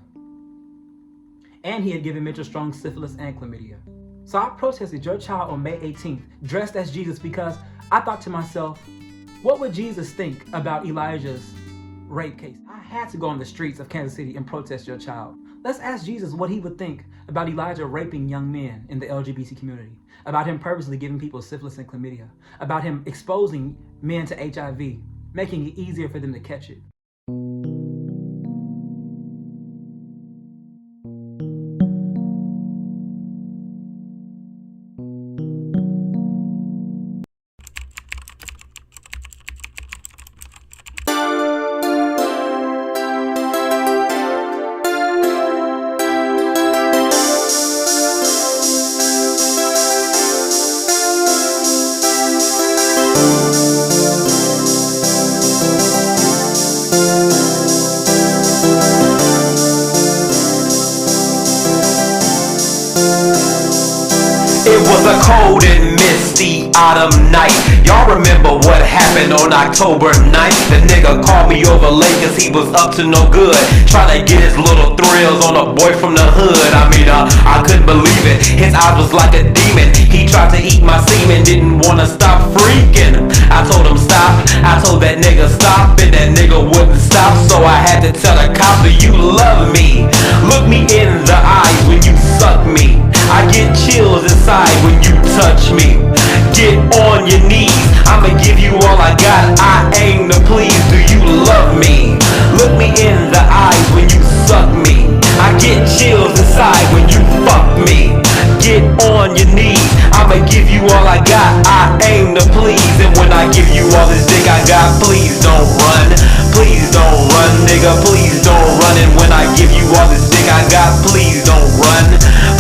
And he had given Mitchell Strong syphilis and chlamydia. So I protested your child on May 18th, dressed as Jesus, because I thought to myself, what would Jesus think about Elijah's rape case? I had to go on the streets of Kansas City and protest your child. Let's ask Jesus what he would think about Elijah raping young men in the LGBT community, about him purposely giving people syphilis and chlamydia, about him exposing men to HIV, making it easier for them to catch it. It was a cold and misty autumn night. Y'all remember what happened on October 9th? The nigga called me over late cause he was up to no good, trying to get his little thrills on a boy from the hood. I couldn't believe it. His eyes was like a demon. He tried to eat my semen, didn't wanna stop freaking. I told him stop, I told that nigga stop, and that nigga wouldn't stop. So I had to tell the cops, do you love me? Look me in the eyes when you suck me. I get chills inside when you touch me. Get on your knees, I'ma give you all I got. I aim to please, do you love me? Look me in the eyes when you suck me. I get chills inside when you fuck me. Get on your knees, I'ma give you all I got. I aim to please, and when I give you all this dick I got, please don't run. Please don't run, nigga, please don't run. And when I give you all this dick I got, please don't run.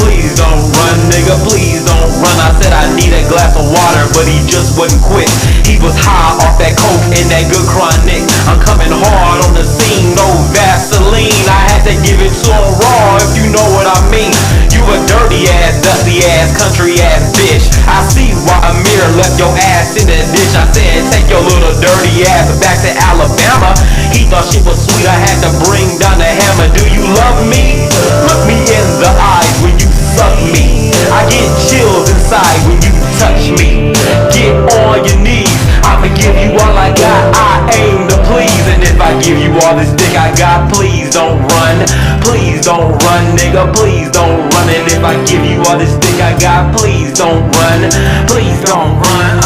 Please don't run, nigga, please don't run. I said I need a glass of water, but he just wouldn't quit. He was high off that coke and that good chronic. I'm coming hard on the scene, no Vaseline. I had to give it to him raw, if you know what I mean. You a dirty ass, dusty ass, country ass bitch. I see why Amir left your ass in the ditch. I said take your little dirty ass back to Alabama. He thought shit was sweet, I had to bring down the hammer. Do you love me? Look me in the eyes when you suck me. I get chills inside when you touch me. Get on your knees, I'ma give you all I got. I aim to please, and if I give you all this dick I got, please don't run. Please don't run, nigga, please don't run. And if I give you all this dick I got, please don't run. Please don't run.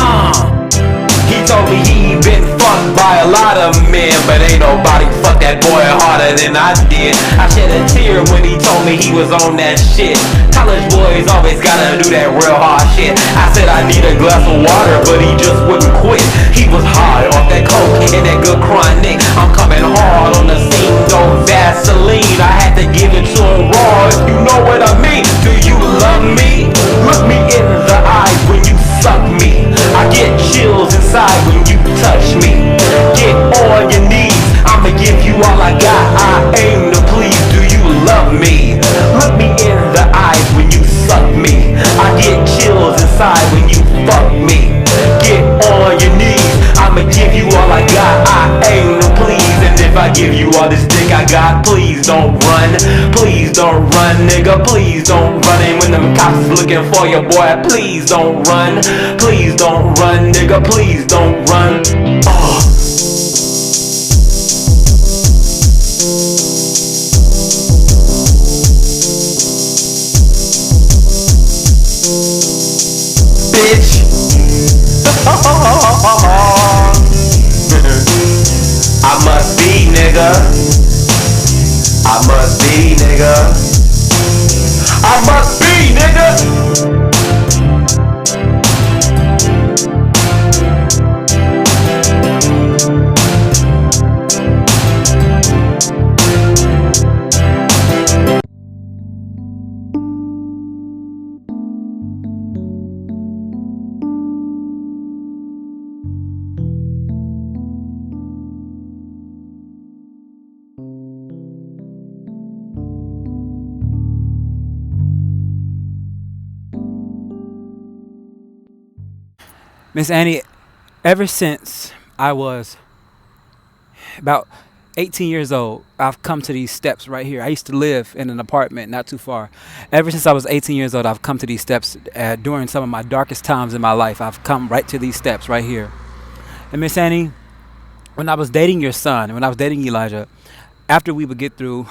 He told me he been fucked by a lot of men, but ain't nobody fucked that boy harder than I did. I shed a tear when he told me he was on that shit. College boys always gotta do that real hard shit. I said I need a glass of water, but he just wouldn't quit. He was high off that coke and that good chronic. I'm coming hard on the scene, no Vaseline. I had to give it to him raw, if you know what I mean. Do you love me? Look me in the eyes when you suck me. I get chills inside when you touch me. Get on your knees, I'ma give you all I got. I aim to please, do you love me? Look me in the eyes when you suck me. I get chills inside when you fuck me. Get on your knees, I'ma give you all I got. I aim to please, and if I give you all this dick I got, please don't run. Please don't run, nigga, please don't run. And when them cops is looking for you, boy, please don't run. Please don't run, nigga, please don't run. Bitch. I must be, nigga. I must be, nigga. I must be, nigga. Miss Annie, ever since I was about 18 years old, I've come to these steps right here. I used to live in an apartment not too far. Ever since I was 18 years old, I've come to these steps during some of my darkest times in my life. I've come right to these steps right here. And Miss Annie, when I was dating your son, when I was dating Elijah, after we would get through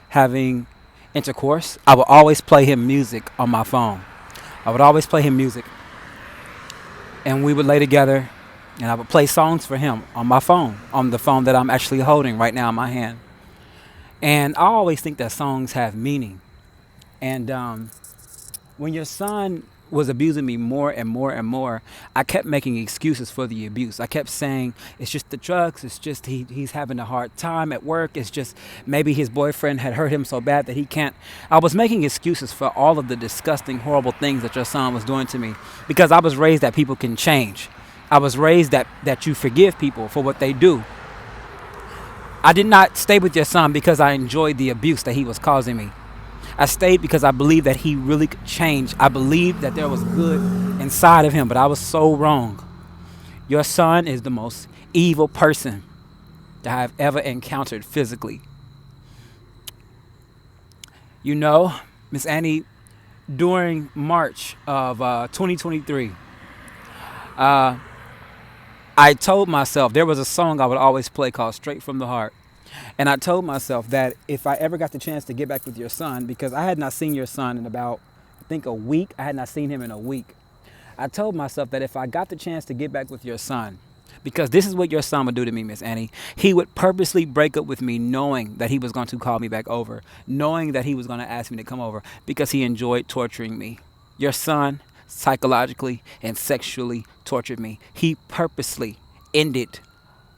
having intercourse, I would always play him music on my phone. I would always play him music. And we would lay together, and I would play songs for him on my phone, on the phone that I'm actually holding right now in my hand. And I always think that songs have meaning. And when your son was abusing me more and more and more, I kept making excuses for the abuse. I kept saying, it's just the drugs, it's just he's having a hard time at work, it's just maybe his boyfriend had hurt him so bad that he can't. I was making excuses for all of the disgusting, horrible things that your son was doing to me, because I was raised that people can change. I was raised that you forgive people for what they do. I did not stay with your son because I enjoyed the abuse that he was causing me. I stayed because I believed that he really could change. I believed that there was good inside of him, but I was so wrong. Your son is the most evil person that I have ever encountered physically. You know, Miss Annie, during March of 2023, I told myself, there was a song I would always play called Straight from the Heart. And I told myself that if I ever got the chance to get back with your son, because I had not seen your son in about, I think, a week. I had not seen him in a week. I told myself that if I got the chance to get back with your son, because this is what your son would do to me, Miss Annie. He would purposely break up with me knowing that he was going to call me back over, knowing that he was going to ask me to come over, because he enjoyed torturing me. Your son psychologically and sexually tortured me. He purposely ended.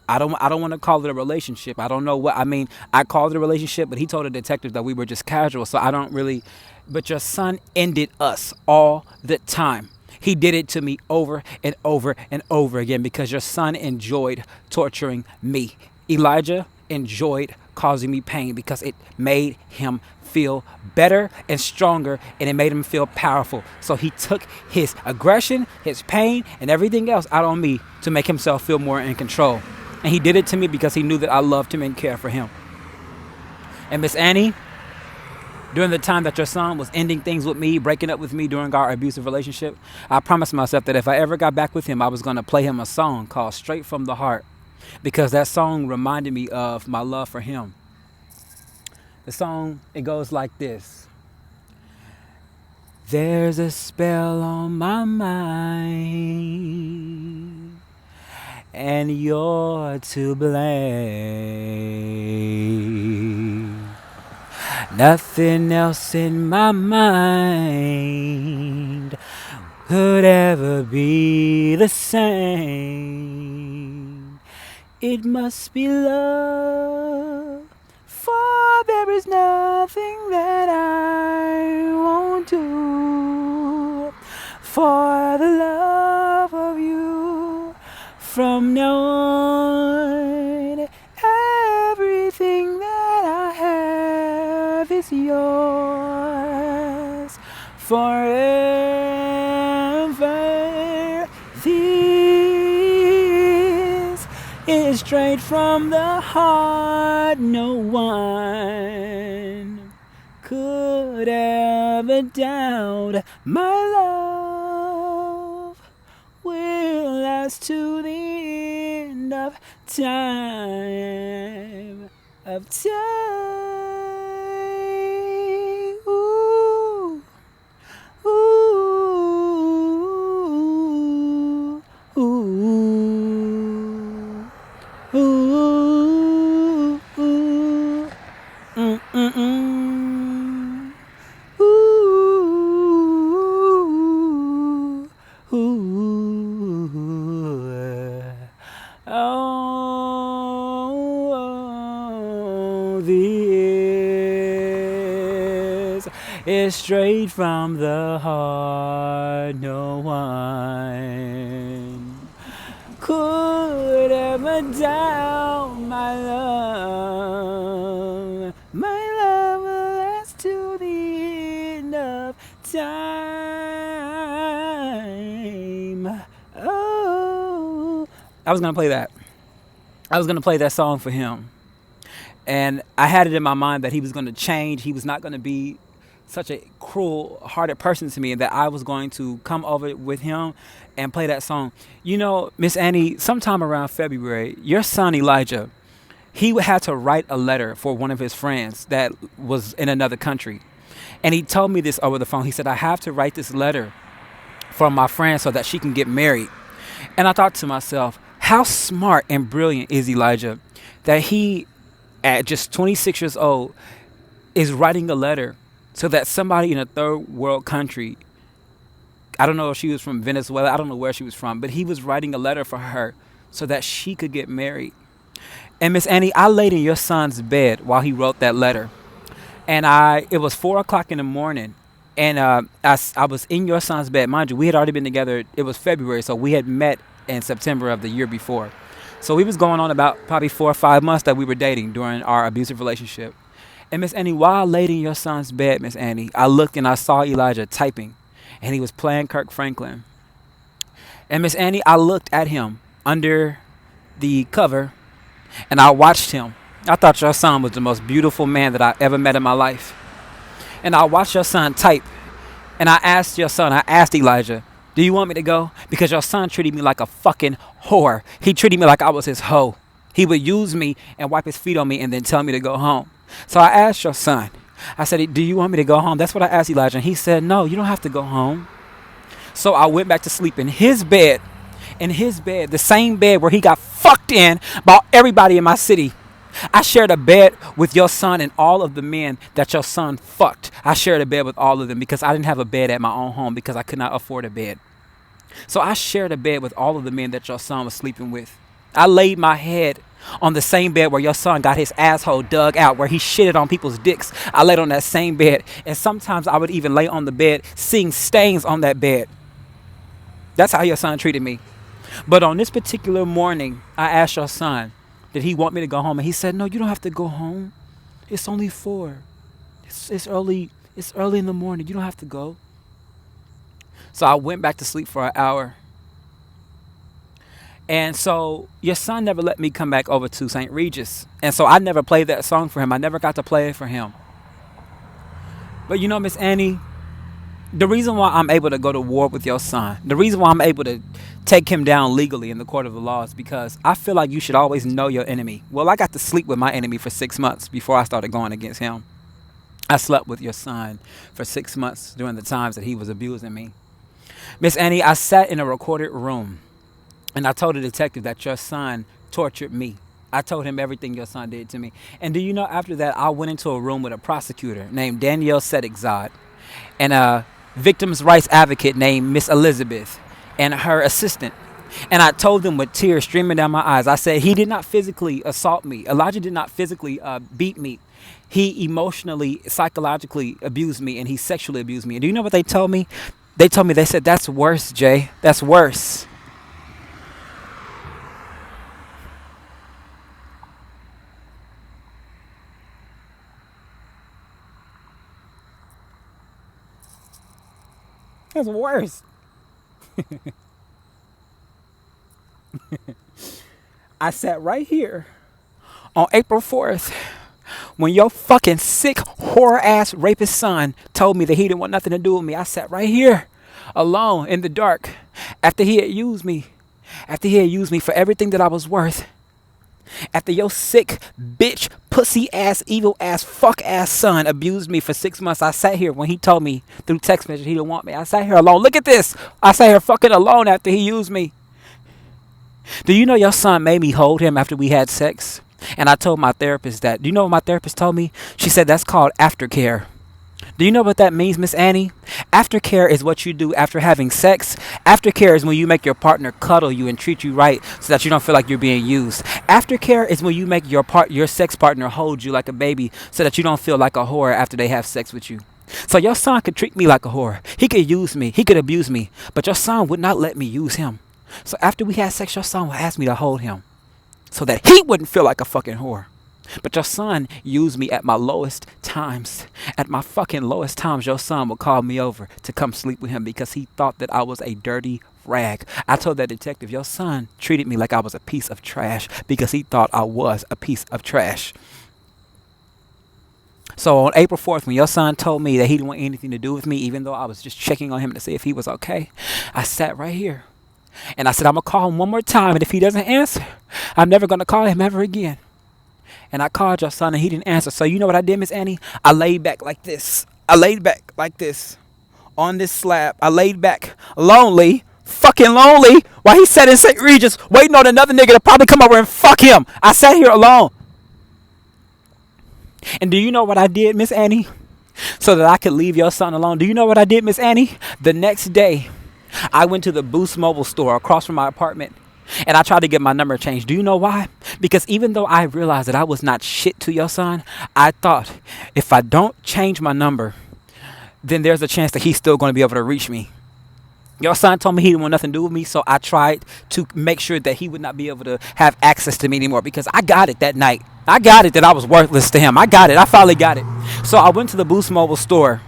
I don't want to call it a relationship. I don't know what I mean. I called it a relationship, but he told the detective that we were just casual. So I don't really. But your son ended us all the time. He did it to me over and over and over again because your son enjoyed torturing me. Elijah enjoyed causing me pain because it made him feel better and stronger, and it made him feel powerful. So he took his aggression, his pain, and everything else out on me to make himself feel more in control. And he did it to me because he knew that I loved him and cared for him. And Miss Annie, during the time that your son was ending things with me, breaking up with me during our abusive relationship, I promised myself that if I ever got back with him, I was going to play him a song called Straight from the Heart, because that song reminded me of my love for him. The song, it goes like this. There's a spell on my mind, and you're to blame. Nothing else in my mind could ever be the same. It must be love, for there is nothing that I won't do for the love of you. From now on, everything that I have is yours forever. This is straight from the heart. No one could ever doubt my love will last to the end of time, of time. Ooh, ooh, ooh, ooh, ooh, ooh, ooh. Oh, this is straight from the heart. No one could ever doubt my love. My love will last to the end of time. I was gonna play that. I was gonna play that song for him, and I had it in my mind that he was gonna change. He was not gonna be such a cruel-hearted person to me, and that I was going to come over with him and play that song. You know, Miss Annie, sometime around February, your son Elijah, he had to write a letter for one of his friends that was in another country. And he told me this over the phone. He said, I have to write this letter for my friend so that she can get married. And I thought to myself, how smart and brilliant is Elijah that he, at just 26 years old, is writing a letter so that somebody in a third world country, I don't know if she was from Venezuela, I don't know where she was from, but he was writing a letter for her so that she could get married. And Miss Annie, I laid in your son's bed while he wrote that letter. And it was 4 o'clock in the morning. And I was in your son's bed. Mind you, we had already been together. It was February, so we had met in September of the year before. So we was going on about probably 4 or 5 months that we were dating during our abusive relationship. And Miss Annie, while I laid in your son's bed, Miss Annie, I looked and I saw Elijah typing. And he was playing Kirk Franklin. And Miss Annie, I looked at him under the cover. And I watched him. I thought your son was the most beautiful man that I ever met in my life. And I watched your son type. And I asked Elijah, do you want me to go? Because your son treated me like a fucking whore. He treated me like I was his hoe. He would use me and wipe his feet on me and then tell me to go home. So I asked your son, I said, do you want me to go home? That's what I asked Elijah. And he said, no, you don't have to go home. So I went back to sleep in his bed. The same bed where he got fucked in by everybody in my city. I shared a bed with your son and all of the men that your son fucked. I shared a bed with all of them because I didn't have a bed at my own home because I could not afford a bed. So I shared a bed with all of the men that your son was sleeping with. I laid my head on the same bed where your son got his asshole dug out, where he shitted on people's dicks. I laid on that same bed. And sometimes I would even lay on the bed, seeing stains on that bed. That's how your son treated me. But on this particular morning, I asked your son, did he want me to go home? And he said, no, you don't have to go home. It's only 4. It's early in the morning. You don't have to go. So I went back to sleep for an hour. And so your son never let me come back over to St. Regis. And so I never played that song for him. I never got to play it for him. But you know, Miss Annie, the reason why I'm able to go to war with your son, the reason why I'm able to take him down legally in the court of the law is because I feel like you should always know your enemy. Well, I got to sleep with my enemy for 6 months before I started going against him. I slept with your son for 6 months during the times that he was abusing me. Miss Annie, I sat in a recorded room and I told the detective that your son tortured me. I told him everything your son did to me. And do you know, after that, I went into a room with a prosecutor named Danielle Sedigzad and a victims' rights advocate named Miss Elizabeth and her assistant. And I told them with tears streaming down my eyes, I said, he did not physically assault me. Elijah did not physically beat me. He emotionally, psychologically abused me, and he sexually abused me. And do you know what they told me? They said, that's worse, Jay. That's worse. That's worse. I sat right here on April 4th when your fucking sick, whore-ass rapist son told me that he didn't want nothing to do with me. I sat right here alone in the dark after he had used me. After he had used me for everything that I was worth. After your sick, bitch, pussy-ass, evil-ass, fuck-ass son abused me for 6 months, I sat here when he told me through text message he didn't want me. I sat here alone. Look at this. I sat here fucking alone after he used me. Do you know your son made me hold him after we had sex? And I told my therapist that. Do you know what my therapist told me? She said that's called aftercare. Do you know what that means, Miss Annie? Aftercare is what you do after having sex. Aftercare is when you make your partner cuddle you and treat you right so that you don't feel like you're being used. Aftercare is when you make your sex partner hold you like a baby so that you don't feel like a whore after they have sex with you. So your son could treat me like a whore. He could use me. He could abuse me. But your son would not let me use him. So after we had sex, your son would ask me to hold him so that he wouldn't feel like a fucking whore. But your son used me at my lowest times. At my fucking lowest times, your son would call me over to come sleep with him because he thought that I was a dirty rag. I told that detective, your son treated me like I was a piece of trash because he thought I was a piece of trash. So on April 4th, when your son told me that he didn't want anything to do with me, even though I was just checking on him to see if he was okay, I sat right here. And I said, I'm going to call him one more time. And if he doesn't answer, I'm never going to call him ever again. And I called your son and he didn't answer. So you know what I did, Miss Annie? I laid back like this. I laid back like this on this slab. I laid back lonely, fucking lonely, while he sat in St. Regis waiting on another nigga to probably come over and fuck him. I sat here alone. And do you know what I did, Miss Annie? So that I could leave your son alone. Do you know what I did, Miss Annie? The next day, I went to the Boost Mobile store across from my apartment and I tried to get my number changed. Do you know why? Because even though I realized that I was not shit to your son, I thought if I don't change my number, then there's a chance that he's still going to be able to reach me. Your son told me he didn't want nothing to do with me, so I tried to make sure that he would not be able to have access to me anymore because I got it that night. I got it that I was worthless to him. I got it. I finally got it. So I went to the Boost Mobile store.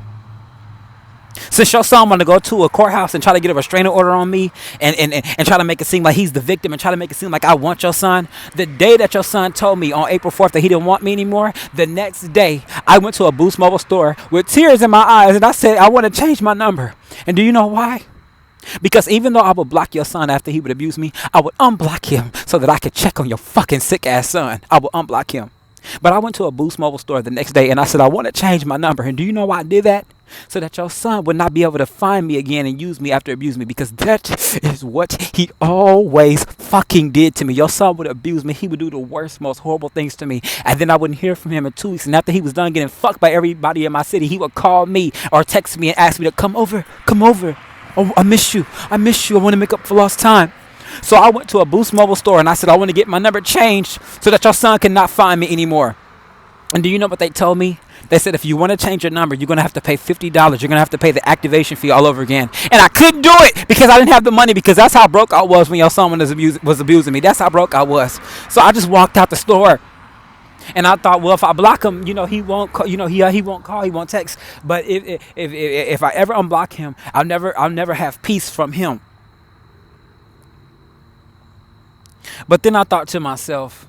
Since your son wanted to go to a courthouse and try to get a restraining order on me and try to make it seem like he's the victim and try to make it seem like I want your son, the day that your son told me on April 4th that he didn't want me anymore, the next day I went to a Boost Mobile store with tears in my eyes and I said, I want to change my number. And do you know why? Because even though I would block your son after he would abuse me, I would unblock him so that I could check on your fucking sick ass son. I would unblock him. But I went to a Boost Mobile store the next day and I said, I want to change my number. And do you know why I did that? So that your son would not be able to find me again and use me after abusing me. Because that is what he always fucking did to me. Your son would abuse me. He would do the worst, most horrible things to me. And then I wouldn't hear from him in 2 weeks. And after he was done getting fucked by everybody in my city, he would call me or text me and ask me to come over. Come over. Oh, I miss you. I miss you. I want to make up for lost time. So I went to a Boost Mobile store and I said, I want to get my number changed so that your son cannot find me anymore. And do you know what they told me? They said, if you want to change your number, you're going to have to pay $50. You're going to have to pay the activation fee all over again. And I couldn't do it because I didn't have the money, because that's how broke I was when your son was abusing me. That's how broke I was. So I just walked out the store. And I thought, well, if I block him, he won't call, he won't call, he won't text. But if I ever unblock him, I'll never have peace from him. But then I thought to myself,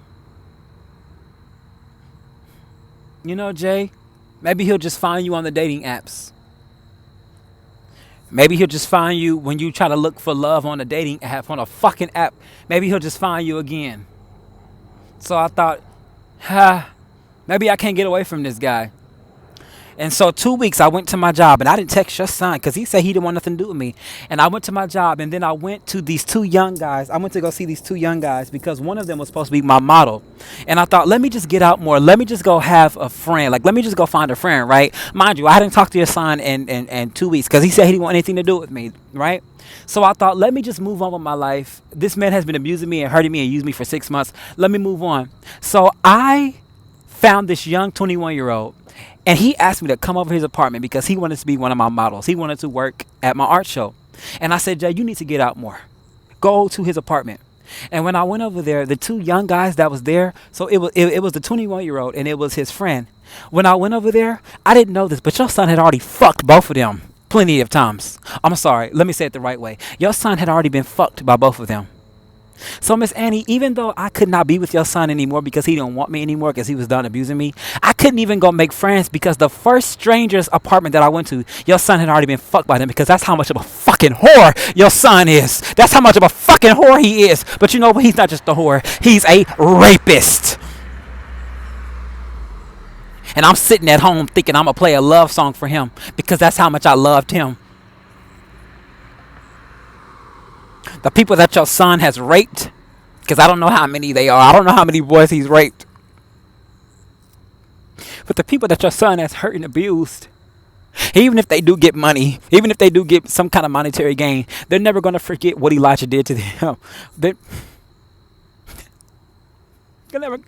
Jay, maybe he'll just find you on the dating apps. Maybe he'll just find you when you try to look for love on a dating app, on a fucking app. Maybe he'll just find you again. So I thought, maybe I can't get away from this guy. And so 2 weeks I went to my job and I didn't text your son because he said he didn't want nothing to do with me. And I went to my job and then I went to these two young guys. I went to go see these two young guys because one of them was supposed to be my model. And I thought, let me just get out more. Let me just go have a friend. Like, let me just go find a friend, right? Mind you, I hadn't talked to your son in 2 weeks because he said he didn't want anything to do with me, right? So I thought, let me just move on with my life. This man has been abusing me and hurting me and used me for 6 months. Let me move on. So I found this young 21-year-old. And he asked me to come over his apartment because he wanted to be one of my models. He wanted to work at my art show. And I said, Jay, you need to get out more. Go to his apartment. And when I went over there, the two young guys that was there, so it was the 21-year-old and it was his friend. When I went over there, I didn't know this, but your son had already fucked both of them plenty of times. I'm sorry, let me say it the right way. Your son had already been fucked by both of them. So, Miss Annie, even though I could not be with your son anymore because he didn't want me anymore because he was done abusing me, I couldn't even go make friends because the first stranger's apartment that I went to, your son had already been fucked by them, because that's how much of a fucking whore your son is. That's how much of a fucking whore he is. But you know what? He's not just a whore. He's a rapist. And I'm sitting at home thinking I'm going to play a love song for him because that's how much I loved him. The people that your son has raped, because I don't know how many they are. I don't know how many boys he's raped. But the people that your son has hurt and abused, even if they do get money, even if they do get some kind of monetary gain, they're never going to forget what Elijah did to them. They're never...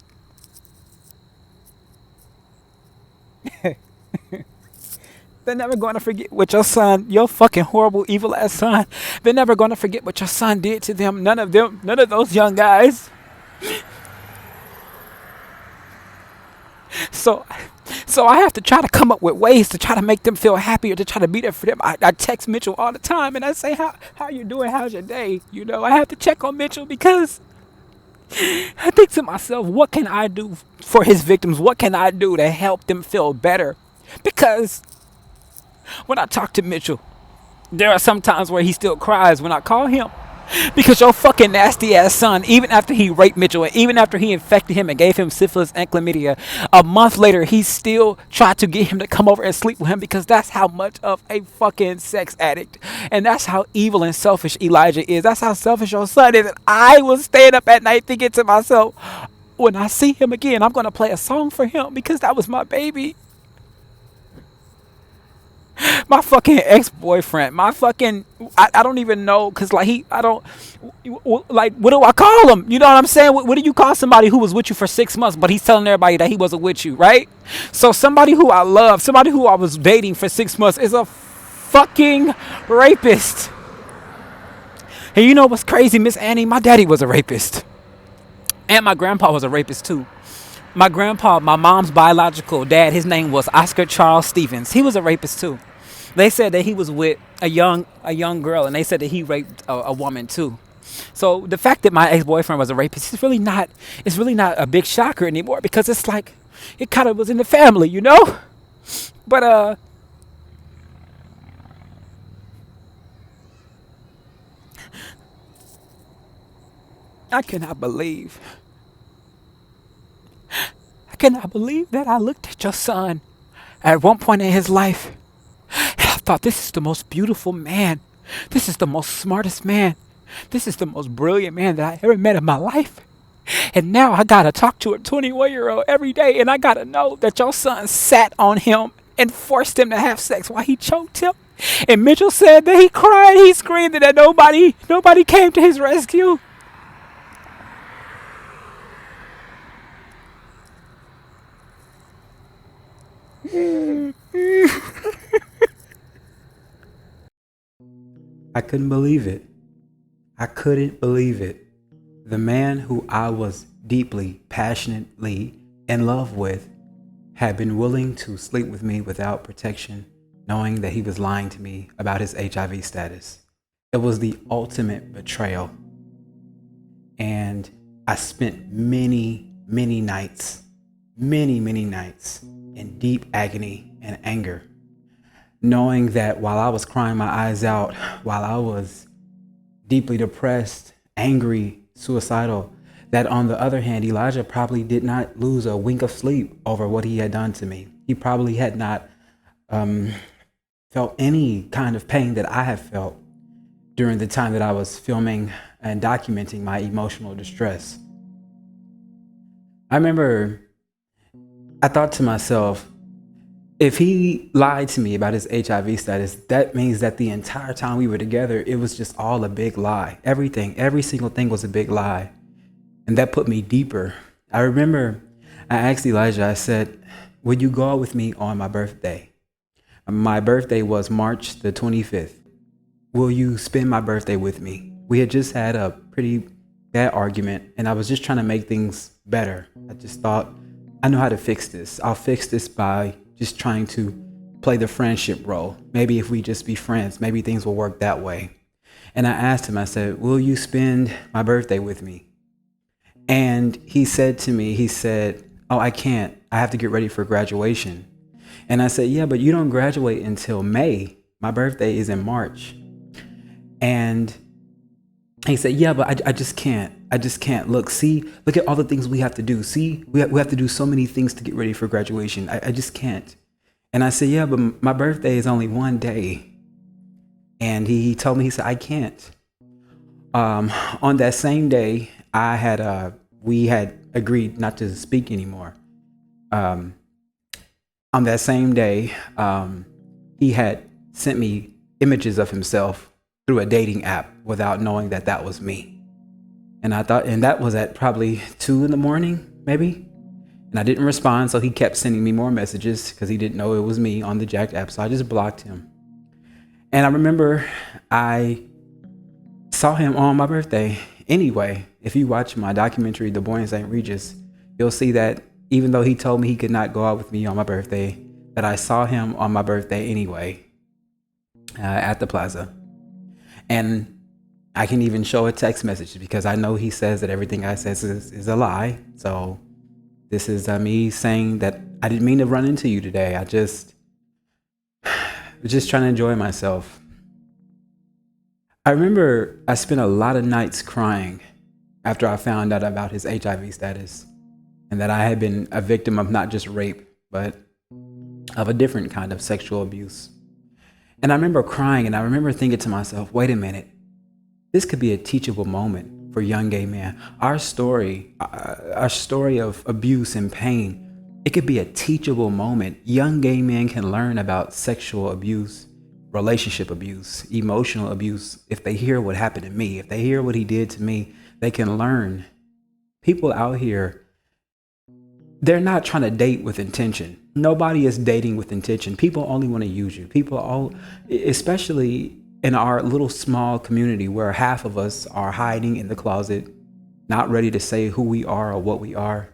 They're never going to forget what your son, your fucking horrible, evil ass son, they're never going to forget what your son did to them. None of those young guys. So So I have to try to come up with ways to try to make them feel happier, to try to be there for them. I text Mitchell all the time and I say, how you doing? How's your day? You know, I have to check on Mitchell because I think to myself, what can I do for his victims? What can I do to help them feel better? Because when I talk to Mitchell, there are some times where he still cries when I call him. Because your fucking nasty ass son, even after he raped Mitchell and even after he infected him and gave him syphilis and chlamydia, a month later he still tried to get him to come over and sleep with him because that's how much of a fucking sex addict. And that's how evil and selfish Elijah is. That's how selfish your son is. And I was staying up at night thinking to myself, when I see him again, I'm going to play a song for him because that was my baby. My fucking ex-boyfriend, I don't even know, cause like what do I call him? You know what I'm saying? What do you call somebody who was with you for 6 months, but he's telling everybody that he wasn't with you, right? So somebody who I love, somebody who I was dating for 6 months is a fucking rapist. And you know what's crazy, Miss Annie? My daddy was a rapist. And my grandpa was a rapist too. My grandpa, my mom's biological dad, his name was Oscar Charles Stevens. He was a rapist too. They said that he was with a young girl, and they said that he raped a woman too. So the fact that my ex-boyfriend was a rapist is really not a big shocker anymore because it's like it kind of was in the family, you know? But I cannot believe that I looked at your son at one point in his life and I thought, this is the most beautiful man. This is the most smartest man. This is the most brilliant man that I ever met in my life. And now I gotta talk to a 21-year-old every day and I gotta know that your son sat on him and forced him to have sex while he choked him. And Mitchell said that he cried, he screamed, and that nobody came to his rescue. I couldn't believe it. I couldn't believe it. The man who I was deeply, passionately in love with had been willing to sleep with me without protection, knowing that he was lying to me about his HIV status. It was the ultimate betrayal. And I spent many nights in deep agony and anger, knowing that while I was crying my eyes out, while I was deeply depressed, angry, suicidal, that on the other hand, Elijah probably did not lose a wink of sleep over what he had done to me. He probably had not felt any kind of pain that I have felt during the time that I was filming and documenting my emotional distress. I remember I thought to myself, if he lied to me about his HIV status, that means that the entire time we were together, it was just all a big lie. Every single thing was a big lie. And that put me deeper. I remember I asked Elijah, I said, would you go out with me on my birthday? My birthday was March the 25th. Will you spend my birthday with me? We had just had a pretty bad argument and I was just trying to make things better. I just thought, I know how to fix this. I'll fix this by just trying to play the friendship role. Maybe if we just be friends, maybe things will work that way. And I asked him, I said, will you spend my birthday with me? And he said to me, oh, I can't. I have to get ready for graduation. And I said, yeah, but you don't graduate until May. My birthday is in March. And he said, yeah, but I just can't. I just can't. Look at all the things we have to do. See, we have to do so many things to get ready for graduation. I just can't. And I said, yeah, but my birthday is only one day. And he told me, he said, I can't. On that same day, we had agreed not to speak anymore. On that same day, he had sent me images of himself through a dating app without knowing that that was me. And that was at probably 2 a.m, maybe. And I didn't respond, so he kept sending me more messages because he didn't know it was me on the Jacked app. So I just blocked him. And I remember I saw him on my birthday. Anyway, if you watch my documentary, The Boy in St. Regis, you'll see that even though he told me he could not go out with me on my birthday, that I saw him on my birthday anyway at the plaza. And I can even show a text message because I know he says that everything I says is a lie. So this is me saying that I didn't mean to run into you today. I was just trying to enjoy myself. I remember I spent a lot of nights crying after I found out about his HIV status and that I had been a victim of not just rape, but of a different kind of sexual abuse. And I remember crying and I remember thinking to myself, wait a minute, this could be a teachable moment for young gay men. Our story of abuse and pain, it could be a teachable moment. Young gay men can learn about sexual abuse, relationship abuse, emotional abuse. If they hear what happened to me, if they hear what he did to me, they can learn. People out here, they're not trying to date with intention. Nobody is dating with intention. People only want to use you. Especially in our little small community where half of us are hiding in the closet, not ready to say who we are or what we are.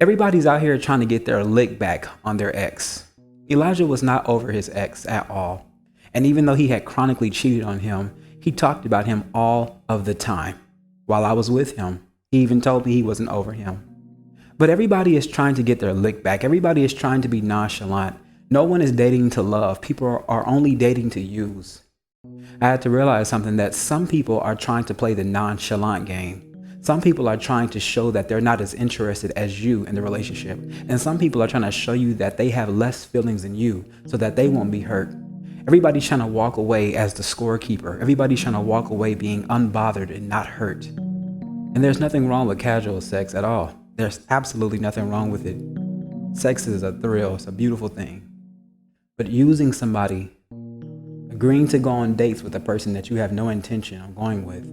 Everybody's out here trying to get their lick back on their ex. Elijah was not over his ex at all. And even though he had chronically cheated on him, he talked about him all of the time. While I was with him, he even told me he wasn't over him. But everybody is trying to get their lick back. Everybody is trying to be nonchalant. No one is dating to love. People are only dating to use. I had to realize something, that some people are trying to play the nonchalant game. Some people are trying to show that they're not as interested as you in the relationship. And some people are trying to show you that they have less feelings than you so that they won't be hurt. Everybody's trying to walk away as the scorekeeper. Everybody's trying to walk away being unbothered and not hurt. And there's nothing wrong with casual sex at all. There's absolutely nothing wrong with it. Sex is a thrill. It's a beautiful thing. But using somebody, agreeing to go on dates with a person that you have no intention of going with,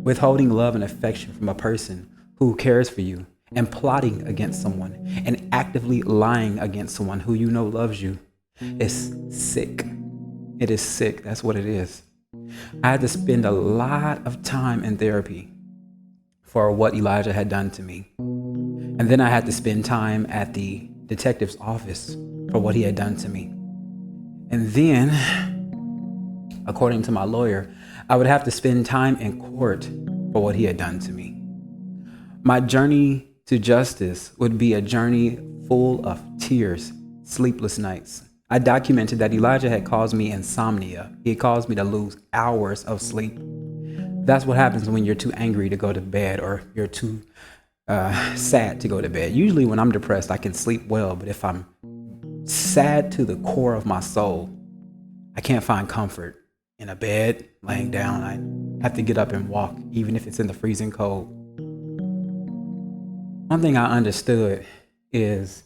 withholding love and affection from a person who cares for you, and plotting against someone, and actively lying against someone who you know loves you, is sick. It is sick. That's what it is. I had to spend a lot of time in therapy for what Elijah had done to me. And then I had to spend time at the detective's office for what he had done to me. And then, according to my lawyer, I would have to spend time in court for what he had done to me. My journey to justice would be a journey full of tears, sleepless nights. I documented that Elijah had caused me insomnia. He had caused me to lose hours of sleep. That's what happens when you're too angry to go to bed or you're too sad to go to bed. Usually when I'm depressed, I can sleep well, but if I'm sad to the core of my soul, I can't find comfort in a bed, laying down. I have to get up and walk, even if it's in the freezing cold. One thing I understood is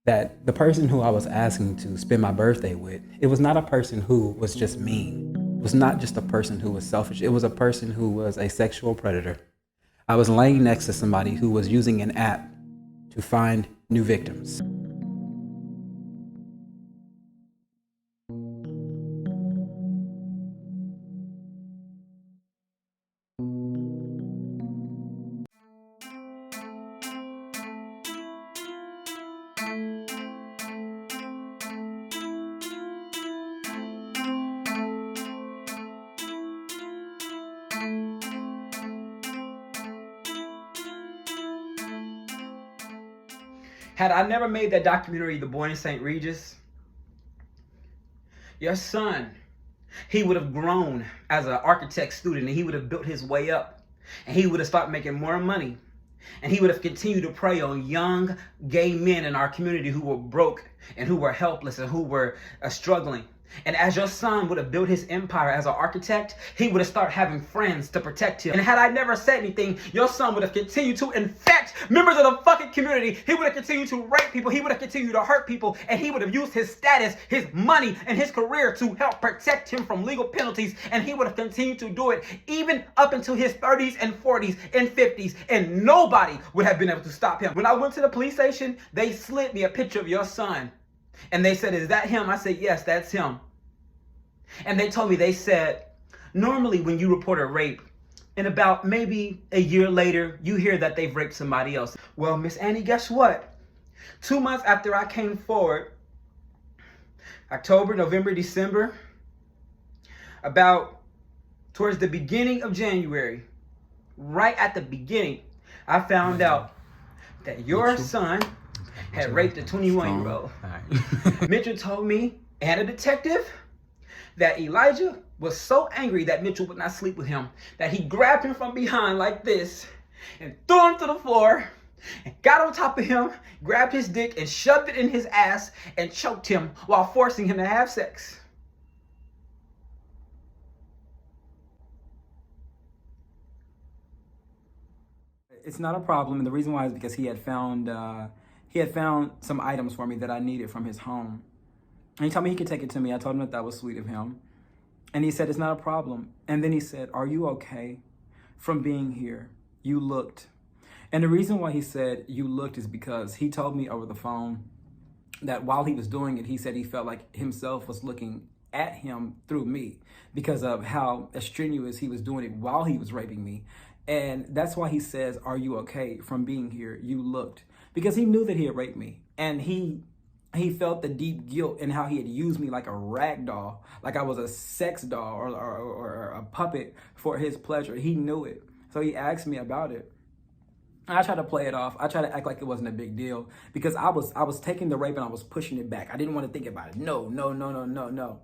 that the person who I was asking to spend my birthday with, it was not a person who was just mean. It was not just a person who was selfish. It was a person who was a sexual predator. I was laying next to somebody who was using an app to find new victims. Had I never made that documentary, The Boy in St. Regis, your son, he would have grown as an architect student and he would have built his way up and he would have started making more money and he would have continued to prey on young gay men in our community who were broke and who were helpless and who were struggling. And as your son would have built his empire as an architect, he would have started having friends to protect him. And had I never said anything, your son would have continued to infect members of the fucking community. He would have continued to rape people. He would have continued to hurt people. And he would have used his status, his money, and his career to help protect him from legal penalties. And he would have continued to do it even up until his 30s and 40s and 50s. And nobody would have been able to stop him. When I went to the police station, they slid me a picture of your son. And they said, "Is that him?" I said, "Yes, that's him." And they told me, they said, normally when you report a rape And about maybe a year later, you hear that they've raped somebody else. Well, Miss Annie, guess what? 2 months after I came forward, October, November, December, about towards the beginning of January, right at the beginning, I found out that your son had raped a 21-year-old. Mitchell told me and a detective that Elijah was so angry that Mitchell would not sleep with him that he grabbed him from behind like this and threw him to the floor and got on top of him, grabbed his dick and shoved it in his ass and choked him while forcing him to have sex. It's not a problem, and the reason why is because he had found some items for me that I needed from his home. And he told me he could take it to me. I told him that was sweet of him. And he said, it's not a problem. And then he said, are you okay from being here? You looked. And the reason why he said you looked is because he told me over the phone that while he was doing it, he said he felt like himself was looking at him through me because of how strenuous he was doing it while he was raping me. And that's why he says, are you okay from being here? You looked. Because he knew that he had raped me. And he felt the deep guilt in how he had used me like a rag doll, like I was a sex doll or a puppet for his pleasure. He knew it. So he asked me about it. I tried to play it off. I tried to act like it wasn't a big deal because I was taking the rape and I was pushing it back. I didn't want to think about it. No.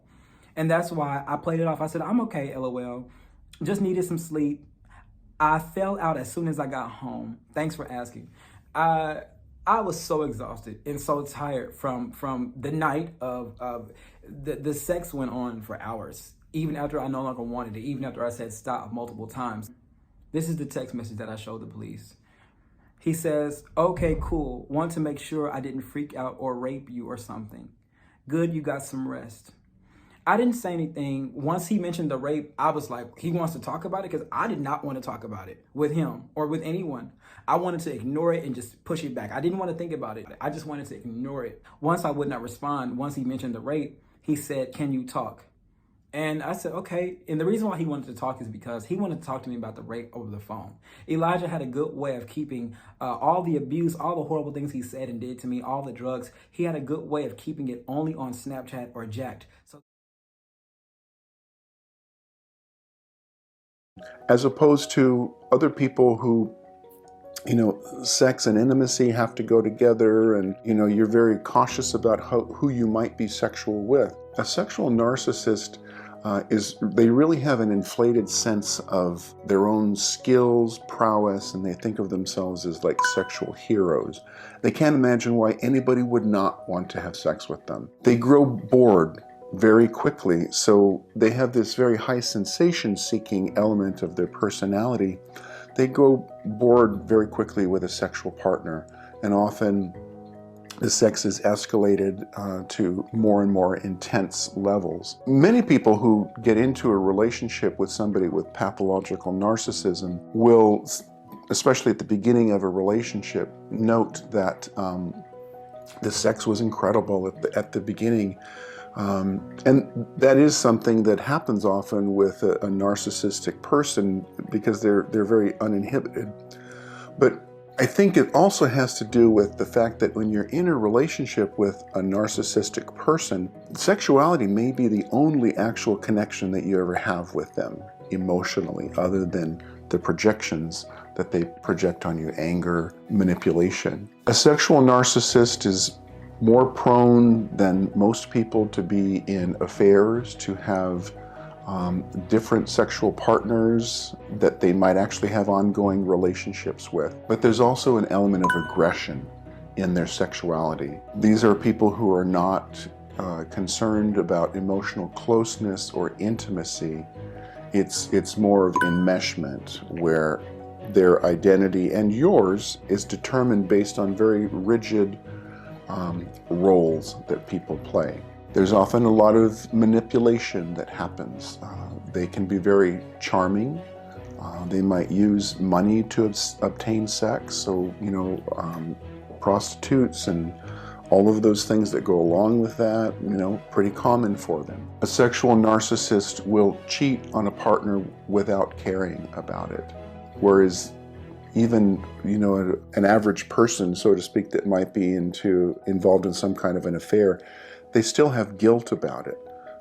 And that's why I played it off. I said, I'm okay, LOL. Just needed some sleep. I fell out as soon as I got home. Thanks for asking. I was so exhausted and so tired from the night of the sex went on for hours, even after I no longer wanted it, even after I said stop multiple times. This is the text message that I showed the police. He says, okay, cool. Want to make sure I didn't freak out or rape you or something. Good, you got some rest. I didn't say anything. Once he mentioned the rape, I was like, he wants to talk about it because I did not want to talk about it with him or with anyone. I wanted to ignore it and just push it back. I didn't want to think about it. I just wanted to ignore it. Once I would not respond, once he mentioned the rape, he said, can you talk? And I said, okay. And the reason why he wanted to talk is because he wanted to talk to me about the rape over the phone. Elijah had a good way of keeping all the abuse, all the horrible things he said and did to me, all the drugs. He had a good way of keeping it only on Snapchat or Jacked. So as opposed to other people who, sex and intimacy have to go together, and, you're very cautious about who you might be sexual with. A sexual narcissist they really have an inflated sense of their own skills, prowess, and they think of themselves as like sexual heroes. They can't imagine why anybody would not want to have sex with them. They grow bored very quickly, so they have this very high sensation-seeking element of their personality. They grow bored very quickly with a sexual partner, and often the sex is escalated to more and more intense levels. Many people who get into a relationship with somebody with pathological narcissism will, especially at the beginning of a relationship, note that the sex was incredible at the beginning. And that is something that happens often with a narcissistic person because they're very uninhibited. But I think it also has to do with the fact that when you're in a relationship with a narcissistic person, sexuality may be the only actual connection that you ever have with them emotionally, other than the projections that they project on you, anger, manipulation. A sexual narcissist is more prone than most people to be in affairs, to have different sexual partners that they might actually have ongoing relationships with. But there's also an element of aggression in their sexuality. These are people who are not concerned about emotional closeness or intimacy. It's more of enmeshment, where their identity and yours is determined based on very rigid roles that people play. There's often a lot of manipulation that happens. They can be very charming. They might use money to obtain sex. So, prostitutes and all of those things that go along with that, pretty common for them. A sexual narcissist will cheat on a partner without caring about it. Whereas even, an average person, so to speak, that might be involved in some kind of an affair, they still have guilt about it.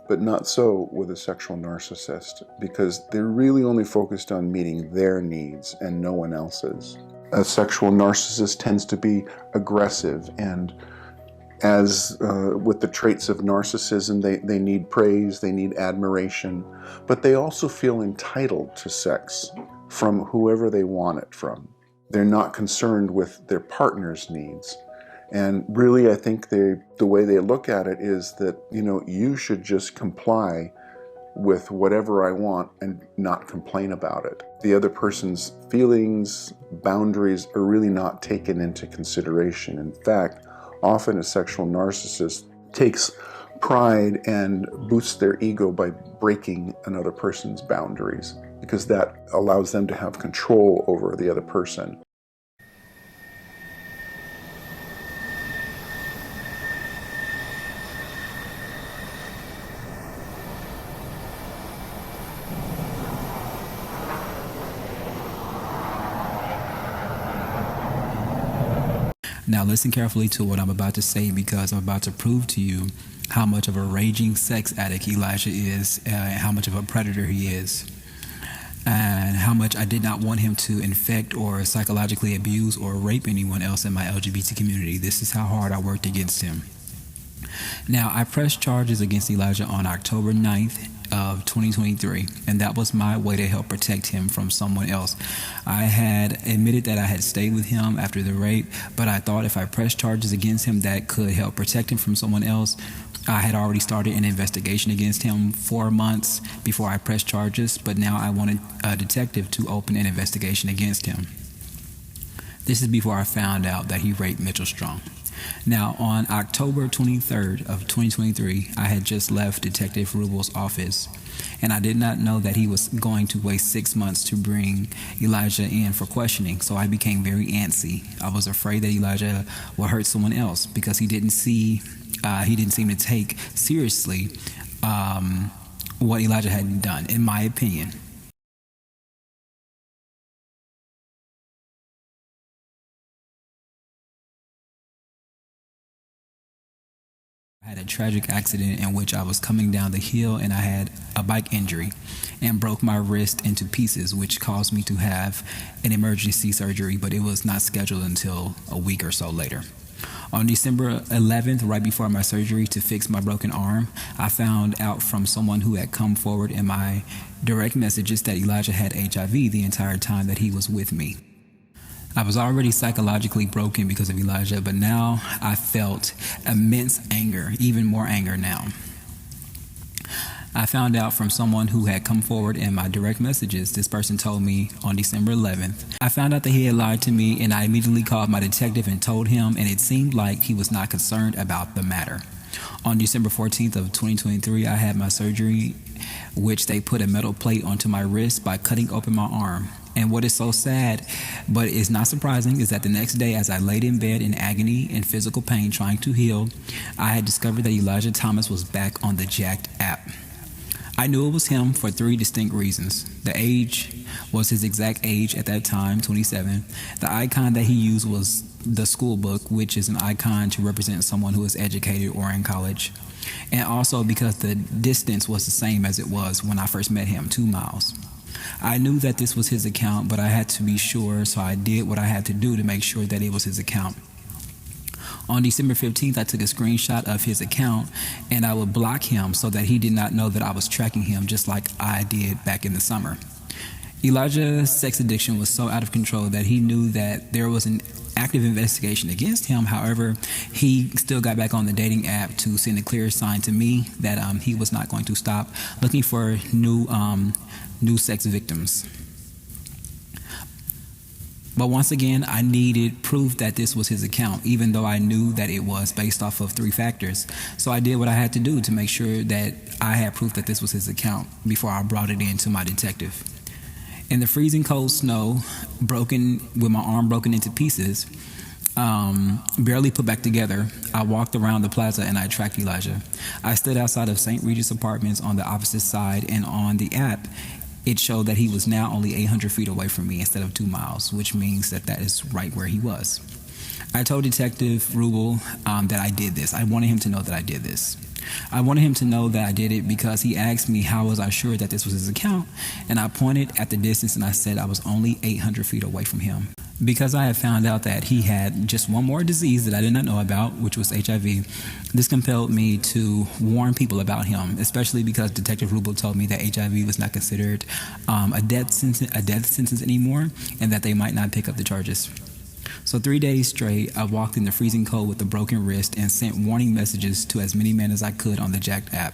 But not so with a sexual narcissist, because they're really only focused on meeting their needs and no one else's. A sexual narcissist tends to be aggressive, and as with the traits of narcissism, they need praise, they need admiration, but they also feel entitled to sex from whoever they want it from. They're not concerned with their partner's needs. And really, I think the way they look at it is that, you should just comply with whatever I want and not complain about it. The other person's feelings, boundaries are really not taken into consideration. In fact, often a sexual narcissist takes pride and boosts their ego by breaking another person's boundaries, because that allows them to have control over the other person. Now listen carefully to what I'm about to say, because I'm about to prove to you how much of a raging sex addict Elijah is, and how much of a predator he is, and how much I did not want him to infect or psychologically abuse or rape anyone else in my LGBT community. This is how hard I worked against him. Now, I pressed charges against Elijah on October 9th of 2023, and that was my way to help protect him from someone else. I had admitted that I had stayed with him after the rape, but I thought if I pressed charges against him that could help protect him from someone else. I had already started an investigation against him 4 months before I pressed charges, but now I wanted a detective to open an investigation against him. This is before I found out that he raped Mitchell Strong. Now, on October 23rd of 2023, I had just left Detective Rubel's office, and I did not know that he was going to wait 6 months to bring Elijah in for questioning, so I became very antsy. I was afraid that Elijah would hurt someone else, because he didn't seem to take seriously what Elijah had done, in my opinion. I had a tragic accident in which I was coming down the hill and I had a bike injury and broke my wrist into pieces, which caused me to have an emergency surgery, but it was not scheduled until a week or so later. On December 11th, right before my surgery to fix my broken arm, I found out from someone who had come forward in my direct messages that Elijah had HIV the entire time that he was with me. I was already psychologically broken because of Elijah, but now I felt immense anger, even more anger now. I found out from someone who had come forward in my direct messages. This person told me on December 11th. I found out that he had lied to me, and I immediately called my detective and told him, and it seemed like he was not concerned about the matter. On December 14th of 2023, I had my surgery, which they put a metal plate onto my wrist by cutting open my arm. And what is so sad, but is not surprising, is that the next day, as I laid in bed in agony and physical pain trying to heal, I had discovered that Elijah Thomas was back on the Jacked app. I knew it was him for 3 distinct reasons. The age was his exact age at that time, 27. The icon that he used was the school book, which is an icon to represent someone who is educated or in college. And also because the distance was the same as it was when I first met him, 2 miles. I knew that this was his account, but I had to be sure, so I did what I had to do to make sure that it was his account. On December 15th, I took a screenshot of his account, and I would block him so that he did not know that I was tracking him, just like I did back in the summer. Elijah's sex addiction was so out of control that he knew that there was an active investigation against him. However, he still got back on the dating app to send a clear sign to me that he was not going to stop looking for new sex victims. But once again, I needed proof that this was his account, even though I knew that it was based off of 3 factors. So I did what I had to do to make sure that I had proof that this was his account before I brought it in to my detective. In the freezing cold snow, with my arm broken into pieces, barely put back together, I walked around the plaza and I tracked Elijah. I stood outside of St. Regis Apartments on the opposite side, and on the app, it showed that he was now only 800 feet away from me instead of 2 miles, which means that that is right where he was. I told Detective Rubel that I did this. I wanted him to know that I did this. I wanted him to know that I did it because he asked me how was I sure that this was his account, and I pointed at the distance and I said I was only 800 feet away from him. Because I had found out that he had just one more disease that I did not know about, which was HIV, this compelled me to warn people about him, especially because Detective Rubel told me that HIV was not considered a death sentence anymore, and that they might not pick up the charges. So 3 days straight, I walked in the freezing cold with a broken wrist and sent warning messages to as many men as I could on the Jacked app.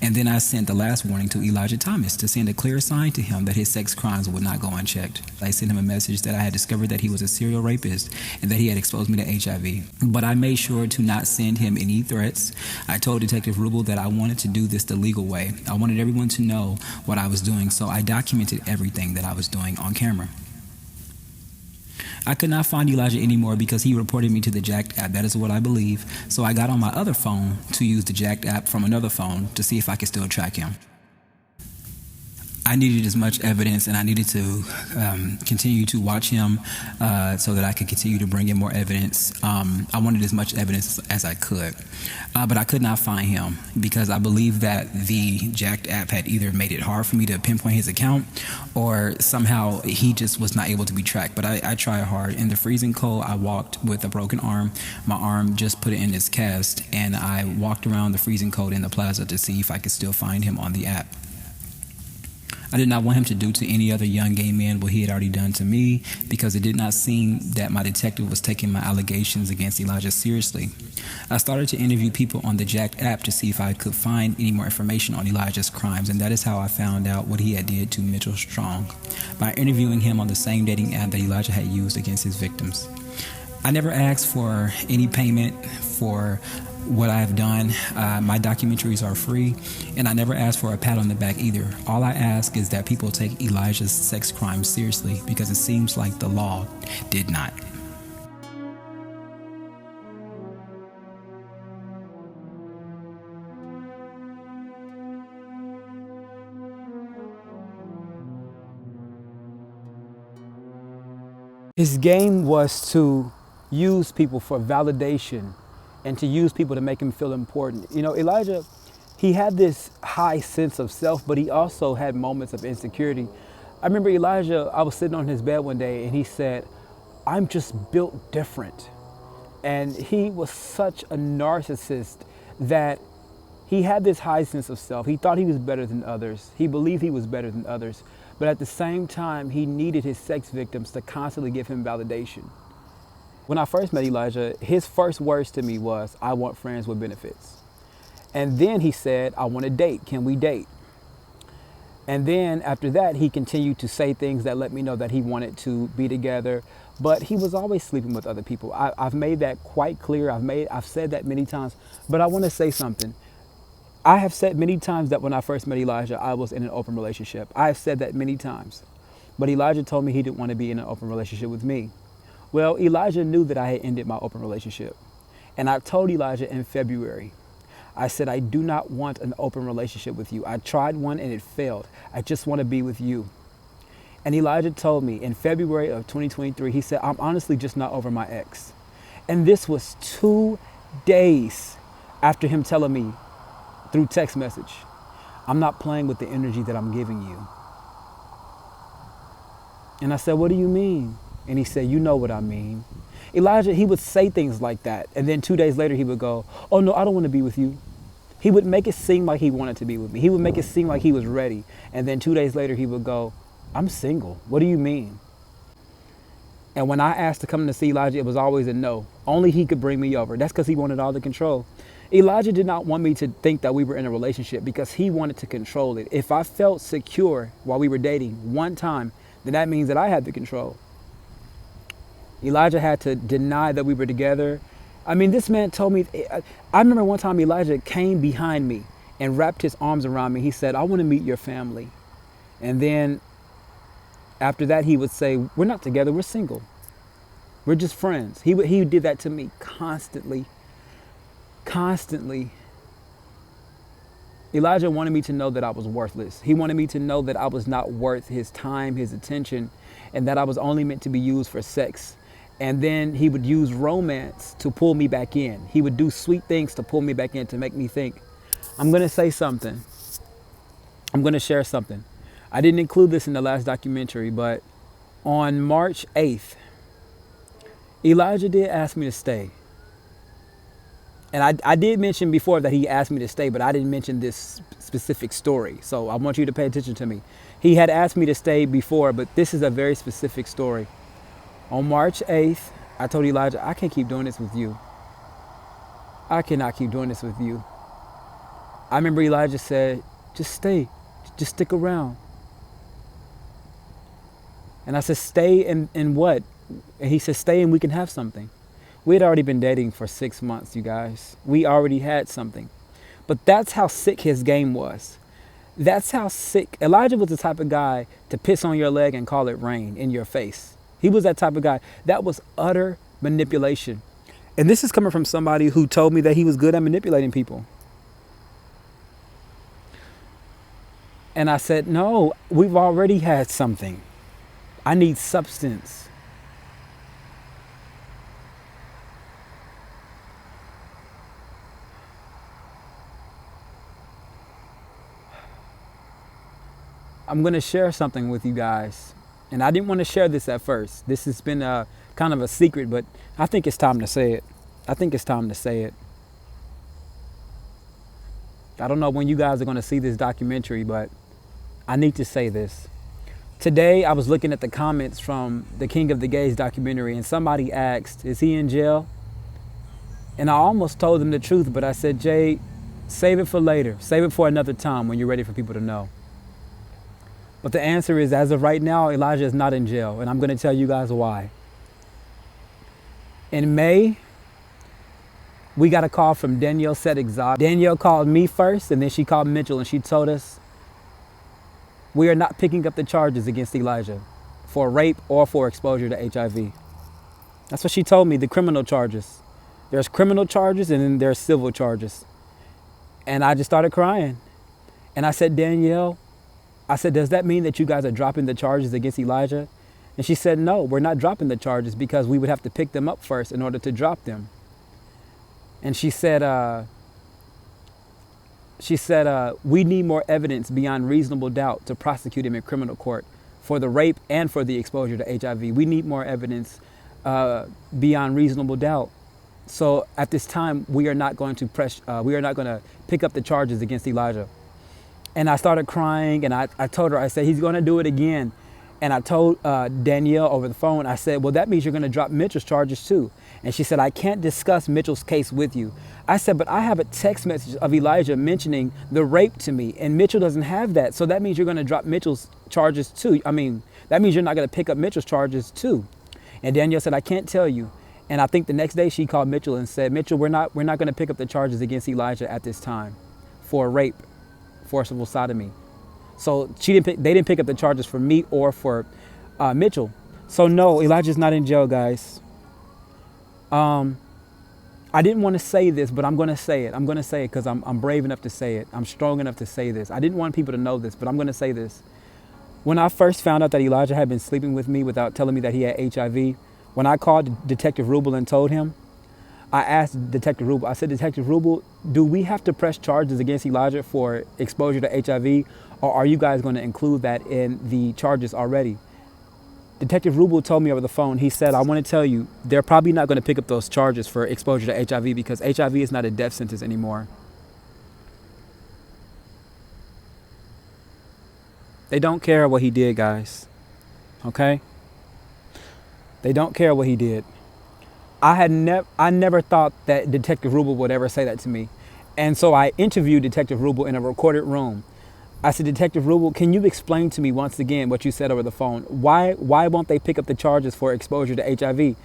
And then I sent the last warning to Elijah Thomas to send a clear sign to him that his sex crimes would not go unchecked. I sent him a message that I had discovered that he was a serial rapist and that he had exposed me to HIV. But I made sure to not send him any threats. I told Detective Rubel that I wanted to do this the legal way. I wanted everyone to know what I was doing, so I documented everything that I was doing on camera. I could not find Elijah anymore because he reported me to the Jacked app. That is what I believe. So I got on my other phone to use the Jacked app from another phone to see if I could still track him. I needed as much evidence, and I needed to continue to watch him so that I could continue to bring in more evidence. I wanted as much evidence as I could, but I could not find him because I believe that the Jacked app had either made it hard for me to pinpoint his account, or somehow he just was not able to be tracked. But I tried hard. In the freezing cold, I walked with a broken arm. My arm just put it in its cast, and I walked around the freezing cold in the plaza to see if I could still find him on the app. I did not want him to do to any other young gay man what he had already done to me, because it did not seem that my detective was taking my allegations against Elijah seriously. I started to interview people on the Jacked app to see if I could find any more information on Elijah's crimes, and that is how I found out what he had did to Mitchell Strong, by interviewing him on the same dating app that Elijah had used against his victims. I never asked for any payment for what I have done. My documentaries are free, and I never asked for a pat on the back either. All I ask is that people take Elijah's sex crimes seriously, because it seems like the law did not. His game was to use people for validation and to use people to make him feel important. You know, Elijah, he had this high sense of self, but he also had moments of insecurity. I remember Elijah, I was sitting on his bed one day and he said, "I'm just built different." And he was such a narcissist that he had this high sense of self. He thought he was better than others. He believed he was better than others. But at the same time, he needed his sex victims to constantly give him validation. When I first met Elijah, his first words to me was, "I want friends with benefits." And then he said, "I want to date. Can we date?" And then after that, he continued to say things that let me know that he wanted to be together, but he was always sleeping with other people. I've made that quite clear. I've said that many times, but I want to say something. I have said many times that when I first met Elijah, I was in an open relationship. I have said that many times, but Elijah told me he didn't want to be in an open relationship with me. Well, Elijah knew that I had ended my open relationship. And I told Elijah in February, I said, "I do not want an open relationship with you. I tried one and it failed. I just want to be with you." And Elijah told me in February of 2023, he said, "I'm honestly just not over my ex." And this was 2 days after him telling me through text message, "I'm not playing with the energy that I'm giving you." And I said, "What do you mean?" And he said, "You know what I mean." Elijah, he would say things like that. And then 2 days later, he would go, "Oh no, I don't want to be with you." He would make it seem like he wanted to be with me. He would make it seem like he was ready. And then 2 days later, he would go, "I'm single. What do you mean?" And when I asked to come to see Elijah, it was always a no. Only he could bring me over. That's because he wanted all the control. Elijah did not want me to think that we were in a relationship because he wanted to control it. If I felt secure while we were dating one time, then that means that I had the control. Elijah had to deny that we were together. I mean, this man told me, I remember one time Elijah came behind me and wrapped his arms around me. He said, "I want to meet your family." And then after that, he would say, "We're not together, we're single." We're just friends. He did that to me constantly. Constantly. Elijah wanted me to know that I was worthless. He wanted me to know that I was not worth his time, his attention, and that I was only meant to be used for sex. And then he would use romance to pull me back in. He would do sweet things to pull me back in, to make me think. I'm going to say something. I'm going to share something. I didn't include this in the last documentary, but on March 8th, Elijah did ask me to stay. And I did mention before that he asked me to stay, but I didn't mention this specific story. So I want you to pay attention to me. He had asked me to stay before, but this is a very specific story. On March 8th, I told Elijah, I can't keep doing this with you. I cannot keep doing this with you. I remember Elijah said, just stay, just stick around. And I said, stay in what? And he said, stay and we can have something. We had already been dating for 6 months, you guys. We already had something. But that's how sick his game was. That's how sick. Elijah was the type of guy to piss on your leg and call it rain in your face. He was that type of guy. That was utter manipulation. And this is coming from somebody who told me that he was good at manipulating people. And I said, no, we've already had something. I need substance. I'm going to share something with you guys. And I didn't want to share this at first. This has been kind of a secret, but I think it's time to say it. I think it's time to say it. I don't know when you guys are going to see this documentary, but I need to say this. Today, I was looking at the comments from the King of the Gays documentary, and somebody asked, is he in jail? And I almost told them the truth, but I said, Jay, save it for later. Save it for another time when you're ready for people to know. But the answer is, as of right now, Elijah is not in jail, and I'm going to tell you guys why. In May, we got a call from Danielle Sedigzad. Danielle called me first, and then she called Mitchell, and she told us, we are not picking up the charges against Elijah for rape or for exposure to HIV. That's what she told me, the criminal charges. There's criminal charges, and then there's civil charges. And I just started crying. And I said, Danielle, I said, does that mean that you guys are dropping the charges against Elijah? And she said, no, we're not dropping the charges because we would have to pick them up first in order to drop them. And she said, we need more evidence beyond reasonable doubt to prosecute him in criminal court for the rape and for the exposure to HIV. We need more evidence beyond reasonable doubt. So at this time, we are not going to pick up the charges against Elijah. And I started crying, and I told her, I said, he's going to do it again. And I told Danielle over the phone, I said, well, that means you're going to drop Mitchell's charges too. And she said, I can't discuss Mitchell's case with you. I said, but I have a text message of Elijah mentioning the rape to me, and Mitchell doesn't have that. So that means you're going to drop Mitchell's charges too. I mean, that means you're not going to pick up Mitchell's charges too. And Danielle said, I can't tell you. And I think the next day she called Mitchell and said, Mitchell, we're not going to pick up the charges against Elijah at this time for rape, forcible sodomy. So they didn't pick up the charges for me or for Mitchell. So no, Elijah's not in jail, guys. I didn't want to say this, but I'm going to say it. I'm going to say it because I'm brave enough to say it. I'm strong enough to say this. I didn't want people to know this, but I'm going to say this. When I first found out that Elijah had been sleeping with me without telling me that he had HIV, when I called Detective Rubel and told him, I asked Detective Rubel, I said, Detective Rubel, do we have to press charges against Elijah for exposure to HIV, or are you guys going to include that in the charges already? Detective Rubel told me over the phone, he said, I want to tell you, they're probably not going to pick up those charges for exposure to HIV because HIV is not a death sentence anymore. They don't care what he did, guys. Okay? They don't care what he did. I never thought that Detective Rubel would ever say that to me. And so I interviewed Detective Rubel in a recorded room. I said, Detective Rubel, can you explain to me once again what you said over the phone? Why won't they pick up the charges for exposure to HIV?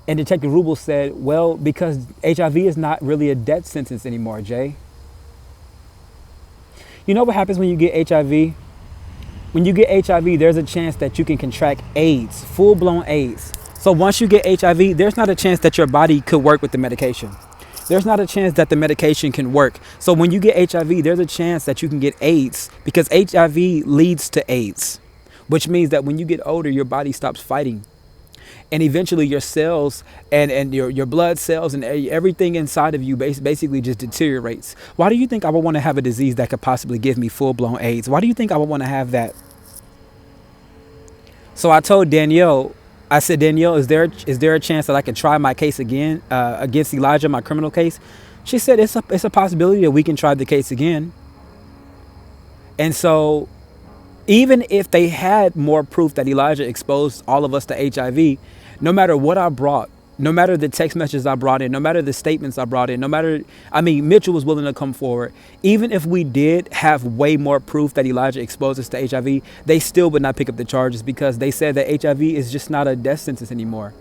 And Detective Rubel said, well, because HIV is not really a death sentence anymore, Jay. You know what happens when you get HIV? When you get HIV, there's a chance that you can contract AIDS, full-blown AIDS. So once you get HIV, there's not a chance that your body could work with the medication. There's not a chance that the medication can work. So when you get HIV, there's a chance that you can get AIDS, because HIV leads to AIDS, which means that when you get older, your body stops fighting. And eventually your cells and your blood cells and everything inside of you basically just deteriorates. Why do you think I would want to have a disease that could possibly give me full-blown AIDS? Why do you think I would want to have that? So I told Danielle, I said, Danielle, is there a chance that I could try my case again against Elijah, my criminal case? She said it's a possibility that we can try the case again. And so even if they had more proof that Elijah exposed all of us to HIV, no matter what I brought, no matter the text messages I brought in, no matter the statements I brought in, Mitchell was willing to come forward. Even if we did have way more proof that Elijah exposed us to HIV, they still would not pick up the charges, because they said that HIV is just not a death sentence anymore.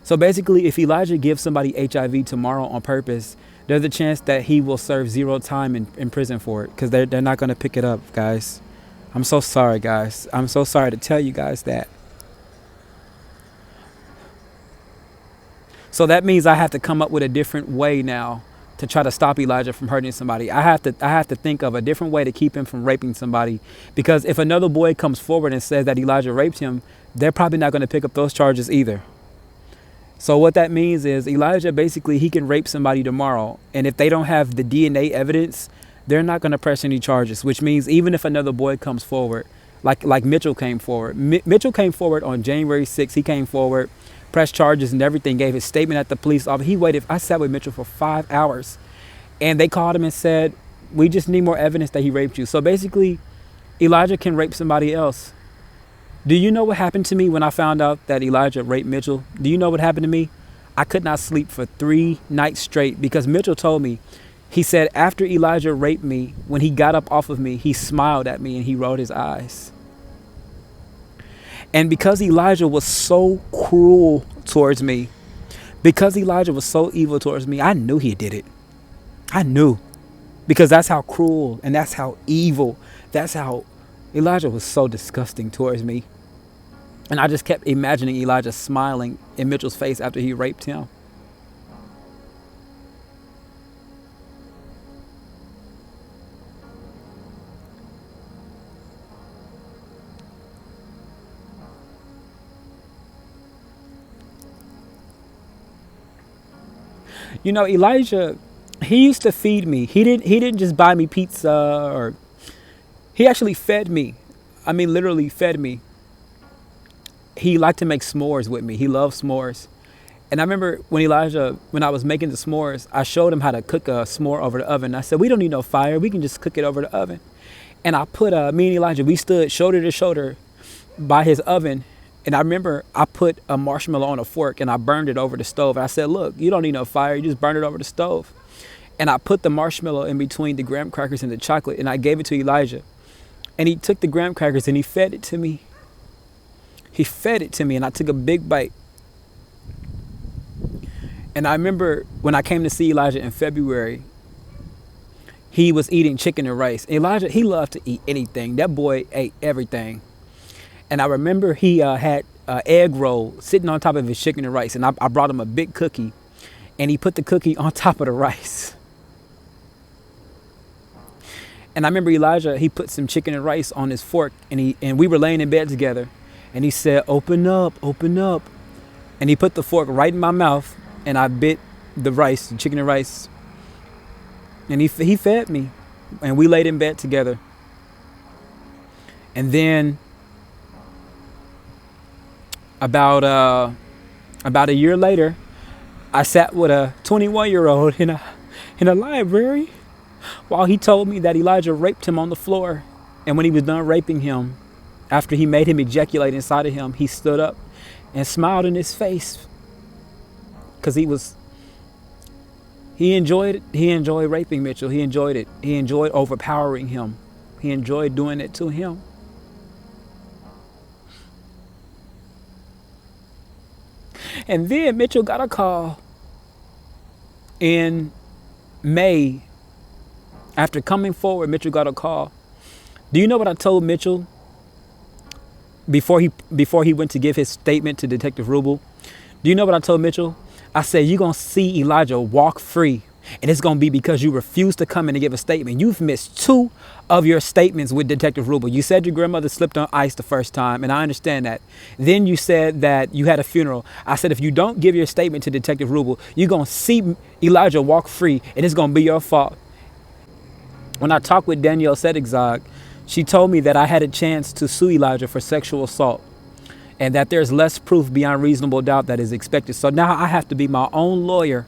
So basically, if Elijah gives somebody HIV tomorrow on purpose, there's a chance that he will serve 0 time in prison for it, because they're not going to pick it up, guys. I'm so sorry, guys. I'm so sorry to tell you guys that. So that means I have to come up with a different way now to try to stop Elijah from hurting somebody. I have to think of a different way to keep him from raping somebody, because if another boy comes forward and says that Elijah raped him, they're probably not going to pick up those charges either. So what that means is Elijah, basically, he can rape somebody tomorrow, and if they don't have the DNA evidence, they're not going to press any charges, which means even if another boy comes forward, like Mitchell came forward. Mitchell came forward on January 6th. He came forward, pressed charges and everything, gave his statement at the police office. He waited. I sat with Mitchell for 5 hours, and they called him and said, we just need more evidence that he raped you. So basically, Elijah can rape somebody else. Do you know what happened to me when I found out that Elijah raped Mitchell? Do you know what happened to me? I could not sleep for 3 nights straight, because Mitchell told me, he said, after Elijah raped me, when he got up off of me, he smiled at me and he rolled his eyes. And because Elijah was so cruel towards me, because Elijah was so evil towards me, I knew he did it. I knew. Because that's how cruel and that's how evil, that's how Elijah was so disgusting towards me. And I just kept imagining Elijah smiling in Mitchell's face after he raped him. You know, Elijah, he used to feed me. He didn't just buy me pizza, or he actually fed me. I mean, literally fed me. He liked to make s'mores with me. He loved s'mores. And I remember when I was making the s'mores, I showed him how to cook a s'more over the oven. I said, we don't need no fire. We can just cook it over the oven. And I put, me and Elijah, we stood shoulder to shoulder by his oven. And I remember I put a marshmallow on a fork and I burned it over the stove. I said, look, you don't need no fire. You just burn it over the stove. And I put the marshmallow in between the graham crackers and the chocolate, and I gave it to Elijah. And he took the graham crackers and he fed it to me. He fed it to me, and I took a big bite. And I remember when I came to see Elijah in February, he was eating chicken and rice. Elijah, he loved to eat anything. That boy ate everything. And I remember he had an egg roll sitting on top of his chicken and rice. And I brought him a big cookie, and he put the cookie on top of the rice. And I remember Elijah, he put some chicken and rice on his fork, and we were laying in bed together. And he said, open up, open up. And he put the fork right in my mouth, and I bit the rice, the chicken and rice. And he fed me, and we laid in bed together. And then about a year later, I sat with a 21-year-old in a library while he told me that Elijah raped him on the floor. And when he was done raping him, after he made him ejaculate inside of him, he stood up and smiled in his face, because he enjoyed raping Mitchell. He enjoyed it. He enjoyed overpowering him. He enjoyed doing it to him. And then Mitchell got a call in May. After coming forward, Mitchell got a call. Do you know what I told Mitchell before he went to give his statement to Detective Rubel? Do you know what I told Mitchell? I said, you're going to see Elijah walk free. And it's going to be because you refuse to come in and give a statement. You've missed 2 of your statements with Detective Rubel. You said your grandmother slipped on ice the first time, and I understand that. Then you said that you had a funeral. I said, if you don't give your statement to Detective Rubel, you're going to see Elijah walk free, and it's going to be your fault. When I talked with Danielle Sedigzag, she told me that I had a chance to sue Elijah for sexual assault, and that there's less proof beyond reasonable doubt that is expected. So now I have to be my own lawyer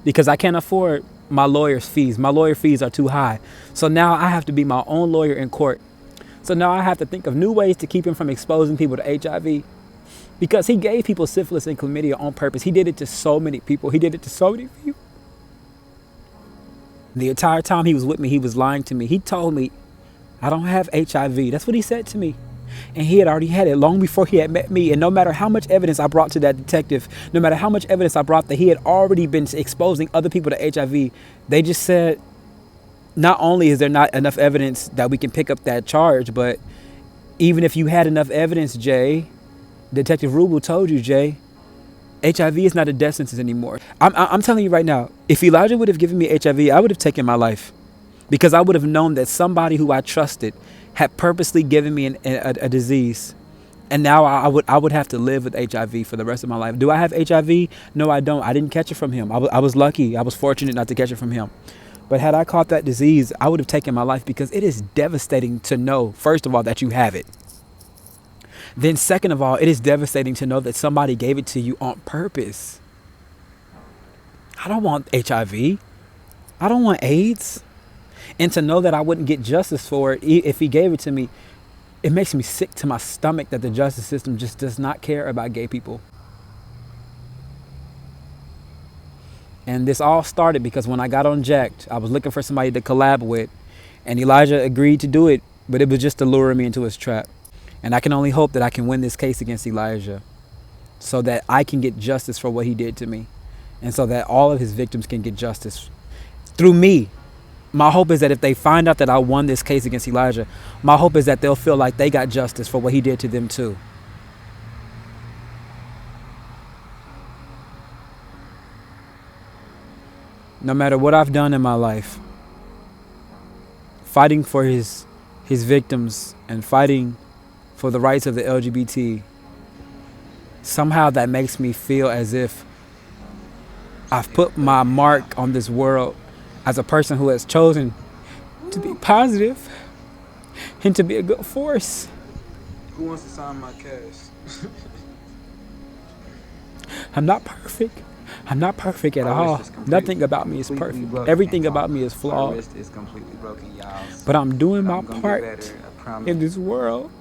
because I can't afford my lawyer's fees. My lawyer fees are too high. So now I have to be my own lawyer in court. So now I have to think of new ways to keep him from exposing people to HIV, because he gave people syphilis and chlamydia on purpose. He did it to so many people. He did it to so many people. The entire time he was with me, he was lying to me. He told me, I don't have HIV. That's what he said to me. And he had already had it long before he had met me. And no matter how much evidence I brought to that detective, no matter how much evidence I brought that he had already been exposing other people to HIV, they just said, not only is there not enough evidence that we can pick up that charge, but even if you had enough evidence, Jay, Detective Rubel told you, Jay, HIV is not a death sentence anymore. I'm telling you right now, if Elijah would have given me HIV, I would have taken my life, because I would have known that somebody who I trusted had purposely given me a disease. And now I would have to live with HIV for the rest of my life. Do I have HIV? No, I don't. I didn't catch it from him. I was lucky. I was fortunate not to catch it from him. But had I caught that disease, I would have taken my life, because it is devastating to know, first of all, that you have it. Then second of all, it is devastating to know that somebody gave it to you on purpose. I don't want HIV. I don't want AIDS. And to know that I wouldn't get justice for it if he gave it to me, it makes me sick to my stomach that the justice system just does not care about gay people. And this all started because when I got on Jacked, I was looking for somebody to collab with, and Elijah agreed to do it, but it was just to lure me into his trap. And I can only hope that I can win this case against Elijah so that I can get justice for what he did to me, and so that all of his victims can get justice through me. My hope is that if they find out that I won this case against Elijah, my hope is that they'll feel like they got justice for what he did to them too. No matter what I've done in my life, fighting for his victims and fighting for the rights of the LGBT, somehow that makes me feel as if I've put my mark on this world as a person who has chosen to be positive and to be a good force. Who wants to sign my case? I'm not perfect. I'm not perfect at all. Nothing about me is perfect. Everything about me is flawed. My wrist is completely broken, y'all. But I'm doing my gonna part get better, I promise. in this world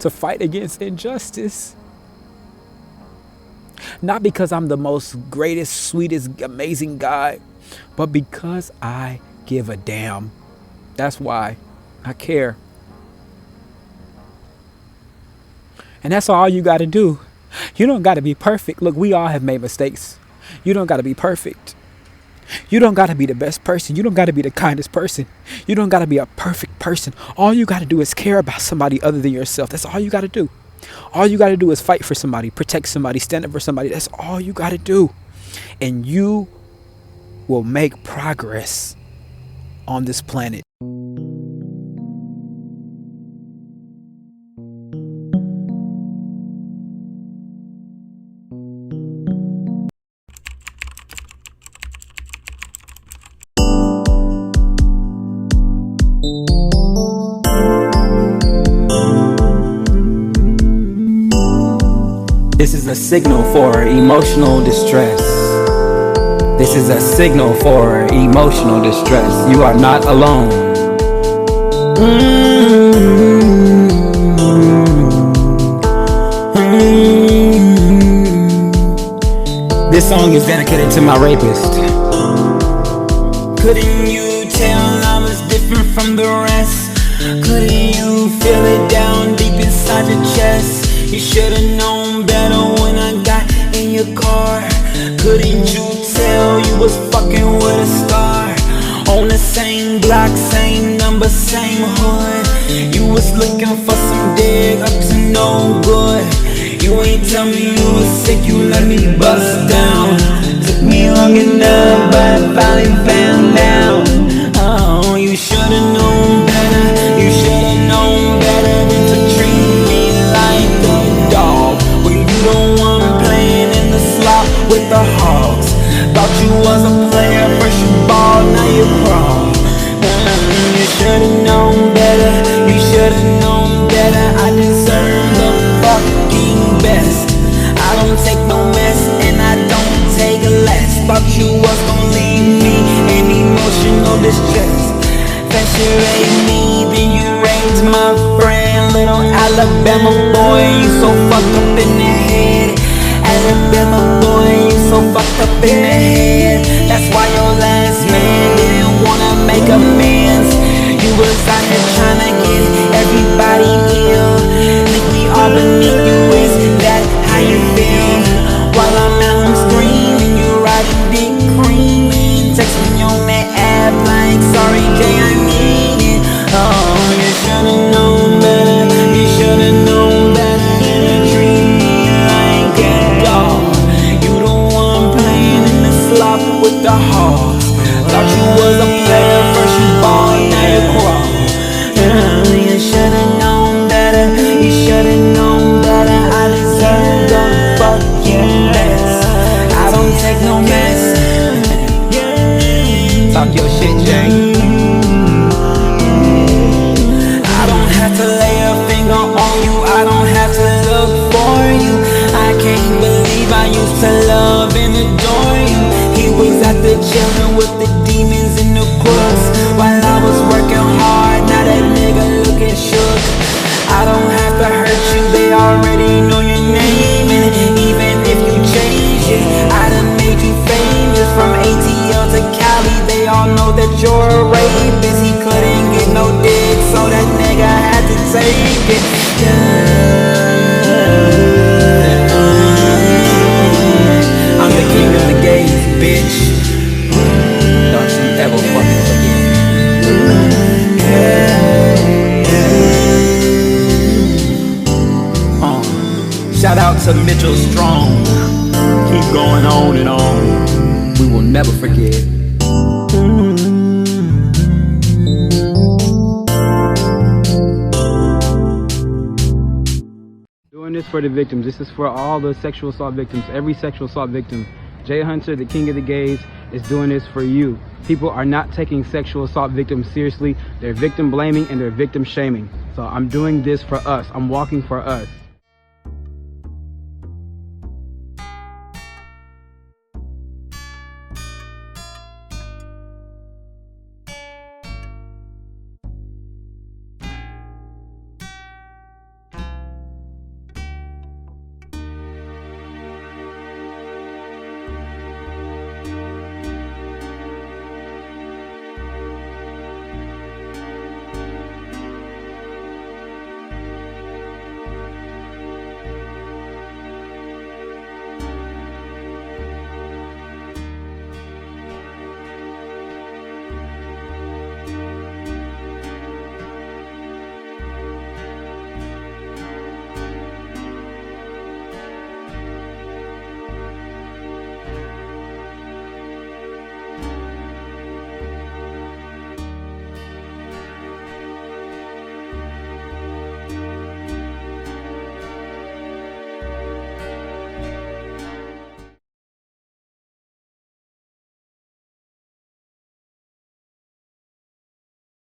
to fight against injustice. Not because I'm the most greatest, sweetest, amazing guy, but because I give a damn. That's why I care. And that's all you got to do. You don't got to be perfect. Look, we all have made mistakes. You don't got to be perfect. You don't got to be the best person. You don't got to be the kindest person. You don't got to be a perfect person. All you got to do is care about somebody other than yourself. That's all you got to do. All you got to do is fight for somebody, protect somebody, stand up for somebody. That's all you got to do. And you will make progress on this planet. This is a signal for emotional distress. This is a signal for emotional distress. You are not alone. This song is dedicated to my rapist. Couldn't you tell I was different from the rest? Couldn't you feel it down deep inside your chest? You should've known better when I got in your car. Couldn't you tell you was fucking with a star? On the same block, same number, same hood. You was looking for some dig up to no good. You ain't tell me you was sick, you let me bust down. Took me long enough, but I finally found out. Oh, you should've known better. You should've known better than to treat me like a dog. When you the one playing in the slot with the hogs. Thought you was a player, first you ball, now you crawl. You should've known better. You should've known better. I deserve the fucking best. I don't take no mess and I don't take less. Thought you was gon' leave me in emotional distress. First you raped me, then you raped my friend. Little Alabama boy, you so fucked up in the head. Alabama boy, you so fucked up in the head. That's why your last man didn't wanna make amends. You was out here tryna get everybody ill. Think we all beneath you, is that how you feel? While I'm at home screaming, you riding dick creaming. Text me on that app like, sorry Jay, I need it. Oh, you should've known better. You should've known better than to treat me like a dog. You the one playing in the slop with the hogs. Thought you was a player, first you ball, now you crawl. You should've known better. You should've known better. I deserve the fucking best. I don't take no mess. Talk your shit, Jay. I don't have to lay a finger on you. I don't have to look for you. I can't believe I used to love and adore you. He was out there chilling with the demons in the crooks while I was working hard. Now that nigga looking shook. I don't have to hurt you, they already know your name. And even if you change it, I done made you famous. From ATL to Cali, they all know that you're a rapist. He couldn't get no dick, so that nigga had to take it. I'm the king of the gays, bitch. Don't you ever fucking forget. Shout out to Mitchell Strong. Keep going on and on. We will never forget. Doing this for the victims. This is for all the sexual assault victims. Every sexual assault victim. Jay Hunter, the king of the gays, is doing this for you. People are not taking sexual assault victims seriously. They're victim blaming and they're victim shaming. So I'm doing this for us. I'm walking for us.